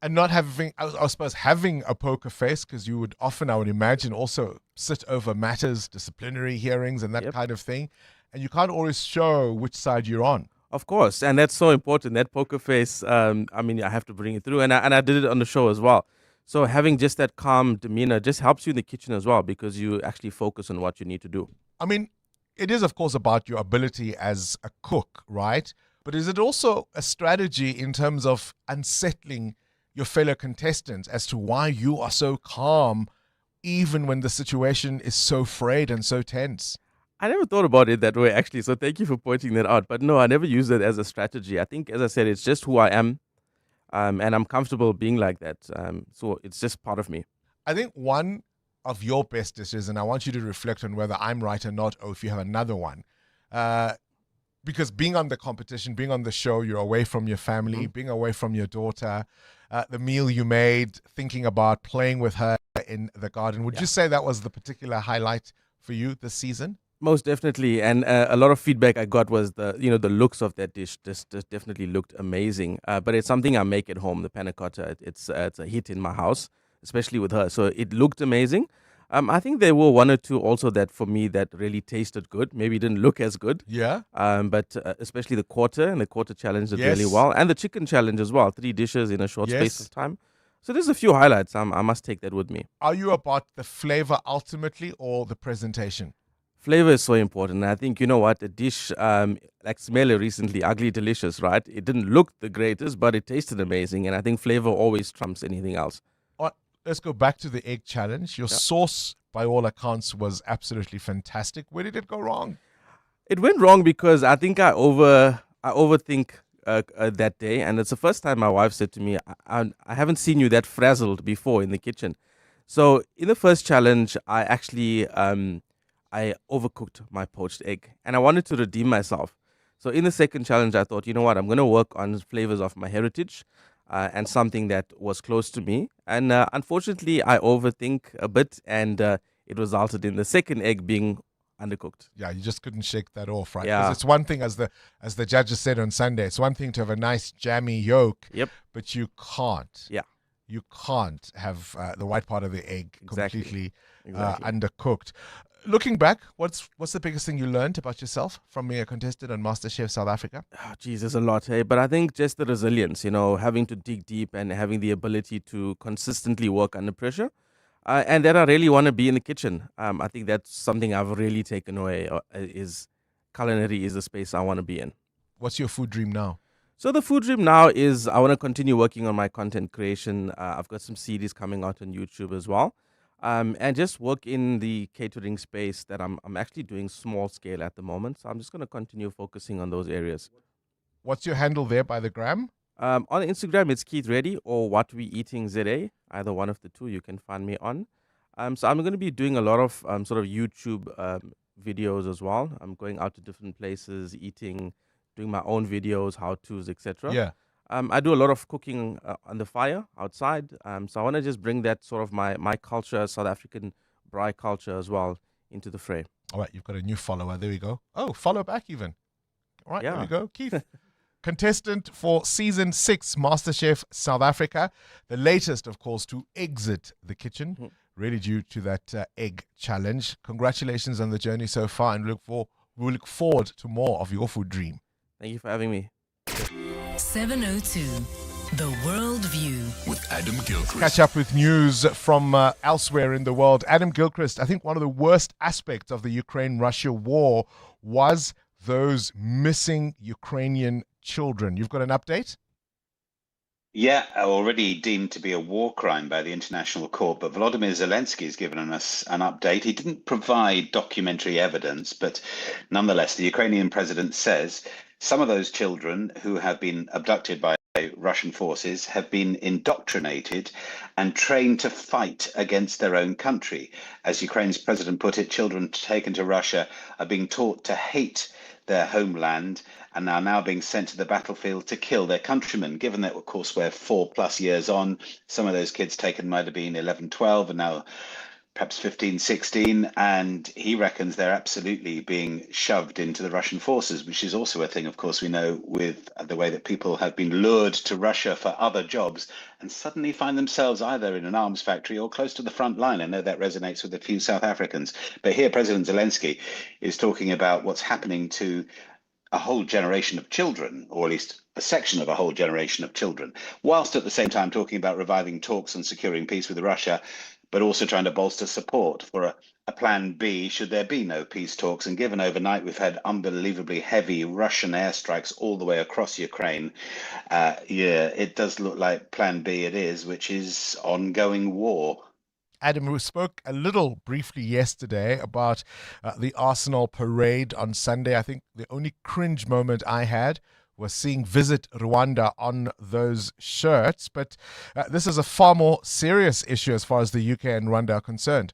And not having, I suppose, having a poker face, because you would often, I would imagine, also sit over matters, disciplinary hearings and that kind of thing, and you can't always show which side you're on. Of course, and that's so important. That poker face, I have to bring it through, and I did it on the show as well. So having just that calm demeanor just helps you in the kitchen as well, because you actually focus on what you need to do. I mean, it is, of course, about your ability as a cook, right? But is it also a strategy in terms of unsettling your fellow contestants as to why you are so calm, even when the situation is so frayed and so tense? I never thought about it that way, actually. So thank you for pointing that out. But no, I never use it as a strategy. I think, as I said, it's just who I am. And I'm comfortable being like that. So it's just part of me. I think one of your best dishes, and I want you to reflect on whether I'm right or not, or if you have another one. Because being on the competition, being on the show, you're away from your family, being away from your daughter, the meal you made, thinking about playing with her in the garden. Would you say that was the particular highlight for you this season? Most definitely, and a lot of feedback I got was the looks of that dish just definitely looked amazing. But it's something I make at home, the panna cotta. It's a hit in my house, especially with her. So it looked amazing. I think there were one or two also that for me that really tasted good. Maybe didn't look as good. Yeah. But especially the quarter challenge did really well, and the chicken challenge as well. 3 dishes in a short space of time. So there's a few highlights. I must take that with me. Are you about the flavor ultimately or the presentation? Flavor is so important. And I think, a dish like Smele recently, Ugly Delicious, right? It didn't look the greatest, but it tasted amazing. And I think flavor always trumps anything else. All right, let's go back to the egg challenge. Your sauce, by all accounts, was absolutely fantastic. Where did it go wrong? It went wrong because I think I overthink that day. And it's the first time my wife said to me, I haven't seen you that frazzled before in the kitchen. So in the first challenge, I actually... I overcooked my poached egg and I wanted to redeem myself. So in the second challenge, I thought, you know what, I'm going to work on flavors of my heritage and something that was close to me. And unfortunately, I overthink a bit and it resulted in the second egg being undercooked. Yeah, you just couldn't shake that off, right? Yeah. Because it's one thing, as the judges said on Sunday, it's one thing to have a nice jammy yolk, but you can't. Yeah. You can't have the white part of the egg completely undercooked. Looking back, what's the biggest thing you learned about yourself from being a contestant on MasterChef South Africa? Oh, geez, there's a lot, hey? But I think just the resilience, having to dig deep and having the ability to consistently work under pressure. And that I really want to be in the kitchen. I think that's something I've really taken away, is culinary is the space I want to be in. What's your food dream now? So the food dream now is I want to continue working on my content creation. I've got some CDs coming out on YouTube as well. And just work in the catering space that I'm actually doing small scale at the moment. So I'm just going to continue focusing on those areas. What's your handle there by the gram? On Instagram, it's Keith Reddy or What We Eating ZA. Either one of the two you can find me on. So I'm going to be doing a lot of sort of YouTube videos as well. I'm going out to different places, eating, doing my own videos, how-tos, etc. Yeah. I do a lot of cooking on the fire outside. So I want to just bring that sort of my culture, South African braai culture as well, into the fray. All right, you've got a new follower. There we go. Oh, follow back even. All right, there we go. Keith, contestant for Season 6 MasterChef South Africa. The latest, of course, to exit the kitchen, really due to that egg challenge. Congratulations on the journey so far, and we look forward to more of your food dream. Thank you for having me. 702, The World View. With Adam Gilchrist. Catch up with news from elsewhere in the world. Adam Gilchrist, I think one of the worst aspects of the Ukraine-Russia war was those missing Ukrainian children. You've got an update? Yeah, already deemed to be a war crime by the International Court, but Volodymyr Zelensky has given us an update. He didn't provide documentary evidence, but nonetheless, the Ukrainian president says some of those children who have been abducted by Russian forces have been indoctrinated and trained to fight against their own country. As Ukraine's president put it, children taken to Russia are being taught to hate their homeland and are now being sent to the battlefield to kill their countrymen. Given that, of course, we're 4+ years on, some of those kids taken might have been 11, 12, and now perhaps 15, 16, and he reckons they're absolutely being shoved into the Russian forces, which is also a thing, of course, we know with the way that people have been lured to Russia for other jobs and suddenly find themselves either in an arms factory or close to the front line. I know that resonates with a few South Africans. But here, President Zelensky is talking about what's happening to a whole generation of children, or at least a section of a whole generation of children, whilst at the same time talking about reviving talks on securing peace with Russia, but also trying to bolster support for a plan B should there be no peace talks. And given overnight we've had unbelievably heavy Russian airstrikes all the way across Ukraine, it does look like plan B it is, which is ongoing war. Adam, we spoke a little briefly yesterday about the Arsenal parade on Sunday. I think the only cringe moment I had was seeing Visit Rwanda on those shirts. But this is a far more serious issue as far as the UK and Rwanda are concerned.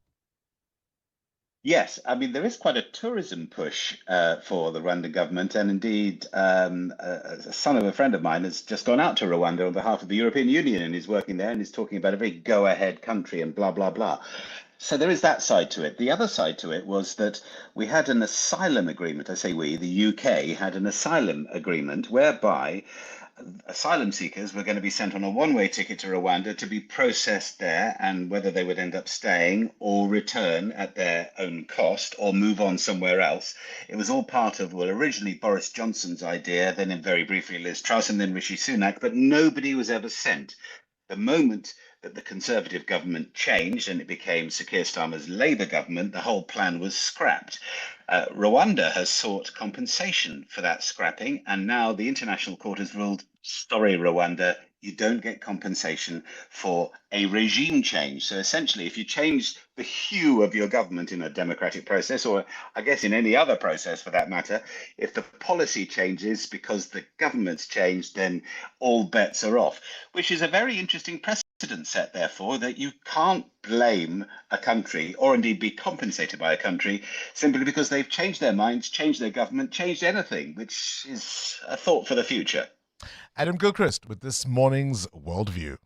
Yes, I mean, there is quite a tourism push for the Rwanda government. And indeed, a son of a friend of mine has just gone out to Rwanda on behalf of the European Union and is working there and is talking about a very go-ahead country and blah, blah, blah. So there is that side to it. The other side to it was that we had an asylum agreement. I say we, the UK had an asylum agreement whereby asylum seekers were going to be sent on a one-way ticket to Rwanda to be processed there, and whether they would end up staying or return at their own cost or move on somewhere else. It was all part of, well, originally Boris Johnson's idea, then very briefly Liz Truss, and then Rishi Sunak, but nobody was ever sent. The moment that the Conservative government changed and it became Sir Keir Starmer's Labour government, the whole plan was scrapped. Rwanda has sought compensation for that scrapping, and now the International Court has ruled, sorry, Rwanda, you don't get compensation for a regime change. So essentially, if you change the hue of your government in a democratic process, or I guess in any other process for that matter, if the policy changes because the government's changed, then all bets are off, which is a very interesting precedent set, therefore, that you can't blame a country or indeed be compensated by a country simply because they've changed their minds, changed their government, changed anything, which is a thought for the future. Adam Gilchrist with this morning's Worldview.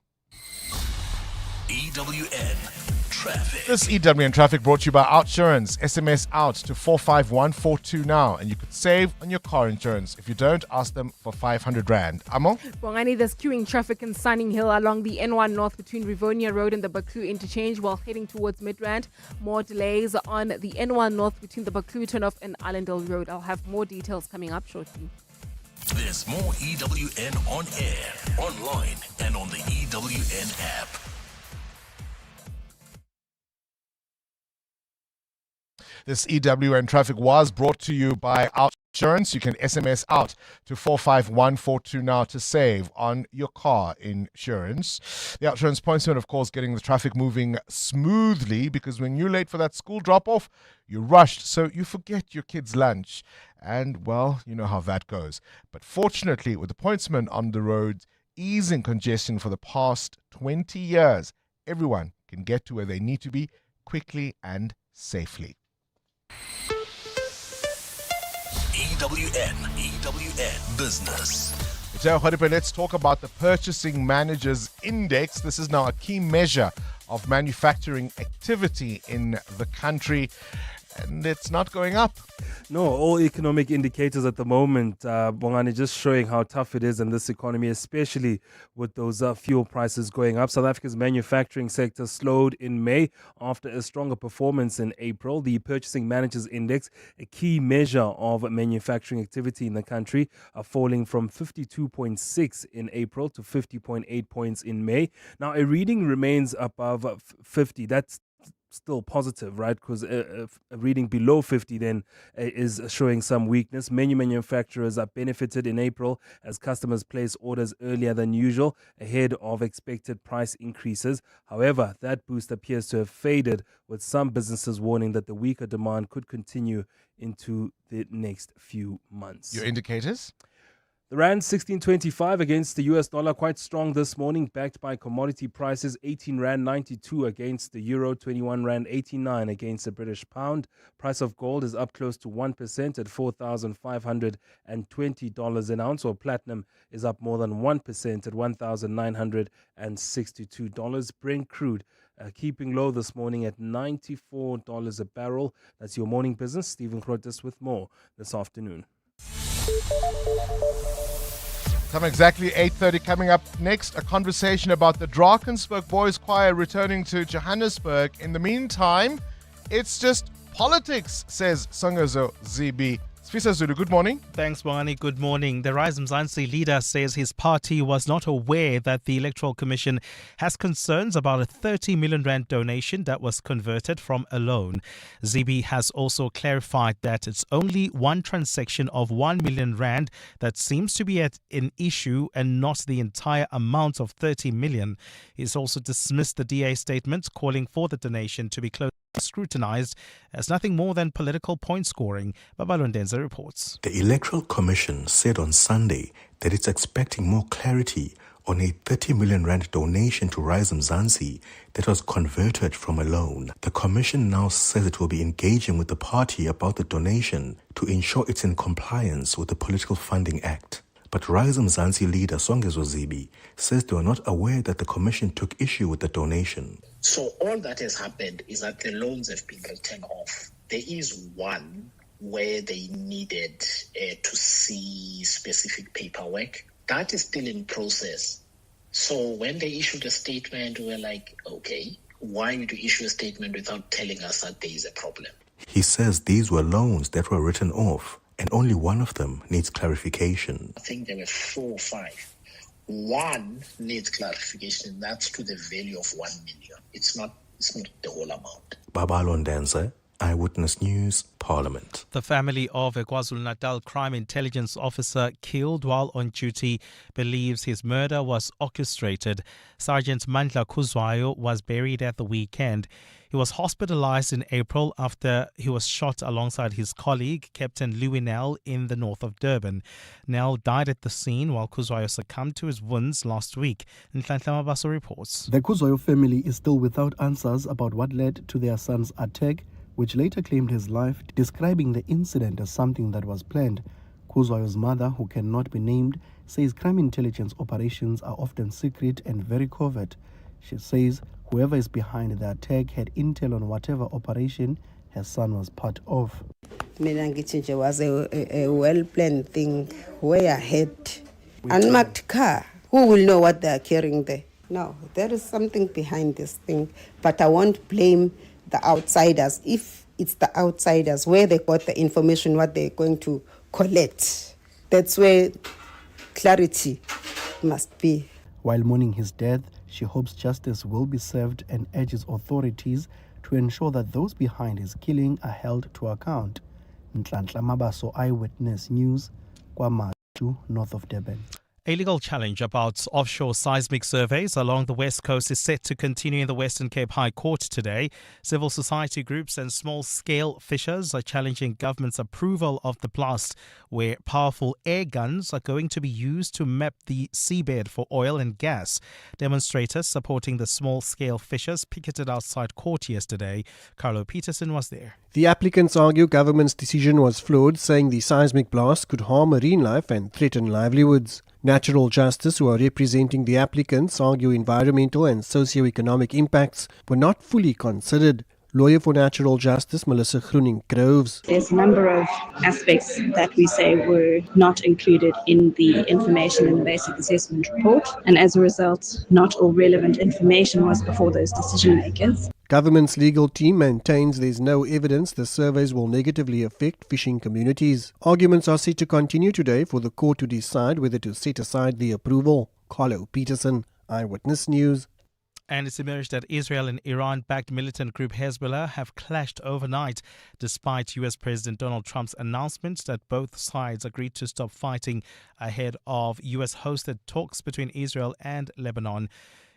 EWN Traffic. This EWN Traffic brought to you by Outsurance. SMS out to 45142 now, and you could save on your car insurance. If you don't, ask them for 500 Rand. Amo? Bongani, there's queuing traffic in Sunning Hill along the N1 North between Rivonia Road and the Baklu interchange while heading towards Midrand. More delays on the N1 North between the Baklu turnoff and Allendale Road. I'll have more details coming up shortly. There's more EWN on air, online, and on the EWN app. This EWN Traffic was brought to you by Outsurance. You can SMS out to 45142 now to save on your car insurance. The Outsurance points to, of course, getting the traffic moving smoothly, because when you're late for that school drop-off, you're rushed, so you forget your kid's lunch. And, well, you know how that goes. But fortunately, with the pointsmen on the road easing congestion for the past 20 years, everyone can get to where they need to be quickly and safely. EWN Business. Let's talk about the Purchasing Managers Index. This is now a key measure of manufacturing activity in the country, and it's not going up. No, all economic indicators at the moment, Bongani, just showing how tough it is in this economy, especially with those fuel prices going up. South Africa's manufacturing sector slowed in May after a stronger performance in April. The Purchasing Managers Index, a key measure of manufacturing activity in the country, falling from 52.6 in April to 50.8 points in May. Now, a reading remains above 50. That's still positive, right? Because a reading below 50 then is showing some weakness. Many manufacturers are benefited in April as customers place orders earlier than usual ahead of expected price increases. However, that boost appears to have faded, with some businesses warning that the weaker demand could continue into the next few months. Your indicators? The rand 16.25 against the US dollar, quite strong this morning, backed by commodity prices. 18 rand 92 against the euro, 21 rand 89 against the British pound. Price of gold is up close to 1% at $4,520 an ounce, or platinum is up more than 1% at $1,962. Brent crude keeping low this morning at $94 a barrel. That's your morning business. Stephen Grotis with more this afternoon. Time exactly 8:30. Coming up next, a conversation about the Drakensberg Boys Choir returning to Johannesburg. In the meantime, it's just politics, says Songezo Zibi. Sfisa Zulu, good morning. Thanks, Bongani. Good morning. The Rise Mzansi leader says his party was not aware that the Electoral Commission has concerns about a 30 million rand donation that was converted from a loan. Zibi has also clarified that it's only one transaction of 1 million rand that seems to be at an issue and not the entire amount of 30 million. He's also dismissed the DA statement calling for the donation to be closely scrutinized as nothing more than political point scoring. Babalondenza reports. The Electoral Commission said on Sunday that it's expecting more clarity on a 30 million rand donation to Rise Mzansi that was converted from a loan. The Commission now says it will be engaging with the party about the donation to ensure it's in compliance with the Political Funding Act. But Rise Mzansi leader Songezo Zibi says they were not aware that the Commission took issue with the donation. So all that has happened is that the loans have been written off. There is one where they needed to see specific paperwork. That is still in process. So when they issued a statement, we were like, okay, why would you issue a statement without telling us that there is a problem? He says these were loans that were written off, and only one of them needs clarification. I think there were 4 or 5. One needs clarification, and that's to the value of 1 million. It's not the whole amount. Babalondenza, Eyewitness News, Parliament. The family of a KwaZulu-Natal crime intelligence officer killed while on duty believes his murder was orchestrated. Sergeant Mandla Kuzwayo was buried at the weekend. He was hospitalized in April after he was shot alongside his colleague, Captain Louis Nell, in the north of Durban. Nell died at the scene while Kuzwayo succumbed to his wounds last week. Nhlanhla Mabaso reports. The Kuzwayo family is still without answers about what led to their son's attack, which later claimed his life, describing the incident as something that was planned. Kuzwayo's mother, who cannot be named, says crime intelligence operations are often secret and very covert. She says whoever is behind the attack had intel on whatever operation her son was part of. It was a well-planned thing, way ahead. Unmarked car, who will know what they are carrying there? No, there is something behind this thing, but I won't blame the outsiders. If it's the outsiders, where they got the information, what they're going to collect, that's where clarity must be. While mourning his death, she hopes justice will be served and urges authorities to ensure that those behind his killing are held to account. Nhlanhla Mabaso, Eyewitness News, KwaMashu, north of Durban. A legal challenge about offshore seismic surveys along the West Coast is set to continue in the Western Cape High Court today. Civil society groups and small-scale fishers are challenging government's approval of the blast, where powerful air guns are going to be used to map the seabed for oil and gas. Demonstrators supporting the small-scale fishers picketed outside court yesterday. Carlo Peterson was there. The applicants argue government's decision was flawed, saying the seismic blast could harm marine life and threaten livelihoods. Natural Justice, who are representing the applicants, argue environmental and socio-economic impacts were not fully considered. Lawyer for Natural Justice, Melissa Groening-Groves. There's a number of aspects that we say were not included in the information in the basic assessment report, and as a result, not all relevant information was before those decision makers. Government's legal team maintains there's no evidence the surveys will negatively affect fishing communities. Arguments are set to continue today for the court to decide whether to set aside the approval. Carlo Peterson, Eyewitness News. And it's emerged that Israel and Iran-backed militant group Hezbollah have clashed overnight, despite U.S. President Donald Trump's announcement that both sides agreed to stop fighting ahead of U.S.-hosted talks between Israel and Lebanon.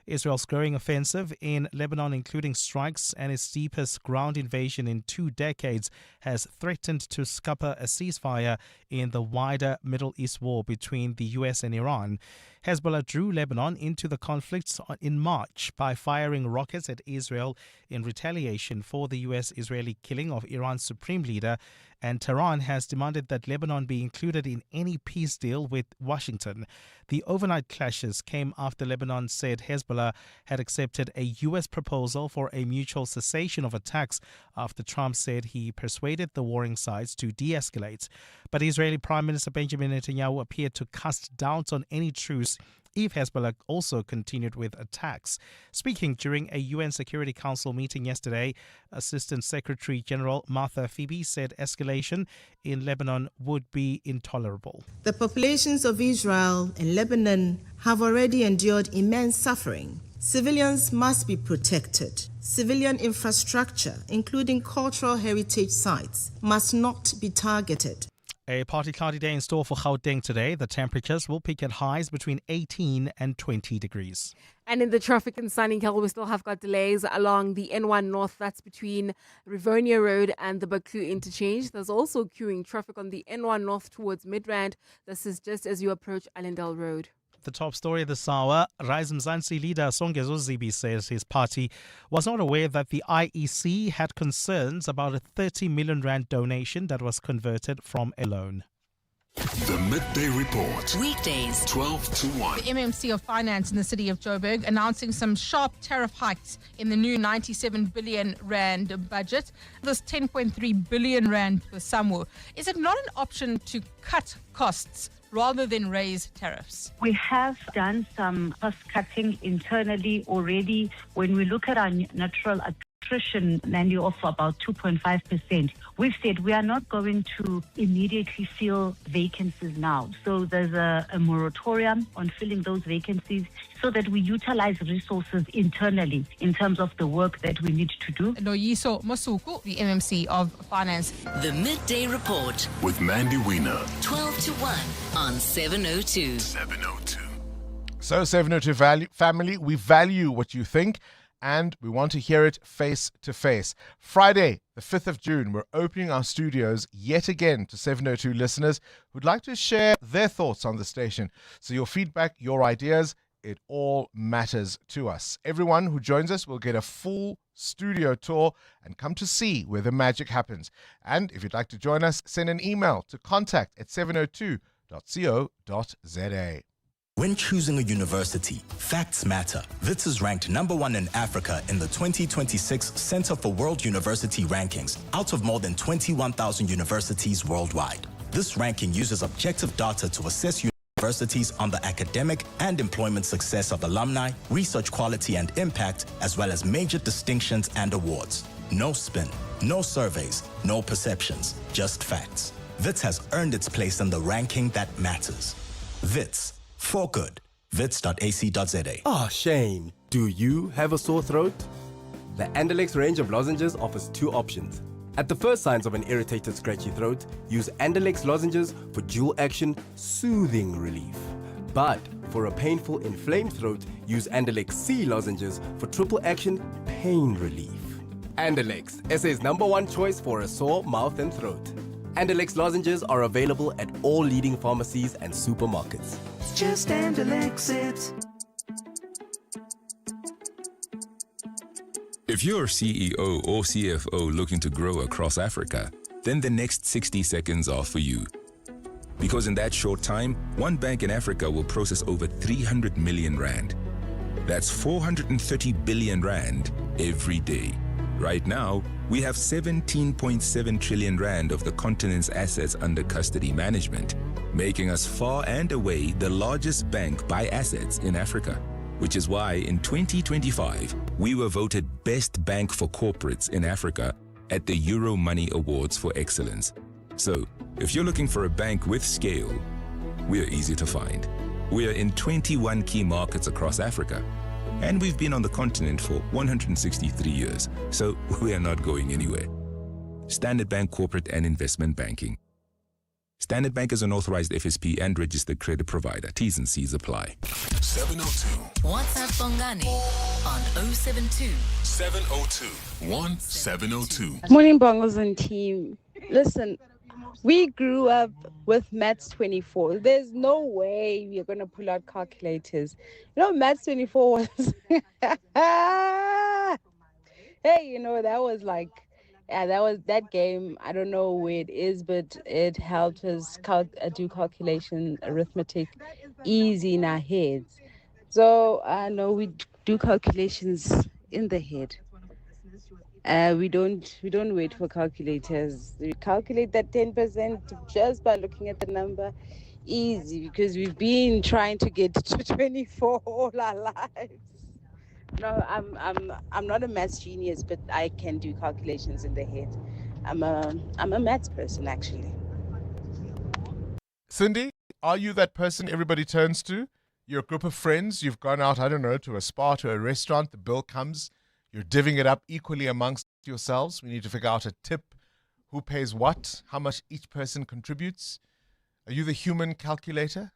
Israel's growing offensive in Lebanon, including strikes and its deepest ground invasion in 2 decades, has threatened to scupper a ceasefire in the wider Middle East war between the U.S. and Iran. Hezbollah drew Lebanon into the conflict in March by firing rockets at Israel in retaliation for the U.S.-Israeli killing of Iran's supreme leader, and Tehran has demanded that Lebanon be included in any peace deal with Washington. The overnight clashes came after Lebanon said Hezbollah had accepted a U.S. proposal for a mutual cessation of attacks after Trump said he persuaded the warring sides to de-escalate. But Israeli Prime Minister Benjamin Netanyahu appeared to cast doubts on any truce if Hezbollah also continued with attacks. Speaking during a UN Security Council meeting yesterday, Assistant Secretary General Martha Phoebe said escalation in Lebanon would be intolerable. The populations of Israel and Lebanon have already endured immense suffering. Civilians must be protected. Civilian infrastructure, including cultural heritage sites, must not be targeted. A partly cloudy day in store for Gauteng today. The temperatures will peak at highs between 18 and 20 degrees. And in the traffic in Sunninghill, we still have got delays along the N1 North. That's between Rivonia Road and the Baku interchange. There's also queuing traffic on the N1 North towards Midrand. This is just as you approach Allendale Road. The top story of this hour, Rise Mzansi leader Songezo Zibi says his party was not aware that the IEC had concerns about a 30 million rand donation that was converted from a loan. The Midday Report. Weekdays, 12 to 1. The MMC of Finance in the city of Joburg announcing some sharp tariff hikes in the new 97 billion rand budget. This 10.3 billion rand per SAMWO. Is it not an option to cut costs rather than raise tariffs? We have done some cost cutting internally already. When we look at our natural attrition value of about 2.5%, we've said we are not going to immediately fill vacancies now. So there's a moratorium on filling those vacancies so that we utilize resources internally in terms of the work that we need to do. Loyiso Masuku, the MMC of Finance. The Midday Report with Mandy Wiener. 12 to 1 on 702. 702. So 702 family, we value what you think, and we want to hear it face to face. Friday, the 5th of June, we're opening our studios yet again to 702 listeners who'd like to share their thoughts on the station. So your feedback, your ideas, it all matters to us. Everyone who joins us will get a full studio tour and come to see where the magic happens. And if you'd like to join us, send an email to contact@702.co.za. When choosing a university, facts matter. WITS is ranked #1 in Africa in the 2026 Center for World University Rankings out of more than 21,000 universities worldwide. This ranking uses objective data to assess universities on the academic and employment success of alumni, research quality and impact, as well as major distinctions and awards. No spin, no surveys, no perceptions, just facts. WITS has earned its place in the ranking that matters. WITS. For good. Wits.ac.za. Oh, Shane, do you have a sore throat? The Andalex range of lozenges offers 2 options. At the first signs of an irritated, scratchy throat, use Andalex lozenges for dual action, soothing relief. But for a painful, inflamed throat, use Andalex C lozenges for triple action, pain relief. Andalex, SA's #1 choice for a sore mouth and throat. Andalex lozenges are available at all leading pharmacies and supermarkets. Just Andalex it. If you're CEO or CFO looking to grow across Africa, then the next 60 seconds are for you. Because in that short time, one bank in Africa will process over 300 million rand. That's 430 billion rand every day. Right now, we have 17.7 trillion rand of the continent's assets under custody management, making us far and away the largest bank by assets in Africa, which is why in 2025, we were voted Best Bank for Corporates in Africa at the Euro Money Awards for Excellence. So, if you're looking for a bank with scale, we're easy to find. We're in 21 key markets across Africa, And we've been on the continent for 163 years, so we are not going anywhere. Standard Bank Corporate and Investment Banking. Standard Bank is an authorized FSP and registered credit provider. T's and C's apply. 702. WhatsApp Bongani on 072 702 1702. Morning, Bongos and team. Listen, we grew up with Maths 24. There's no way we're going to pull out calculators. You know, Maths 24 was... Hey, you know, that was like... Yeah, that game. I don't know where it is, but it helped us do calculation, arithmetic, easy in our heads. So I know we do calculations in the head. We don't wait for calculators. We calculate that 10% just by looking at the number. Easy, because we've been trying to get to 24 all our lives. No, I'm not a maths genius, but I can do calculations in the head. I'm a maths person, actually. Cindy, are you that person everybody turns to? You're a group of friends, you've gone out, I don't know, to a spa, to a restaurant, the bill comes, you're divvying it up equally amongst yourselves. We need to figure out a tip, who pays what, how much each person contributes. Are you the human calculator?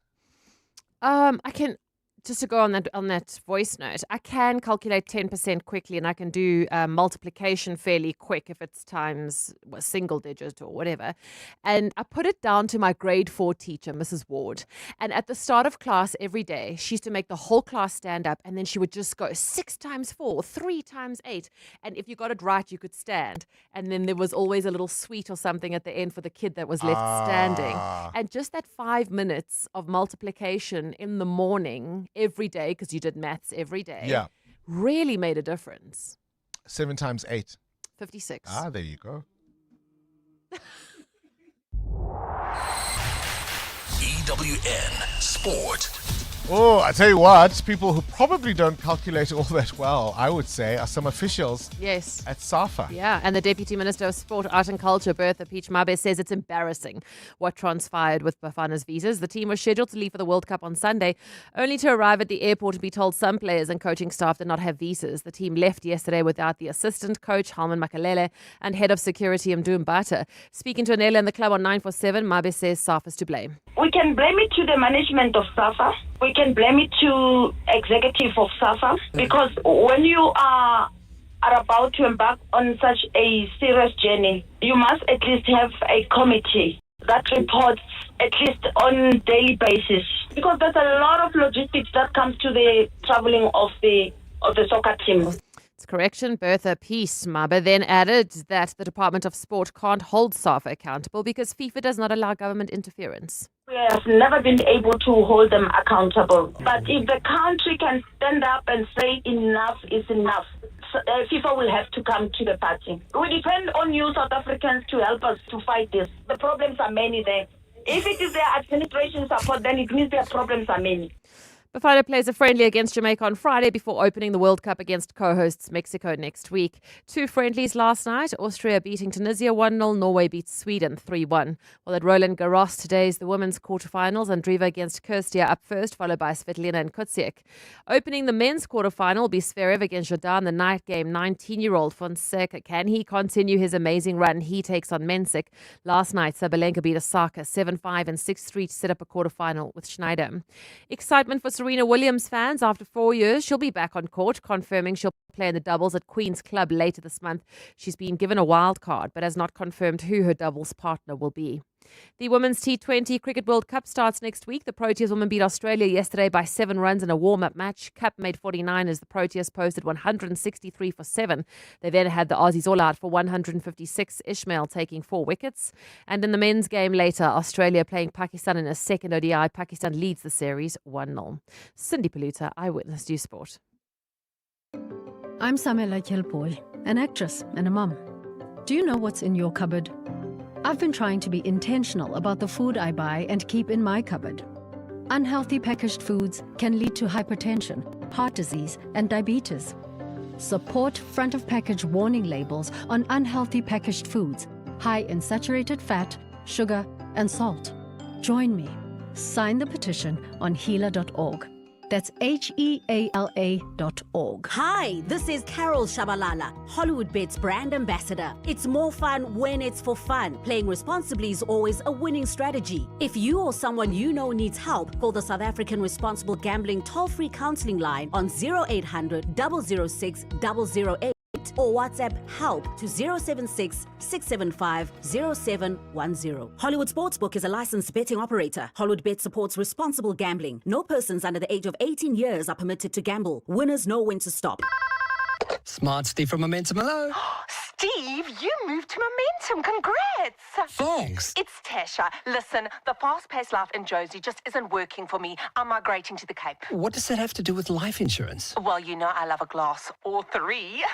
I can, just to go on that voice note, I can calculate 10% quickly, and I can do multiplication fairly quick if it's times a single digit or whatever. And I put it down to my grade 4 teacher, Mrs. Ward. And at the start of class every day, she used to make the whole class stand up, and then she would just go 6 times 4, 3 times 8. And if you got it right, you could stand. And then there was always a little sweet or something at the end for the kid that was left standing. And just that 5 minutes of multiplication in the morning every day, because you did maths every day, really made a difference. 7 times 8. 56. There you go. EWN Sport. Oh, I tell you what, people who probably don't calculate all that well, I would say, are some officials Yes. at SAFA. Yeah, and the Deputy Minister of Sport, Art and Culture, Bertha Peach Mabe, says it's embarrassing what transpired with Bafana's visas. The team was scheduled to leave for the World Cup on Sunday, only to arrive at the airport and be told some players and coaching staff did not have visas. The team left yesterday without the assistant coach, Halman Makalele, and head of security, Mdu Mbata. Speaking to Anela and the club on 947, Mabe says SAFA's to blame. We can blame it to the management of SAFA. We can blame it to executive of SAFA, because when you are about to embark on such a serious journey, you must at least have a committee that reports at least on daily basis, because there's a lot of logistics that comes to the traveling of the soccer team. It's correction. Bertha Peace Mabe then added that the Department of Sport can't hold SAFA accountable because FIFA does not allow government interference. We have never been able to hold them accountable. But if the country can stand up and say enough is enough, FIFA will have to come to the party. We depend on you South Africans to help us to fight this. The problems are many there. If it is their administration support, then it means their problems are many. Bafana plays a friendly against Jamaica on Friday before opening the World Cup against co-hosts Mexico next week. 2 friendlies last night. Austria beating Tunisia 1-0. Norway beats Sweden 3-1. Well, at Roland Garros today is the women's quarterfinals. Andreeva against Kirstia up first, followed by Svetlina and Kutsiek. Opening the men's quarterfinal will be Zverev against Jordan. The night game, 19-year-old Fonseca. Can he continue his amazing run? He takes on Mensik. Last night, Sabalenka beat Osaka 7-5 and 6-3 to set up a quarterfinal with Schneider. Excitement for Serena Williams fans. After 4 years, she'll be back on court, confirming she'll play in the doubles at Queen's Club later this month. She's been given a wild card, but has not confirmed who her doubles partner will be. The Women's T20 Cricket World Cup starts next week. The Proteas women beat Australia yesterday by 7 runs in a warm-up match. Cup made 49 as the Proteas posted 163 for 7. They then had the Aussies all out for 156, Ishmael taking 4 wickets. And in the men's game later, Australia playing Pakistan in a second ODI. Pakistan leads the series 1-0. Cindy Paluta, Eyewitness News Sport. I'm Samela Kelpoy, an actress and a mum. Do you know what's in your cupboard? I've been trying to be intentional about the food I buy and keep in my cupboard. Unhealthy packaged foods can lead to hypertension, heart disease, and diabetes. Support front-of-package warning labels on unhealthy packaged foods, high in saturated fat, sugar, and salt. Join me. Sign the petition on healer.org. That's HEALA.org. Hi, this is Carol Shabalala, Hollywood Bets brand ambassador. It's more fun when it's for fun. Playing responsibly is always a winning strategy. If you or someone you know needs help, call the South African Responsible Gambling toll-free counseling line on 0800 006 008 or WhatsApp help to 076 675 0710. Hollywood Sportsbook is a licensed betting operator. Hollywood Bet supports responsible gambling. No persons under the age of 18 years are permitted to gamble. Winners know when to stop. Smart Steve from Momentum. Hello. Steve, you moved to Momentum. Congrats. Thanks. It's Tasha. Listen, the fast-paced life in Josie just isn't working for me. I'm migrating to the Cape. What does that have to do with life insurance? Well, you know I love a glass or three.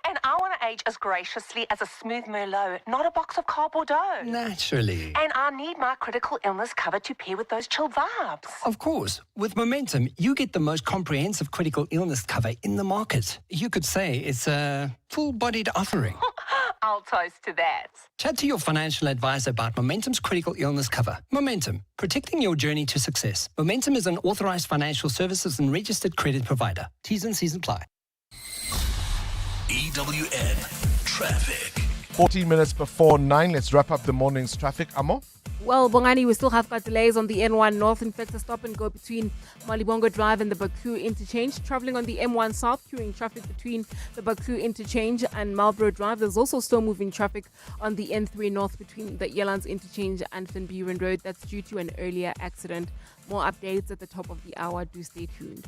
And I want to age as graciously as a smooth Merlot, not a box of Car Bordeaux. Naturally. And I need my critical illness cover to pair with those chill vibes. Of course. With Momentum, you get the most comprehensive critical illness cover in the market. You could say it's a full-bodied offering. I'll toast to that. Chat to your financial advisor about Momentum's critical illness cover. Momentum, protecting your journey to success. Momentum is an authorized financial services and registered credit provider. T's and C's apply. EWN Traffic. 14 minutes before 9. Let's wrap up the morning's traffic. Amo? Well, Bongani, we still have got delays on the N1 North. In fact, a stop and go between Malibongo Drive and the Baku interchange. Traveling on the M1 South, queuing traffic between the Baku interchange and Marlborough Drive. There's also still moving traffic on the N3 North between the Elands interchange and Van Buren Road. That's due to an earlier accident. More updates at the top of the hour. Do stay tuned.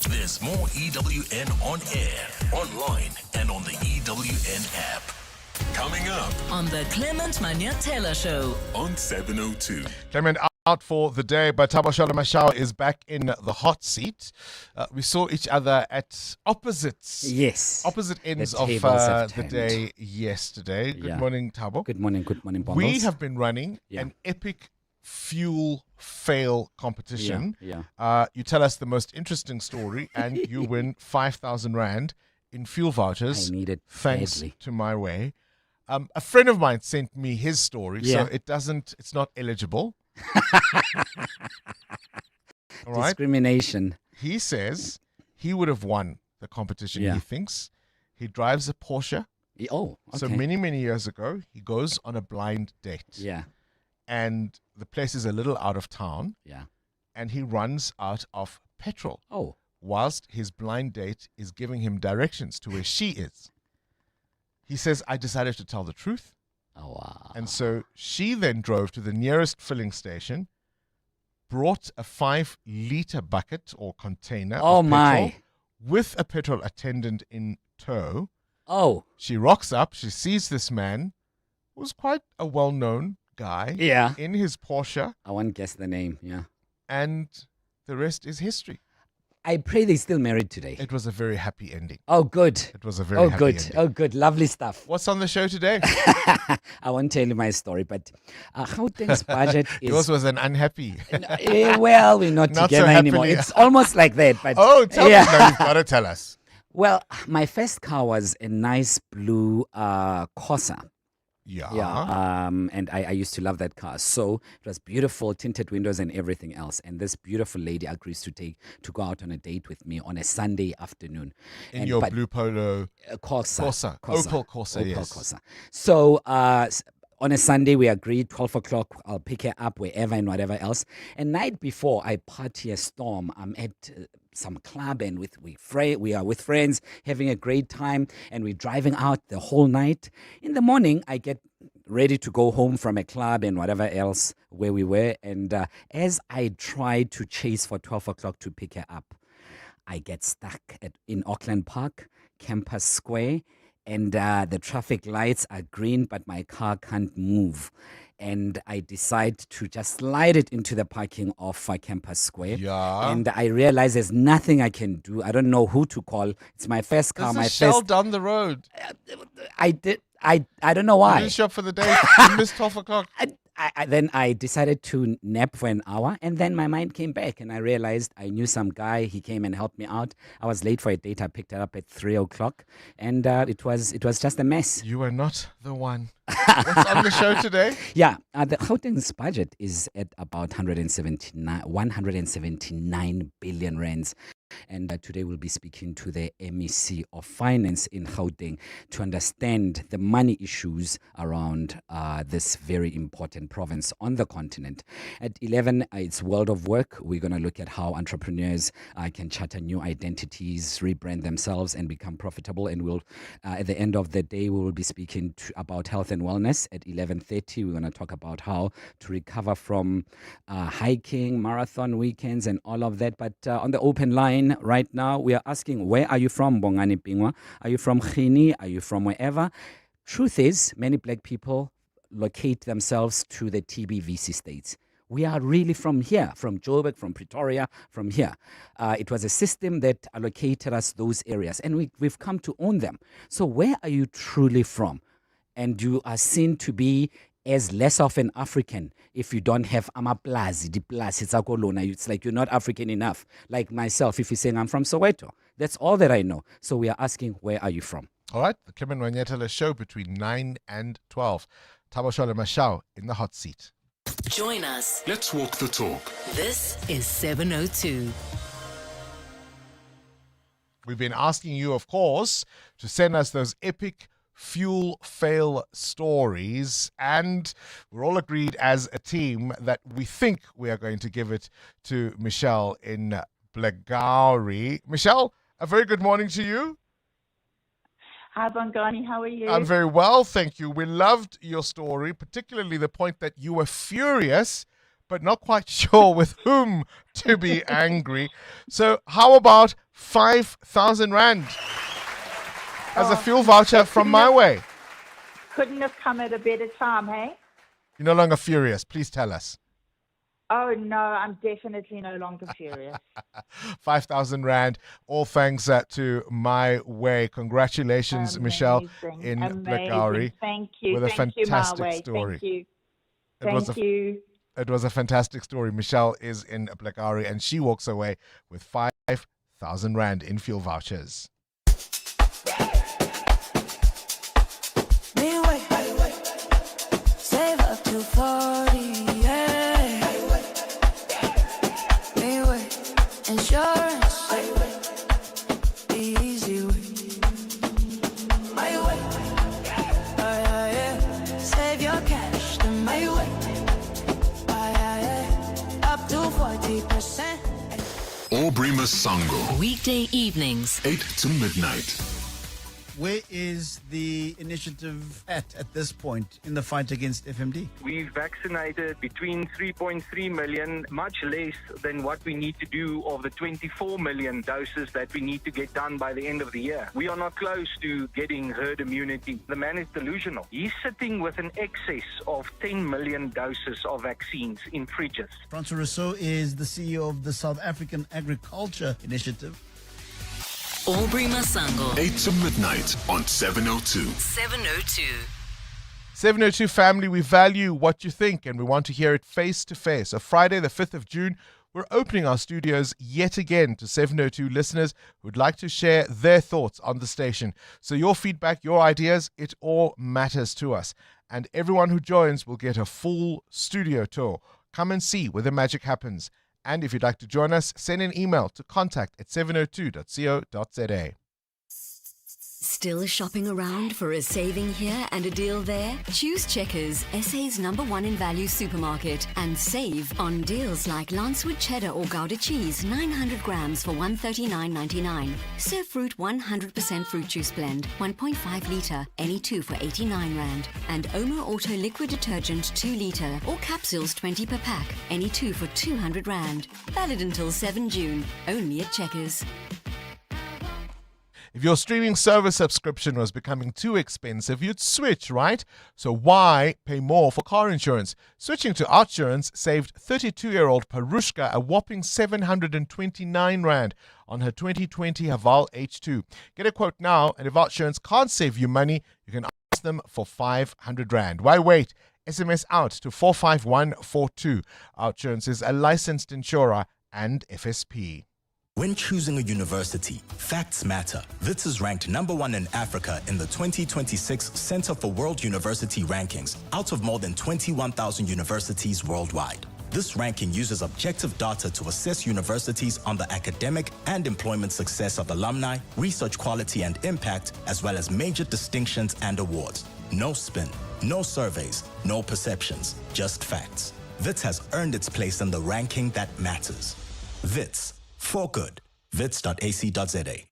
There's more EWN on air, online, and on the EWN app. Coming up on the Clement Manyatela Show on 702. Clement out for the day, but Tabashala Mashao is back in the hot seat. We saw each other at opposite ends of the day yesterday. Good morning, Tabo. Good morning, Bongos. We have been running an epic fuel fail competition. You tell us the most interesting story and you win 5,000 Rand in fuel vouchers. I need it thanks badly. to my way. A friend of mine sent me his story, so it's not eligible. All right? Discrimination. He says he would have won the competition, he thinks. He drives a Porsche. Oh, okay. So many years ago, he goes on a blind date. Yeah. And the place is a little out of town. Yeah. And he runs out of petrol. Oh. Whilst his blind date is giving him directions to where she is. He says, I decided to tell the truth. Oh, wow. And so she then drove to the nearest filling station, brought a 5-liter bucket or container of petrol with a petrol attendant in tow. Oh. She rocks up. She sees this man, who's quite a well-known guy in his Porsche. I won't guess the name, And the rest is history. I pray they're still married today. It was a very happy ending. Oh, good. It was a very happy ending. Oh, good. Lovely stuff. What's on the show today? I won't tell you my story, but Gauteng's budget is... Yours was an unhappy... well, we're not together so anymore. It's almost like that. But tell me now. You've got to tell us. Well, my first car was a nice blue Corsa. And I used to love that car. So it was beautiful, tinted windows and everything else. And this beautiful lady agrees to go out on a date with me on a Sunday afternoon. In your blue polo Corsa. Opel Corsa, yes. Corsa. So on a Sunday, we agreed 12 o'clock, I'll pick her up wherever and whatever else. And night before, I party a storm. I'm at some club and we are with friends having a great time and we're driving out the whole night. In the morning, I get ready to go home from a club and whatever else where we were. And as I try to chase for 12 o'clock to pick her up, I get stuck in Auckland Park, Campus Square, and the traffic lights are green, but my car can't move. And I decide to just slide it into the parking of Campus Square. Yeah. And I realize there's nothing I can do. I don't know who to call. It's my first car. There's a Shell down the road. I don't know why. You didn't shop for the day. You missed 12 o'clock. Then I decided to nap for an hour, and then my mind came back, and I realized I knew some guy. He came and helped me out. I was late for a date. I picked it up at 3:00, and it was just a mess. You are not the one. What's on the show today? Yeah, the Gauteng's budget is at about 179 billion rands. And today we'll be speaking to the MEC of Finance in Gauteng to understand the money issues around this very important province on the continent. At 11, it's World of Work. We're going to look at how entrepreneurs can charter new identities, rebrand themselves, and become profitable. And we'll, at the end of the day, we will be speaking about health and wellness. At 11:30, we're going to talk about how to recover from hiking, marathon weekends, and all of that. But on the open line, right now, we are asking, where are you from, Bongani Bingwa? Are you from Guinea? Are you from wherever? Truth is, many black people locate themselves to the TBVC states. We are really from here, from Joburg, from Pretoria, from here. It was a system that allocated us those areas, and we've come to own them. So where are you truly from? And you are seen to be as less of an African if you don't have amaplazi, diplazi, tsakolona. It's like you're not African enough. Like myself, if you're saying I'm from Soweto, that's all that I know. So we are asking, where are you from? All right, the Kim and Wanyetela show between 9 and 12. Tabashola Mashao in the hot seat. Join us. Let's walk the talk. This is 702. We've been asking you, of course, to send us those epic fuel fail stories, and we're all agreed as a team that we think we are going to give it to Michelle in Blegauri. Michelle, a very good morning to you. Hi, Bongani. How are you? I'm very well, thank you. We loved your story, particularly the point that you were furious, but not quite sure with whom to be angry. So how about 5,000 Rand? As a fuel voucher from my way. Couldn't have come at a better time, hey? You're no longer furious. Please tell us. Oh, no, I'm definitely no longer furious. 5,000 Rand. All thanks to my way. Congratulations, Amazing. Michelle in Blegauri. Thank you. With a fantastic you, story. Thank you. It was a fantastic story. Michelle is in Blegauri, and she walks away with 5,000 Rand in fuel vouchers. Save up to 40, yeah. Anyway, insurance, easy way. My way, yeah. Save your cash the my way, yeah. Up to 40%. Aubrey Masango. Weekday evenings, 8 to midnight. Where is the initiative at this point in the fight against FMD? We've vaccinated between 3.3 million, much less than what we need to do of the 24 million doses that we need to get done by the end of the year. We are not close to getting herd immunity. The man is delusional. He's sitting with an excess of 10 million doses of vaccines in fridges. Francois Rousseau is the CEO of the South African Agriculture Initiative. Aubrey Masango. 8 to midnight on 702. 702. 702 family, we value what you think and we want to hear it face to face. So Friday, the 5th of June, we're opening our studios yet again to 702 listeners who would like to share their thoughts on the station. So your feedback, your ideas, it all matters to us. And everyone who joins will get a full studio tour. Come and see where the magic happens. And if you'd like to join us, send an email to contact@702.co.za. Still shopping around for a saving here and a deal there? Choose Checkers, SA's #1 in value supermarket, and save on deals like Lancewood cheddar or Gouda cheese, 900 grams for $139.99. Surf Fruit 100% fruit juice blend, 1.5 litre, any 2 for 89 Rand. And Omo Auto liquid detergent 2 litre or capsules 20 per pack, any 2 for 200 Rand. Valid until 7 June, only at Checkers. If your streaming service subscription was becoming too expensive, you'd switch, right? So why pay more for car insurance? Switching to Outsurance saved 32-year-old Parushka a whopping 729 Rand on her 2020 Haval H2. Get a quote now, and if Outsurance can't save you money, you can ask them for 500 Rand. Why wait? SMS out to 45142. OUTsurance is a licensed insurer and FSP. When choosing a university, facts matter. WITS is ranked #1 in Africa in the 2026 Center for World University Rankings out of more than 21,000 universities worldwide. This ranking uses objective data to assess universities on the academic and employment success of alumni, research quality and impact, as well as major distinctions and awards. No spin, no surveys, no perceptions, just facts. WITS has earned its place in the ranking that matters. WITS, for good. wits.ac.za.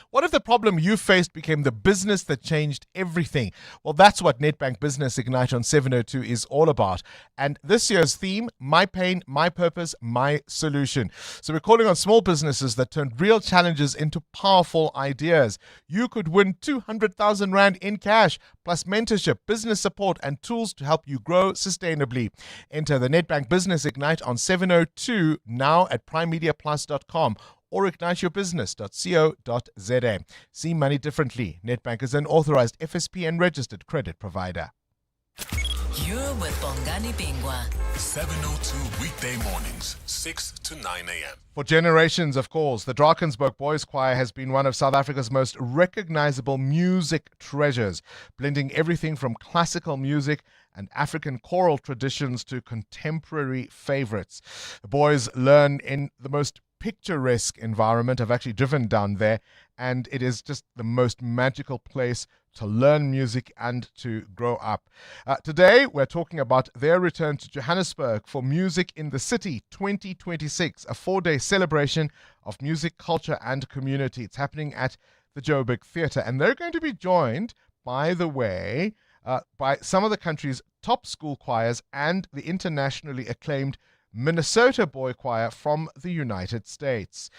What if the problem you faced became the business that changed everything? Well, that's what Nedbank Business Ignite on 702 is all about. And this year's theme, My Pain, My Purpose, My Solution. So we're calling on small businesses that turned real challenges into powerful ideas. You could win 200,000 Rand in cash, plus mentorship, business support, and tools to help you grow sustainably. Enter the Nedbank Business Ignite on 702 now at primemediaplus.com. or igniteyourbusiness.co.za. See money differently. Nedbank is an authorized FSP and registered credit provider. You're with Bongani Bingwa. 702 weekday mornings, 6 to 9 a.m. For generations, of course, the Drakensberg Boys Choir has been one of South Africa's most recognizable music treasures, blending everything from classical music and African choral traditions to contemporary favorites. The boys learn in the most picturesque environment. I've actually driven down there, and it is just the most magical place to learn music and to grow up. Today, we're talking about their return to Johannesburg for Music in the City 2026, a 4-day celebration of music, culture, and community. It's happening at the Joburg Theatre, and they're going to be joined, by the way, by some of the country's top school choirs and the internationally acclaimed Minnesota Boy Choir from the United States.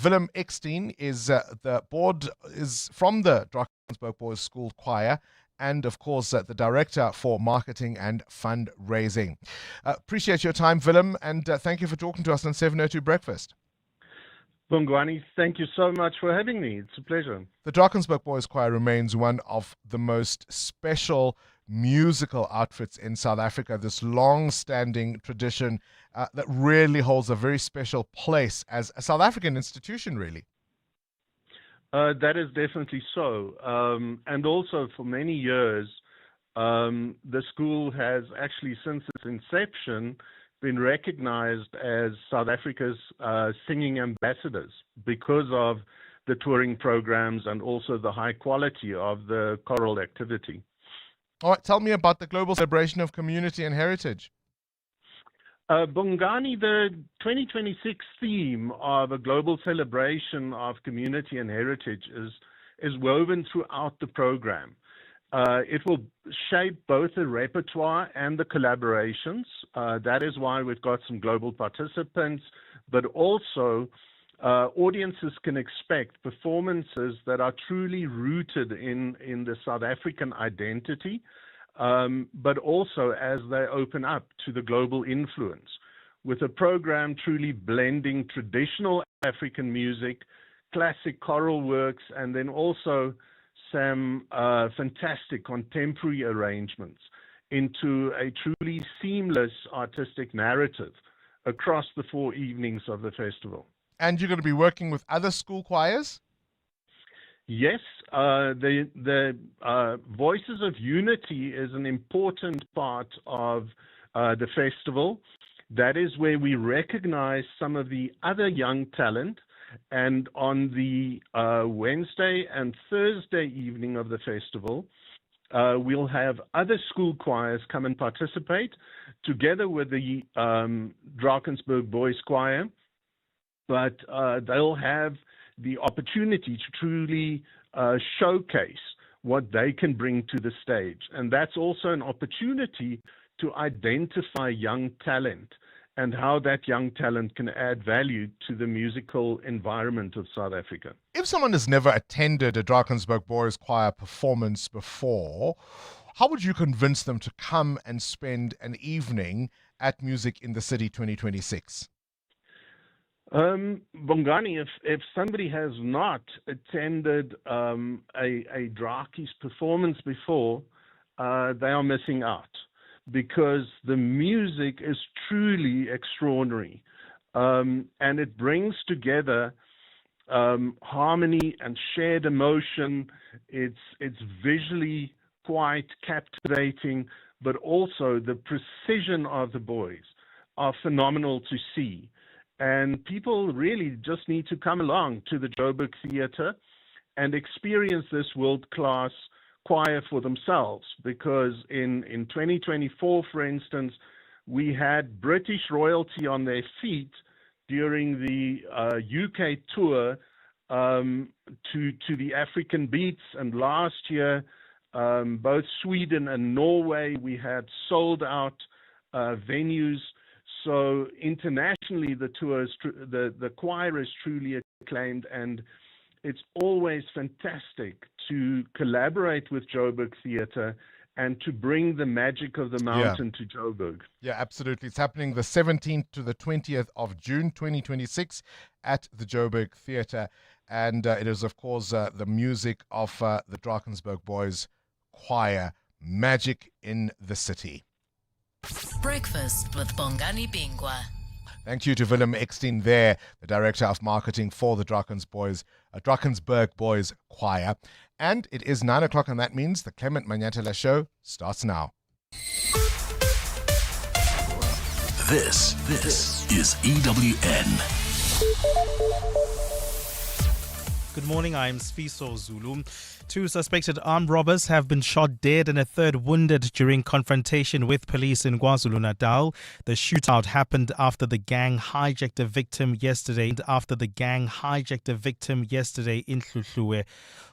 Willem Eckstein is from the Drakensberg Boys School Choir and, of course, the Director for Marketing and Fundraising. Appreciate your time, Willem, and thank you for talking to us on 702 Breakfast. Bongani, thank you so much for having me. It's a pleasure. The Drakensberg Boys Choir remains one of the most special musical outfits in South Africa, this long-standing tradition that really holds a very special place as a South African institution, really. That is definitely so. And also for many years, the school has actually, since its inception, been recognized as South Africa's singing ambassadors because of the touring programs and also the high quality of the choral activity. All right, tell me about the global celebration of community and heritage. Bongani, the 2026 theme of a global celebration of community and heritage is woven throughout the program. It will shape both the repertoire and the collaborations. That is why we've got some global participants, but also audiences can expect performances that are truly rooted in the South African identity, but also as they open up to the global influence, with a program truly blending traditional African music, classic choral works, and then also some fantastic contemporary arrangements into a truly seamless artistic narrative across the 4 evenings of the festival. And you're going to be working with other school choirs? Yes, the Voices of Unity is an important part of the festival. That is where we recognize some of the other young talent. And on the Wednesday and Thursday evening of the festival, we'll have other school choirs come and participate together with the Drakensberg Boys Choir. But they'll have the opportunity to truly showcase what they can bring to the stage. And that's also an opportunity to identify young talent and how that young talent can add value to the musical environment of South Africa. If someone has never attended a Drakensberg Boys Choir performance before, how would you convince them to come and spend an evening at Music in the City 2026? Bongani, if somebody has not attended a Drakies performance before, they are missing out. because the music is truly extraordinary. And it brings together harmony and shared emotion. It's visually quite captivating, but also the precision of the boys are phenomenal to see. And people really just need to come along to the Joburg Theatre and experience this world-class choir for themselves, because in 2024, for instance, we had British royalty on their feet during the UK tour to the African beats, and last year both Sweden and Norway we had sold out venues. So internationally, the tour is the choir is truly acclaimed, and it's always fantastic to collaborate with Joburg Theatre and to bring the magic of the mountain to Joburg. Yeah, absolutely. It's happening the 17th to the 20th of June, 2026 at the Joburg Theatre. And it is, of course, the music of the Drakensberg Boys Choir, Magic in the City. Breakfast with Bongani Bingwa. Thank you to Willem Eckstein there, the Director of Marketing for the Drakensberg Boys Choir. And it is 9 o'clock, and that means the Clement Manyatela Show starts now. This is EWN. Good morning, I'm Sfiso Zulu. 2 suspected armed robbers have been shot dead and a third wounded during confrontation with police in KwaZulu-Natal. The shootout happened after the gang hijacked a victim yesterday in Hluhluwe.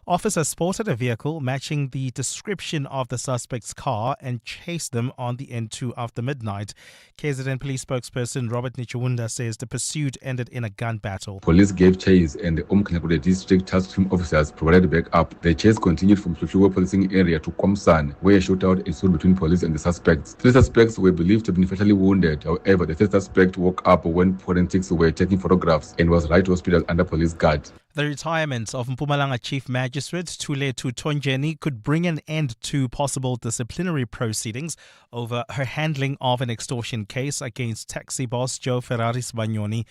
Officers spotted a vehicle matching the description of the suspect's car and chased them on the N2 after midnight. KZN police spokesperson Robert Nichawunda says the pursuit ended in a gun battle. Police gave chase and the Umkhanyakude district task team officers provided backup. The chase continued from Hluhluwe policing area to Komsan, where a shootout ensued between police and the suspects. 3 suspects were believed to have been fatally wounded. However, the 3rd suspect woke up when forensics were taking photographs and was right to hospital under police guard. The retirement of Mpumalanga Chief Magistrate Thulethu Tonjeni could bring an end to possible disciplinary proceedings over her handling of an extortion case against taxi boss Joe Ferraris Banyoni.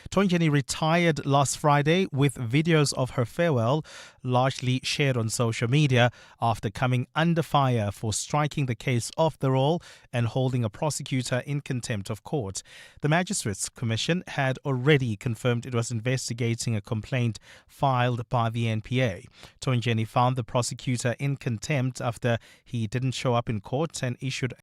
Tonjeni retired last Friday with videos of her farewell largely shared on social media after coming under fire for striking the case off the roll and holding a prosecutor in contempt of court. The Magistrates Commission had already confirmed it was investigating a complaint filed by the NPA. Tonjeni found the prosecutor in contempt after he didn't show up in court and issued